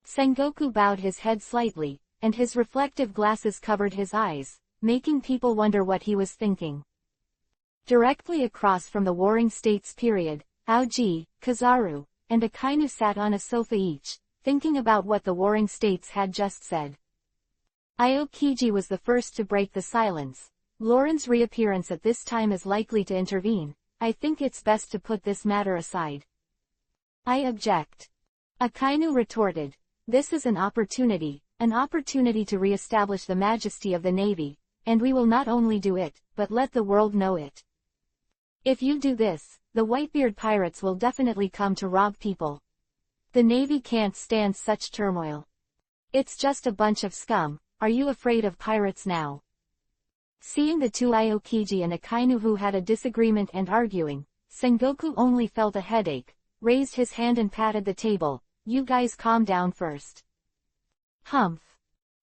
Sengoku bowed his head slightly, and his reflective glasses covered his eyes, making people wonder what he was thinking. Directly across from the Warring States period, Aoji, Kizaru, and Akainu sat on a sofa each, thinking about what the Warring States had just said. Aokiji was the first to break the silence. Lauren's reappearance at this time is likely to intervene. I think it's best to put this matter aside. I object. Akainu retorted. This is an opportunity to re-establish the majesty of the Navy, and we will not only do it, but let the world know it. If you do this, the Whitebeard Pirates will definitely come to rob people. The Navy can't stand such turmoil. It's just a bunch of scum. Are you afraid of pirates now? Seeing the 2 Aokiji and Akainu who had a disagreement and arguing, Sengoku only felt a headache, raised his hand and patted the table. You guys calm down first. Humph.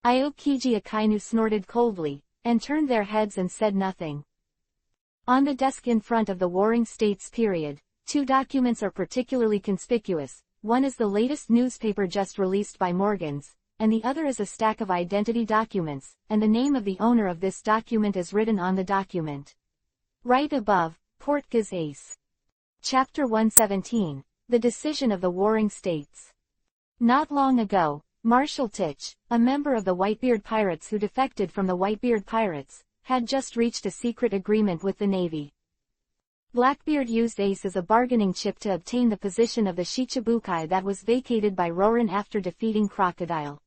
Aokiji Akainu snorted coldly, and turned their heads and said nothing. On the desk in front of the Warring States period, 2 documents are particularly conspicuous. One is the latest newspaper just released by Morgans, and the other is a stack of identity documents, and the name of the owner of this document is written on the document. Right above, Portgas Ace. Chapter 117, The Decision of the Warring States. Not long ago, Marshal Titch, a member of the Whitebeard Pirates who defected from the Whitebeard Pirates, had just reached a secret agreement with the Navy. Blackbeard used Ace as a bargaining chip to obtain the position of the Shichibukai that was vacated by Rorin after defeating Crocodile.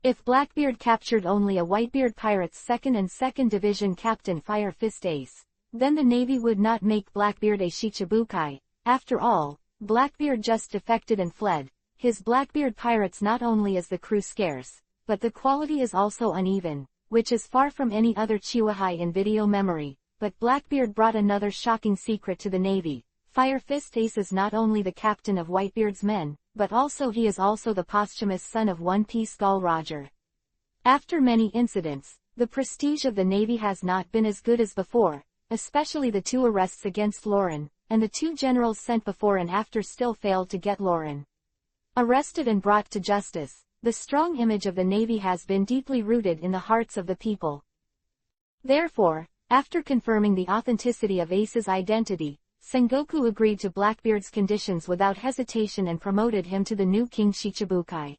If Blackbeard captured only a Whitebeard Pirates 2nd and 2nd Division Captain Fire Fist Ace, then the Navy would not make Blackbeard a Shichibukai. After all, Blackbeard just defected and fled. His Blackbeard pirates not only is the crew scarce, but the quality is also uneven, which is far from any other Chiwahai in video memory. But Blackbeard brought another shocking secret to the Navy. Fire Fist Ace is not only the captain of Whitebeard's men, but also he is also the posthumous son of One Piece Gall Roger. After many incidents, the prestige of the Navy has not been as good as before, especially the 2 arrests against Lauren, and the 2 generals sent before and after still failed to get Lauren arrested and brought to justice. The strong image of the Navy has been deeply rooted in the hearts of the people. Therefore, after confirming the authenticity of Ace's identity, Sengoku agreed to Blackbeard's conditions without hesitation and promoted him to the new King Shichibukai.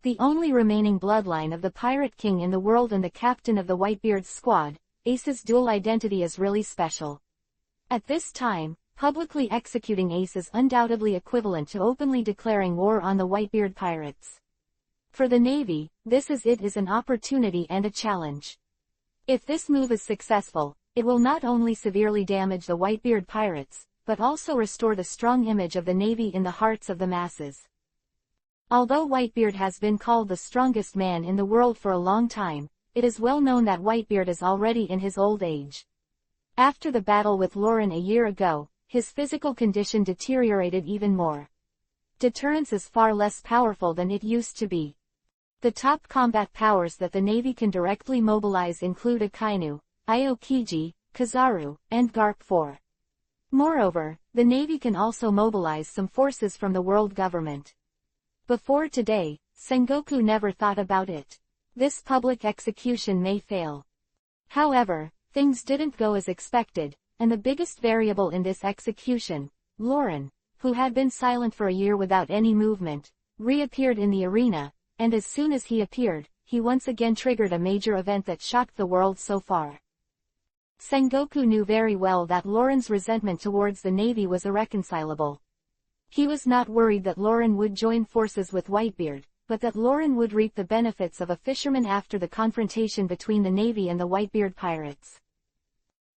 The only remaining bloodline of the Pirate King in the world and the captain of the Whitebeard's squad, Ace's dual identity is really special. At this time, publicly executing Ace is undoubtedly equivalent to openly declaring war on the Whitebeard pirates. For the Navy, this is an opportunity and a challenge. If this move is successful, it will not only severely damage the Whitebeard pirates, but also restore the strong image of the Navy in the hearts of the masses. Although Whitebeard has been called the strongest man in the world for a long time, it is well known that Whitebeard is already in his old age. After the battle with Lauren a year ago, his physical condition deteriorated even more. Deterrence is far less powerful than it used to be. The top combat powers that the Navy can directly mobilize include Akainu, Aokiji, Kizaru, and Garp 4. Moreover, the Navy can also mobilize some forces from the world government. Before today, Sengoku never thought about it. This public execution may fail. However, things didn't go as expected, and the biggest variable in this execution, Lauren, who had been silent for a year without any movement, reappeared in the arena, and as soon as he appeared, he once again triggered a major event that shocked the world so far. Sengoku knew very well that Lauren's resentment towards the Navy was irreconcilable. He was not worried that Lauren would join forces with Whitebeard, but that Lauren would reap the benefits of a fisherman after the confrontation between the Navy and the Whitebeard pirates.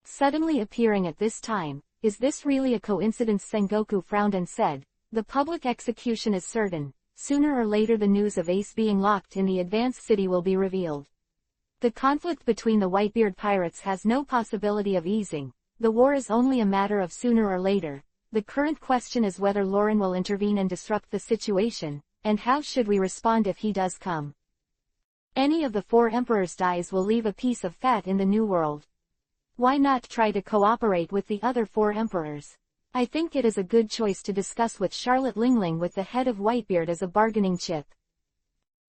Suddenly appearing at this time, is this really a coincidence? Sengoku frowned and said, the public execution is certain. Sooner or later the news of Ace being locked in the advanced city will be revealed. The conflict between the Whitebeard pirates has no possibility of easing. The war is only a matter of sooner or later. The current question is whether Lauren will intervene and disrupt the situation, and how should we respond if he does come. Any of the 4 emperors dies will leave a piece of fat in the new world. Why not try to cooperate with the other 4 emperors? I think it is a good choice to discuss with Charlotte Lingling with the head of Whitebeard as a bargaining chip.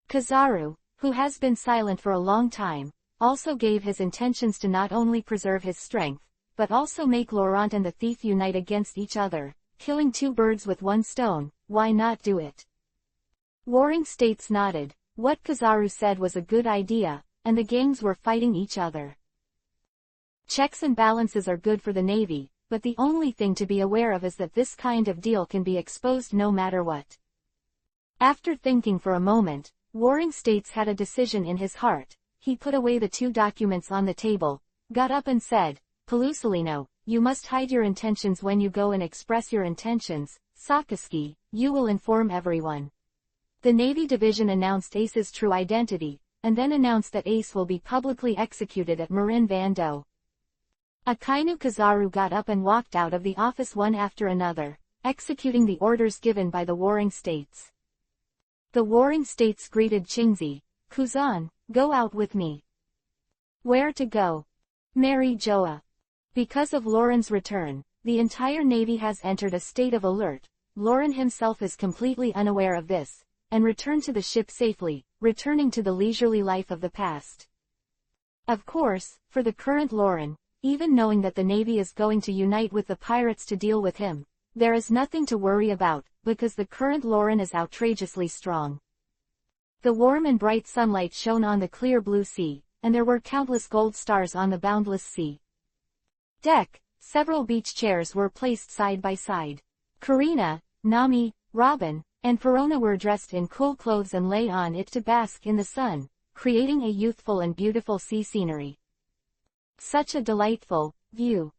Kizaru, who has been silent for a long time, also gave his intentions to not only preserve his strength, but also make Laurent and the thief unite against each other, killing 2 birds with 1 stone. Why not do it? Warring States nodded. What Kizaru said was a good idea, and the gangs were fighting each other. Checks and balances are good for the Navy, but the only thing to be aware of is that this kind of deal can be exposed no matter what. After thinking for a moment, Warring States had a decision in his heart. He put away the 2 documents on the table, got up and said, Pelusolino, you must hide your intentions when you go and express your intentions. Sakaski, you will inform everyone. The Navy Division announced Ace's true identity, and then announced that Ace will be publicly executed at Marin Van Do. Akainu Kizaru got up and walked out of the office one after another, executing the orders given by the Warring States. The Warring States greeted Chingzi. Kuzan, go out with me. Where to go? Mary Joa. Because of Lauren's return, the entire Navy has entered a state of alert. Lauren himself is completely unaware of this, and returned to the ship safely, returning to the leisurely life of the past. Of course, for the current Lauren, even knowing that the Navy is going to unite with the pirates to deal with him, there is nothing to worry about, because the current Lauren is outrageously strong. The warm and bright sunlight shone on the clear blue sea, and there were countless gold stars on the boundless sea. Deck, several beach chairs were placed side by side. Karina, Nami, Robin, and Perona were dressed in cool clothes and lay on it to bask in the sun, creating a youthful and beautiful sea scenery. Such a delightful, View.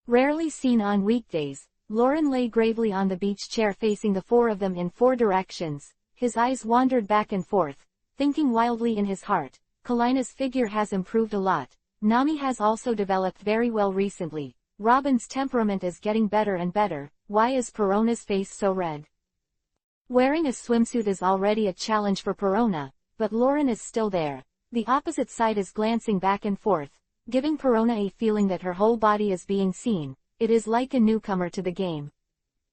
Rarely seen on weekdays, Lauren lay gravely on the beach chair facing the four of them in four directions. His eyes wandered back and forth, thinking wildly in his heart, Kalina's figure has improved a lot. Nami has also developed very well recently. Robin's temperament is getting better and better. Why is Perona's face so red? Wearing a swimsuit is already a challenge for Perona, but Lauren is still there. The opposite side is glancing back and forth, giving Perona a feeling that her whole body is being seen. It is like a newcomer to the game.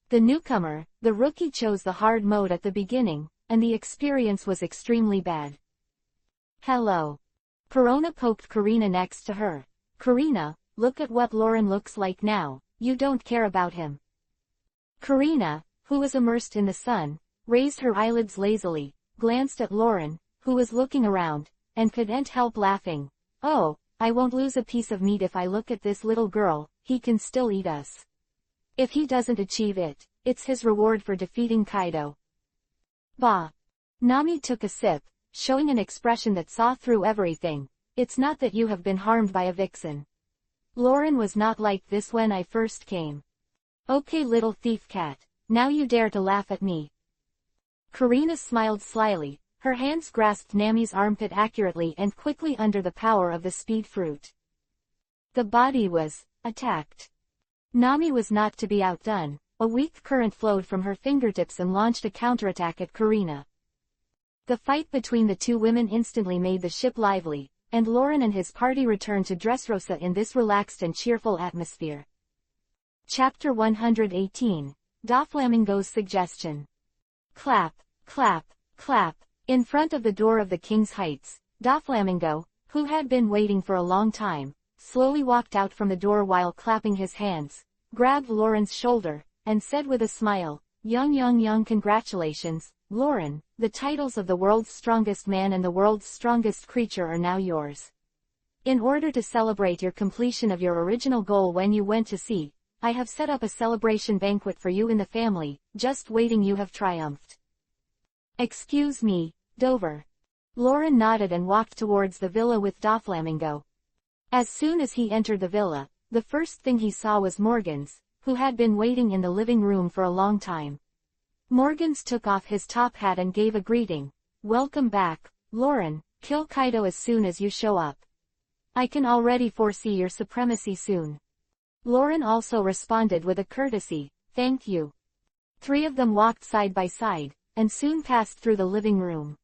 The newcomer, the rookie, chose the hard mode at the beginning, and the experience was extremely bad. Hello. Perona poked Karina next to her. Karina, look at what Lauren looks like now. You don't care about him. Karina, who was immersed in the sun, raised her eyelids lazily, glanced at Lauren, who was looking around, and couldn't help laughing. Oh, I won't lose a piece of meat if I look at this little girl. He can still eat us. If he doesn't achieve it, it's his reward for defeating Kaido. Bah. Nami took a sip, showing an expression that saw through everything. It's not that you have been harmed by a vixen. Lauren was not like this when I first came. Okay, little thief cat, now you dare to laugh at me. Karina smiled slyly, her hands grasped Nami's armpit accurately and quickly under the power of the speed fruit. The body was attacked. Nami was not to be outdone. A weak current flowed from her fingertips and launched a counterattack at Karina. The fight between the two women instantly made the ship lively, and Lauren and his party returned to Dressrosa in this relaxed and cheerful atmosphere. Chapter 118. Doflamingo's Suggestion. Clap, clap, clap. In front of the door of the King's Heights, Doflamingo, who had been waiting for a long time, slowly walked out from the door while clapping his hands, grabbed Lauren's shoulder, and said with a smile, Young, congratulations, Lauren, the titles of the world's strongest man and the world's strongest creature are now yours. In order to celebrate your completion of your original goal when you went to sea, I have set up a celebration banquet for you in the family, just waiting. You have triumphed. Excuse me, Dover. Lauren nodded and walked towards the villa with Doflamingo. As soon as he entered the villa, the first thing he saw was Morgans, who had been waiting in the living room for a long time. Morgans took off his top hat and gave a greeting. Welcome back, Lauren. Kill Kaido as soon as you show up. I can already foresee your supremacy soon. Lauren also responded with a courtesy, thank you. Three of them walked side by side, and soon passed through the living room.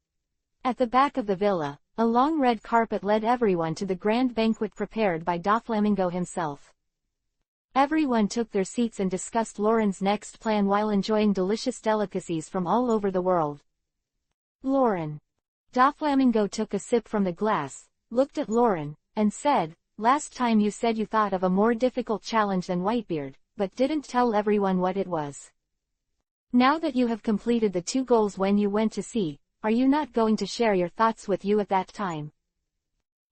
At the back of the villa, a long red carpet led everyone to the grand banquet prepared by Doflamingo himself. Everyone took their seats and discussed Lauren's next plan while enjoying delicious delicacies from all over the world. Lauren. Doflamingo took a sip from the glass, looked at Lauren, and said, last time you said you thought of a more difficult challenge than Whitebeard, but didn't tell everyone what it was. Now that you have completed the 2 goals when you went to sea, are you not going to share your thoughts with you at that time?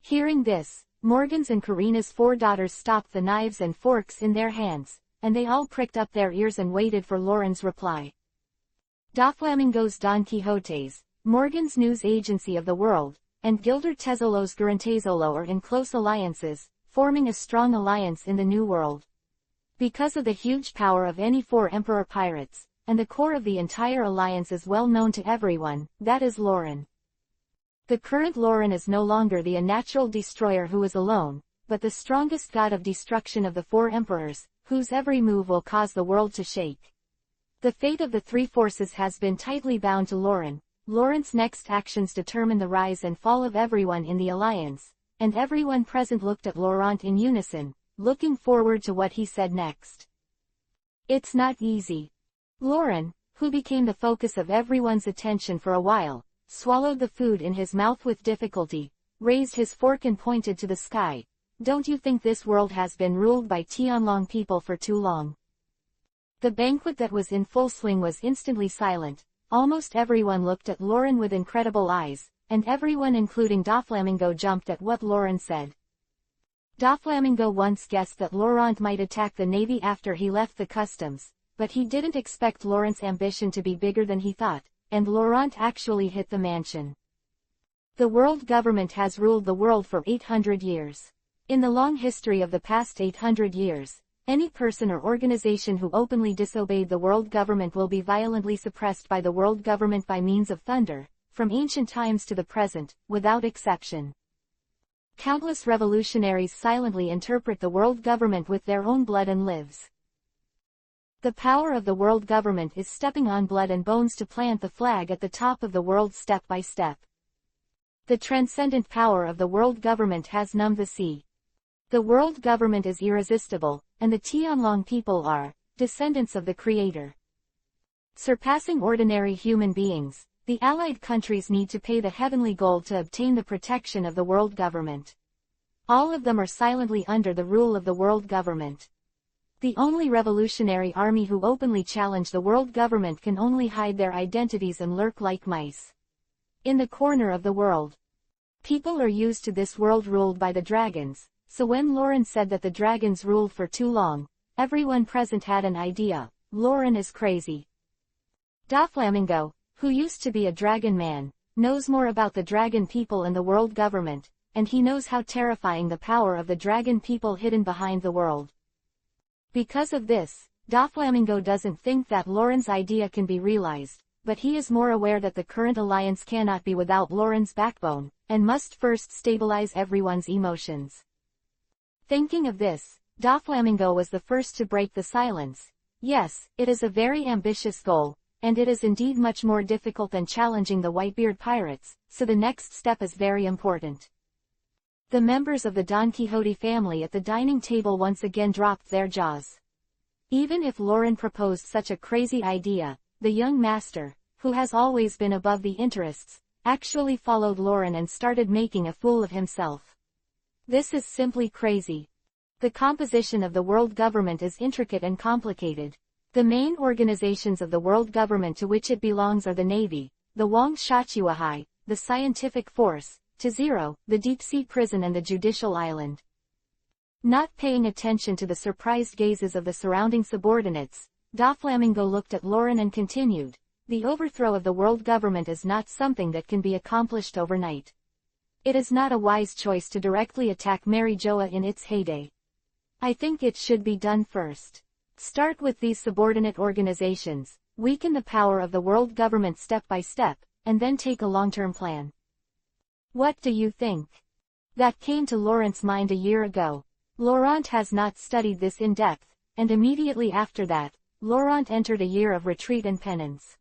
Hearing this, Morgan's and Karina's 4 daughters stopped the knives and forks in their hands, and they all pricked up their ears and waited for Lauren's reply. Doflamingo's Don Quixote's, Morgan's news agency of the world, and Gilder Tezzolo's Garantezolo are in close alliances, forming a strong alliance in the New World. Because of the huge power of any 4 Emperor pirates, and the core of the entire alliance is well known to everyone, that is Lauren. The current Lauren is no longer the unnatural destroyer who is alone, but the strongest god of destruction of the 4 emperors, whose every move will cause the world to shake. The fate of the 3 forces has been tightly bound to Lauren. Lauren's next actions determine the rise and fall of everyone in the alliance, and everyone present looked at Laurent in unison, looking forward to what he said next. It's not easy. Lauren, who became the focus of everyone's attention for a while, swallowed the food in his mouth with difficulty, raised his fork and pointed to the sky. Don't you think this world has been ruled by Tianlong people for too long? The banquet that was in full swing was instantly silent. Almost everyone looked at Lauren with incredible eyes, and everyone including Doflamingo jumped at what Lauren said. Doflamingo once guessed that Laurent might attack the navy after he left the customs, but he didn't expect Laurent's ambition to be bigger than he thought, and Laurent actually hit the mansion. The world government has ruled the world for 800 years. In the long history of the past 800 years, any person or organization who openly disobeyed the world government will be violently suppressed by the world government by means of thunder, from ancient times to the present, without exception. Countless revolutionaries silently interpret the world government with their own blood and lives. The power of the world government is stepping on blood and bones to plant the flag at the top of the world step by step. The transcendent power of the world government has numbed the sea. The world government is irresistible, and the Tianlong people are descendants of the Creator. Surpassing ordinary human beings, the allied countries need to pay the heavenly gold to obtain the protection of the world government. All of them are silently under the rule of the world government. The only revolutionary army who openly challenge the world government can only hide their identities and lurk like mice in the corner of the world. People are used to this world ruled by the dragons, so when Lauren said that the dragons ruled for too long, everyone present had an idea: Lauren is crazy. Doflamingo, who used to be a dragon man, knows more about the dragon people and the world government, and he knows how terrifying the power of the dragon people hidden behind the world. Because of this, Doflamingo doesn't think that Lauren's idea can be realized, but he is more aware that the current alliance cannot be without Lauren's backbone, and must first stabilize everyone's emotions. Thinking of this, Doflamingo was the first to break the silence. Yes, it is a very ambitious goal, and it is indeed much more difficult than challenging the Whitebeard pirates, so the next step is very important. The members of the Don Quixote family at the dining table once again dropped their jaws. Even if Lauren proposed such a crazy idea, the young master, who has always been above the interests, actually followed Lauren and started making a fool of himself. This is simply crazy. The composition of the world government is intricate and complicated. The main organizations of the world government to which it belongs are the Navy, the Wang Shachiwahai, the Scientific Force, Zero, the Deep-Sea Prison and the Judicial Island. Not paying attention to the surprised gazes of the surrounding subordinates, Doflamingo looked at Lauren and continued: the overthrow of the world government is not something that can be accomplished overnight. It is not a wise choice to directly attack Mary Joa in its heyday. I think it should be done first. Start with these subordinate organizations, weaken the power of the world government step by step, and then take a long-term plan. What do you think? That came to Laurent's mind a year ago. Laurent has not studied this in depth, and immediately after that, Laurent entered a year of retreat and penance.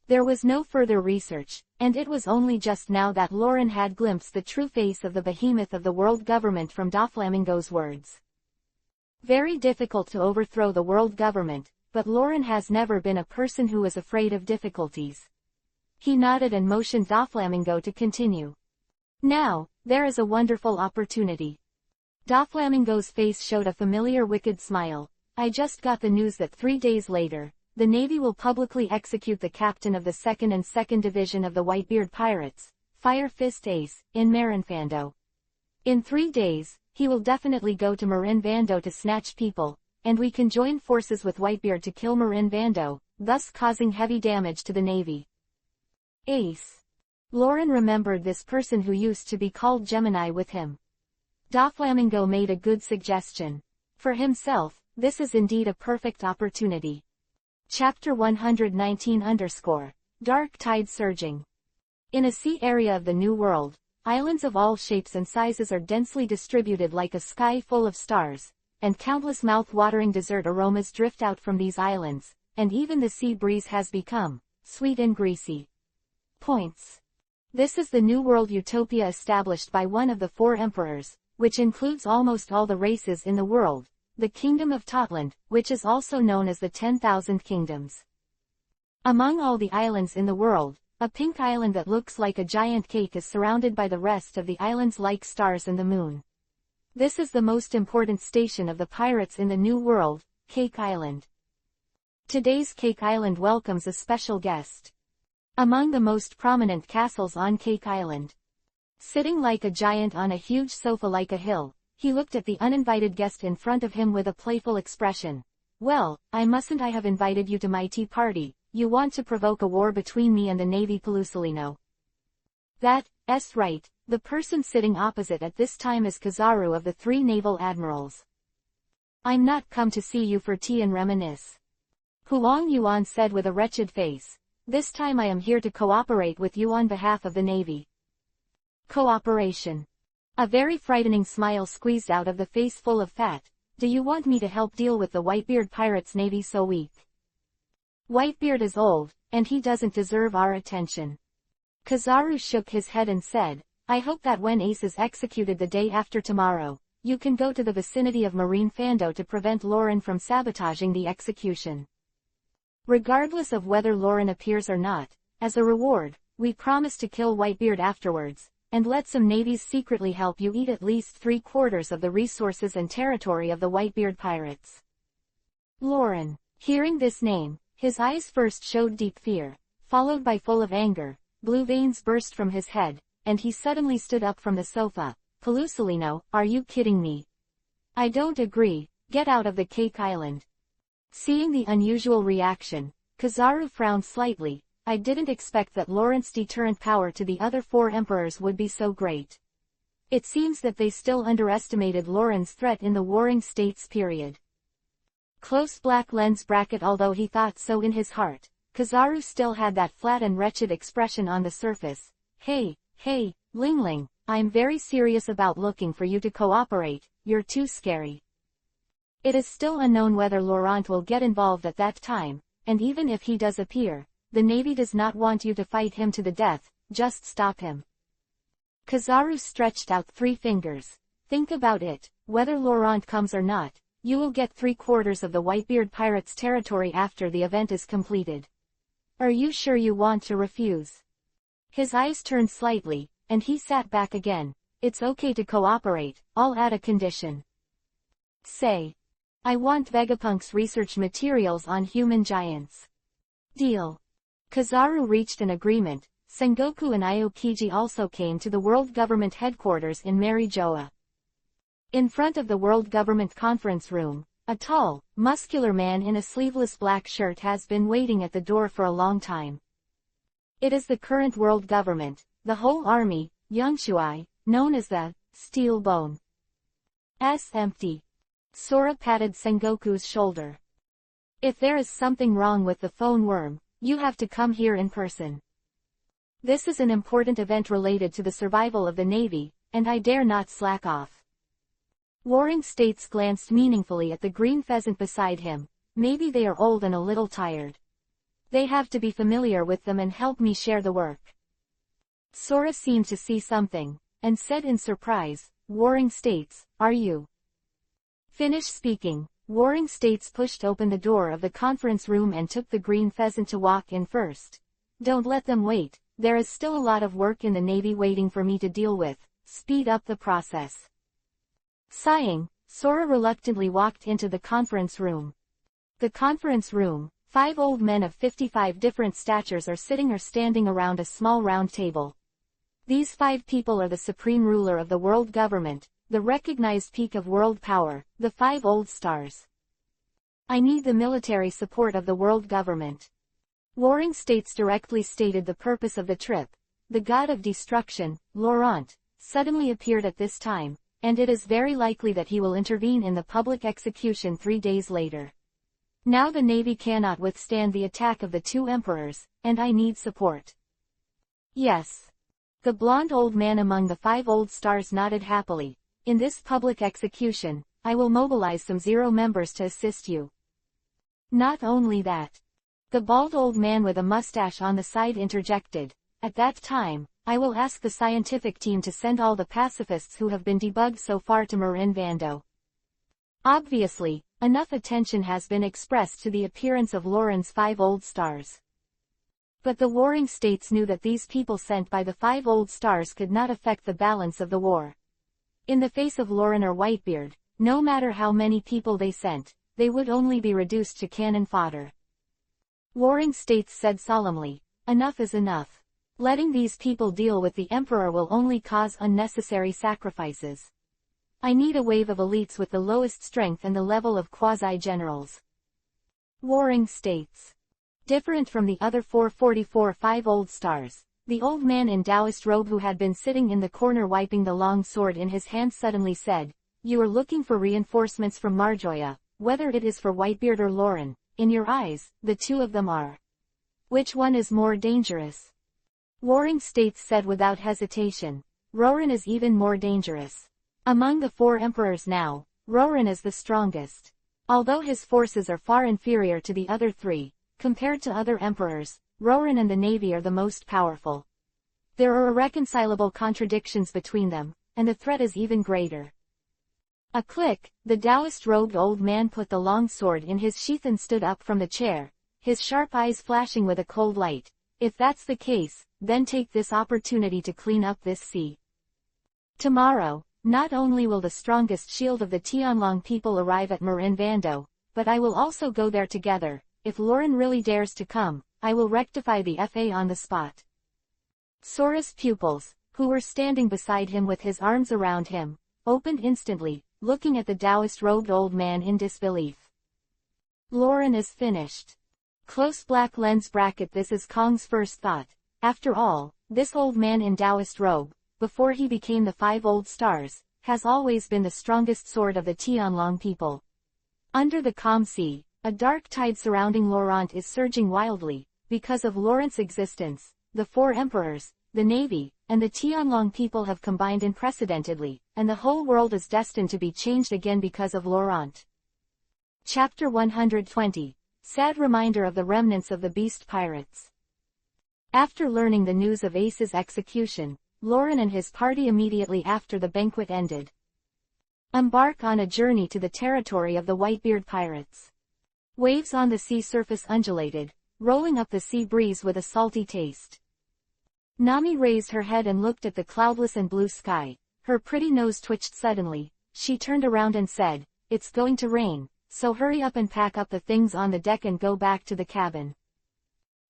There was no further research, and it was only just now that Lauren had glimpsed the true face of the behemoth of the world government from Doflamingo's words. Very difficult to overthrow the world government, but Lauren has never been a person who is afraid of difficulties. He nodded and motioned Doflamingo to continue. Now, there is a wonderful opportunity. Doflamingo's face showed a familiar wicked smile. I just got the news that 3 days later, the Navy will publicly execute the captain of the 2nd and 2nd Division of the Whitebeard Pirates, Fire Fist Ace, in Marinfando. In 3 days, he will definitely go to Marinfando to snatch people, and we can join forces with Whitebeard to kill Marinfando, thus causing heavy damage to the Navy. Ace. Lauren remembered this person who used to be called Gemini with him. Doflamingo made a good suggestion. For himself, this is indeed a perfect opportunity. Chapter 119 _ Dark Tide Surging. In a sea area of the New World, islands of all shapes and sizes are densely distributed like a sky full of stars, and countless mouth-watering dessert aromas drift out from these islands, and even the sea breeze has become sweet and greasy. Points. This is the New World utopia established by one of the 4 emperors, which includes almost all the races in the world, the Kingdom of Totland, which is also known as the 10,000 Kingdoms. Among all the islands in the world, a pink island that looks like a giant cake is surrounded by the rest of the islands like stars and the moon. This is the most important station of the pirates in the New World, Cake Island. Today's Cake Island welcomes a special guest. Among the most prominent castles on Cake Island. Sitting like a giant on a huge sofa like a hill, he looked at the uninvited guest in front of him with a playful expression. Well, I have invited you to my tea party. You want to provoke a war between me and the Navy Pelusolino. That's right, The person sitting opposite at this time is Kizaru of the 3 naval admirals. I'm not come to see you for tea and reminisce. Huang Yuan said with a wretched face. This time I am here to cooperate with you on behalf of the Navy. Cooperation. A very frightening smile squeezed out of the face full of fat. Do you want me to help deal with the Whitebeard pirates' navy so weak? Whitebeard is old, and he doesn't deserve our attention. Kizaru shook his head and said, I hope that when Ace is executed the day after tomorrow, you can go to the vicinity of Marine Fando to prevent Lauren from sabotaging the execution. Regardless of whether Lauren appears or not, as a reward, we promise to kill Whitebeard afterwards, and let some navies secretly help you eat at least 3/4 of the resources and territory of the Whitebeard pirates. Lauren. Hearing this name, his eyes first showed deep fear, followed by full of anger. Blue veins burst from his head, and he suddenly stood up from the sofa. Pelusolino, are you kidding me? I don't agree, get out of the Cake Island. Seeing the unusual reaction, Kizaru frowned slightly. I didn't expect that Lauren's deterrent power to the other 4 emperors would be so great. It seems that they still underestimated Lauren's threat in the Warring States period. Close black lens bracket. Although he thought so in his heart, Kizaru still had that flat and wretched expression on the surface. Hey, Ling Ling, I'm very serious about looking for you to cooperate, you're too scary. It is still unknown whether Laurent will get involved at that time, and even if he does appear, the Navy does not want you to fight him to the death, just stop him. Kizaru stretched out 3 fingers. Think about it, whether Laurent comes or not, you will get 3/4 of the Whitebeard pirates' territory after the event is completed. Are you sure you want to refuse? His eyes turned slightly, and he sat back again. It's okay to cooperate, I'll add a condition. Say. I want Vegapunk's research materials on human giants. Deal. Kizaru reached an agreement. Sengoku and Aokiji also came to the World Government headquarters in Marijoa. In front of the World Government conference room, a tall, muscular man in a sleeveless black shirt has been waiting at the door for a long time. It is the current world government, the whole army, Yongshuai, known as the Steel Bone. Empty. Sora patted Sengoku's shoulder. If there is something wrong with the phone worm, you have to come here in person. This is an important event related to the survival of the Navy, and I dare not slack off. Warring States glanced meaningfully at the green pheasant beside him. Maybe they are old and a little tired. They have to be familiar with them and help me share the work. Sora seemed to see something, and said in surprise, Warring States, are you? Finished speaking, Warring States pushed open the door of the conference room and took the green pheasant to walk in first. Don't let them wait, there is still a lot of work in the Navy waiting for me to deal with. Speed up the process. Sighing, Sora reluctantly walked into the conference room. The conference room, 5 old men of 55 different statures are sitting or standing around a small round table. These 5 people are the supreme ruler of the world government, the recognized peak of world power, the 5 old stars. I need the military support of the world government. Warring States directly stated the purpose of the trip. The god of destruction, Laurent, suddenly appeared at this time, and it is very likely that he will intervene in the public execution 3 days later. Now the Navy cannot withstand the attack of the 2 emperors, and I need support. Yes. The blonde old man among the 5 old stars nodded happily. In this public execution, I will mobilize some Zero members to assist you. Not only that. The bald old man with a mustache on the side interjected. At that time, I will ask the scientific team to send all the pacifists who have been debugged so far to Marin Vando. Obviously, enough attention has been expressed to the appearance of Lauren's 5 old stars. But the Warring States knew that these people sent by the 5 old stars could not affect the balance of the war. In the face of Lauren or Whitebeard, no matter how many people they sent, they would only be reduced to cannon fodder. Warring States said solemnly, enough is enough. Letting these people deal with the Emperor will only cause unnecessary sacrifices. I need a wave of elites with the lowest strength and the level of quasi-generals. Warring States. Different from the other 444 5 old stars, The old man in Taoist robe who had been sitting in the corner wiping the long sword in his hand suddenly said, "You are looking for reinforcements from Marjoya, whether it is for Whitebeard or Lauren. In your eyes, the two of them are. Which one is more dangerous?" Warring States said without hesitation, "Roran is even more dangerous. Among the four emperors now, Roran is the strongest. Although his forces are far inferior to the other three, compared to other emperors, Roran and the navy are the most powerful. There are irreconcilable contradictions between them, and the threat is even greater." A click, the Taoist-robed old man put the long sword in his sheath and stood up from the chair, his sharp eyes flashing with a cold light. "If that's the case, then take this opportunity to clean up this sea. Tomorrow, not only will the strongest shield of the Tianlong people arrive at Marin Vando, but I will also go there together. If Lauren really dares to come, I will rectify the FA on the spot." Sora's pupils, who were standing beside him with his arms around him, opened instantly, looking at the Taoist-robed old man in disbelief. Lauren is finished. Close black lens bracket. This is Kong's first thought. After all, this old man in Taoist robe, before he became the Five Old Stars, has always been the strongest sword of the Tianlong people. Under the calm sea, a dark tide surrounding Laurent is surging wildly. Because of Laurent's existence, the four emperors, the navy, and the Tianlong people have combined unprecedentedly, and the whole world is destined to be changed again because of Laurent. Chapter 120. Sad reminder of the remnants of the beast pirates. After learning the news of Ace's execution, Lauren and his party immediately after the banquet ended embark on a journey to the territory of the Whitebeard pirates. Waves on the sea surface undulated, rolling up the sea breeze with a salty taste. Nami raised her head and looked at the cloudless and blue sky. Her pretty nose twitched suddenly. She turned around and said, "It's going to rain, so hurry up and pack up the things on the deck and go back to the cabin."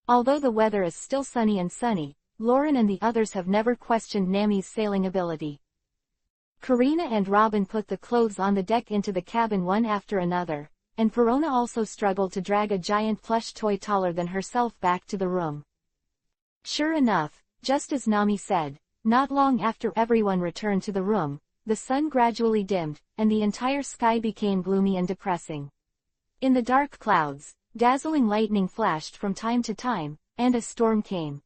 Although the weather is still sunny, Lauren and the others have never questioned Nami's sailing ability. Karina and Robin put the clothes on the deck into the cabin one after another, and Verona also struggled to drag a giant plush toy taller than herself back to the room. Sure enough, just as Nami said, not long after everyone returned to the room, the sun gradually dimmed, and the entire sky became gloomy and depressing. In the dark clouds, dazzling lightning flashed from time to time, and a storm came.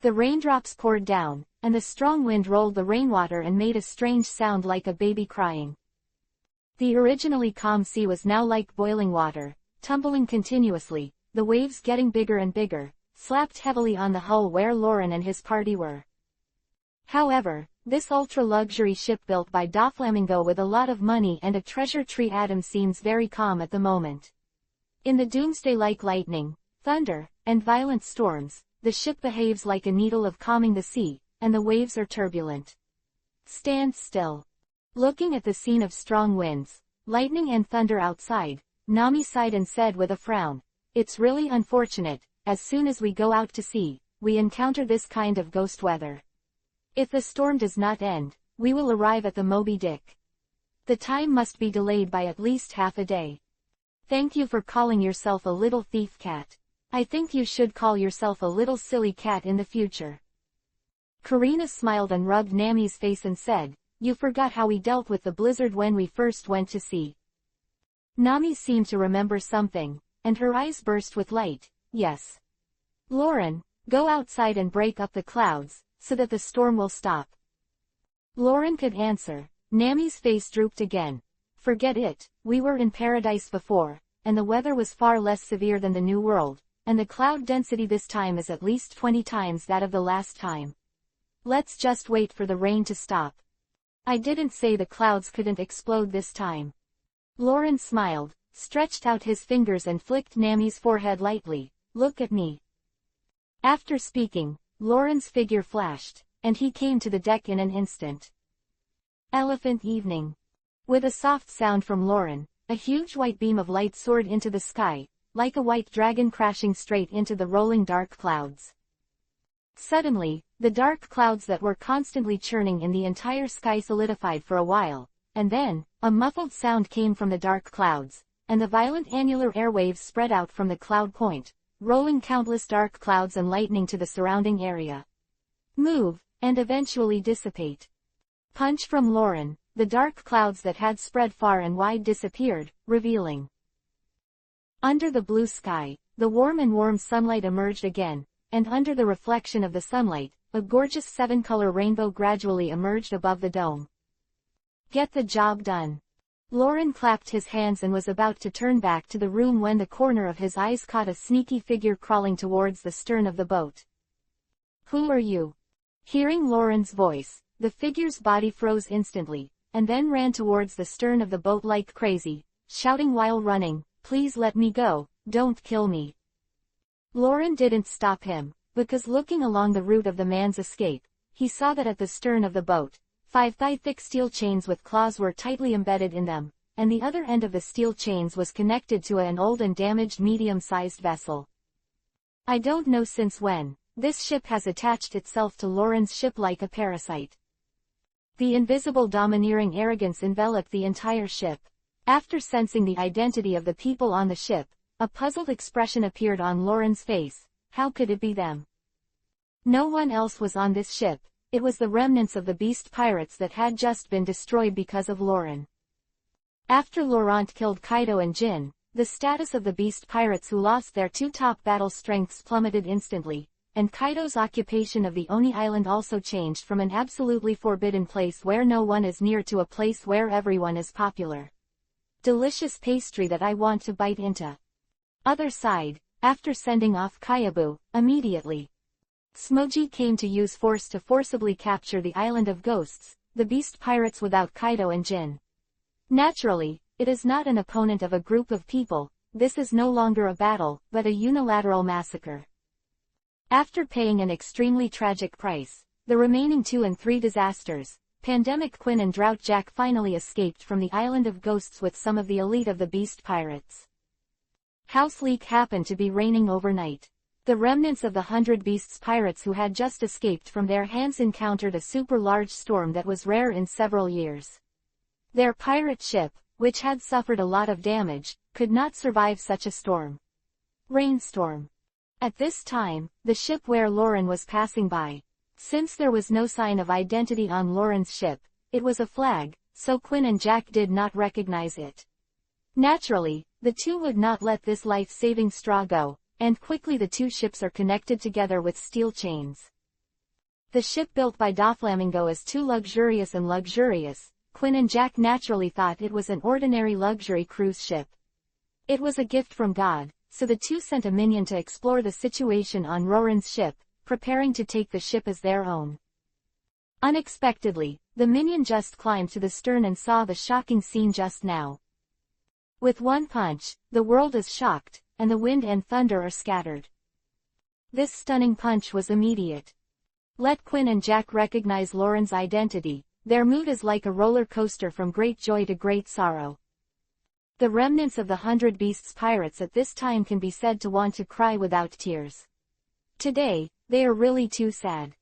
The raindrops poured down, and the strong wind rolled the rainwater and made a strange sound like a baby crying. The originally calm sea was now like boiling water, tumbling continuously, the waves getting bigger and bigger, slapped heavily on the hull where Lauren and his party were. However, this ultra-luxury ship built by Doflamingo with a lot of money and a treasure tree Adam seems very calm at the moment. In the doomsday-like lightning, thunder, and violent storms, the ship behaves like a needle of calming the sea, and the waves are turbulent. Stand still. Looking at the scene of strong winds, lightning and thunder outside, Nami sighed and said with a frown, "It's really unfortunate, as soon as we go out to sea, we encounter this kind of ghost weather. If the storm does not end, we will arrive at the Moby Dick. The time must be delayed by at least half a day. Thank you for calling yourself a little thief cat. I think you should call yourself a little silly cat in the future." Karina smiled and rubbed Nami's face and said, "You forgot how we dealt with the blizzard when we first went to sea." Nami seemed to remember something, and her eyes burst with light. "Yes. Lauren, go outside and break up the clouds, so that the storm will stop." Lauren could answer. Nami's face drooped again. "Forget it, we were in paradise before, and the weather was far less severe than the New World, and the cloud density this time is at least 20 times that of the last time. Let's just wait for the rain to stop. I didn't say the clouds couldn't explode this time." Lauren smiled, stretched out his fingers and flicked Nami's forehead lightly. "Look at me." After speaking, Lauren's figure flashed, and he came to the deck in an instant. Elephant evening. With a soft sound from Lauren, a huge white beam of light soared into the sky, like a white dragon crashing straight into the rolling dark clouds. Suddenly, the dark clouds that were constantly churning in the entire sky solidified for a while, and then, a muffled sound came from the dark clouds, and the violent annular airwaves spread out from the cloud point, rolling countless dark clouds and lightning to the surrounding area. move, and eventually dissipate. Punch from Lauren, the dark clouds that had spread far and wide disappeared, revealing. Under the blue sky, the warm sunlight emerged again, and under the reflection of the sunlight, a gorgeous 7-color rainbow gradually emerged above the dome. Get the job done. Lauren clapped his hands and was about to turn back to the room when the corner of his eyes caught a sneaky figure crawling towards the stern of the boat. Who are you? Hearing Lauren's voice, the figure's body froze instantly, and then ran towards the stern of the boat like crazy, shouting while running, "Please let me go, don't kill me." Lauren didn't stop him, because looking along the route of the man's escape, he saw that at the stern of the boat, 5 thigh-thick steel chains with claws were tightly embedded in them, and the other end of the steel chains was connected to an old and damaged medium-sized vessel. I don't know since when, this ship has attached itself to Lauren's ship like a parasite. The invisible domineering arrogance enveloped the entire ship. After sensing the identity of the people on the ship, a puzzled expression appeared on Lauren's face. How could it be them? No one else was on this ship. It was the remnants of the beast pirates that had just been destroyed because of Lauren. After Laurent killed Kaido and Jin, the status of the beast pirates who lost their 2 top battle strengths plummeted instantly, and Kaido's occupation of the Oni Island also changed from an absolutely forbidden place where no one is near to a place where everyone is popular. Delicious pastry that I want to bite into. Other side, after sending off Kyabu, immediately. Smoji came to use force to forcibly capture the Island of Ghosts, the beast pirates without Kaido and Jin. Naturally, it is not an opponent of a group of people, this is no longer a battle, but a unilateral massacre. After paying an extremely tragic price, the remaining 2 and 3 disasters, Pandemic Quinn and Drought Jack finally escaped from the Island of Ghosts with some of the elite of the beast pirates. House Leak happened to be raining overnight. The remnants of the 100 Beasts pirates who had just escaped from their hands encountered a super large storm that was rare in several years. Their pirate ship, which had suffered a lot of damage, could not survive such a storm. Rainstorm. At this time, the ship where Lauren was passing by. Since there was no sign of identity on Lauren's ship, it was a flag, so Quinn and Jack did not recognize it. Naturally, the 2 would not let this life-saving straw go, and quickly the 2 ships are connected together with steel chains. The ship built by Doflamingo is too luxurious and luxurious. Quinn and Jack naturally thought it was an ordinary luxury cruise ship. It was a gift from God, so the 2 sent a minion to explore the situation on Roran's ship, preparing to take the ship as their own. Unexpectedly, the minion just climbed to the stern and saw the shocking scene just now. With one punch, the world is shocked, and the wind and thunder are scattered. This stunning punch was immediate. Let Quinn and Jack recognize Lauren's identity, their mood is like a roller coaster from great joy to great sorrow. The remnants of the 100 Beasts pirates at this time can be said to want to cry without tears. Today, they are really too sad.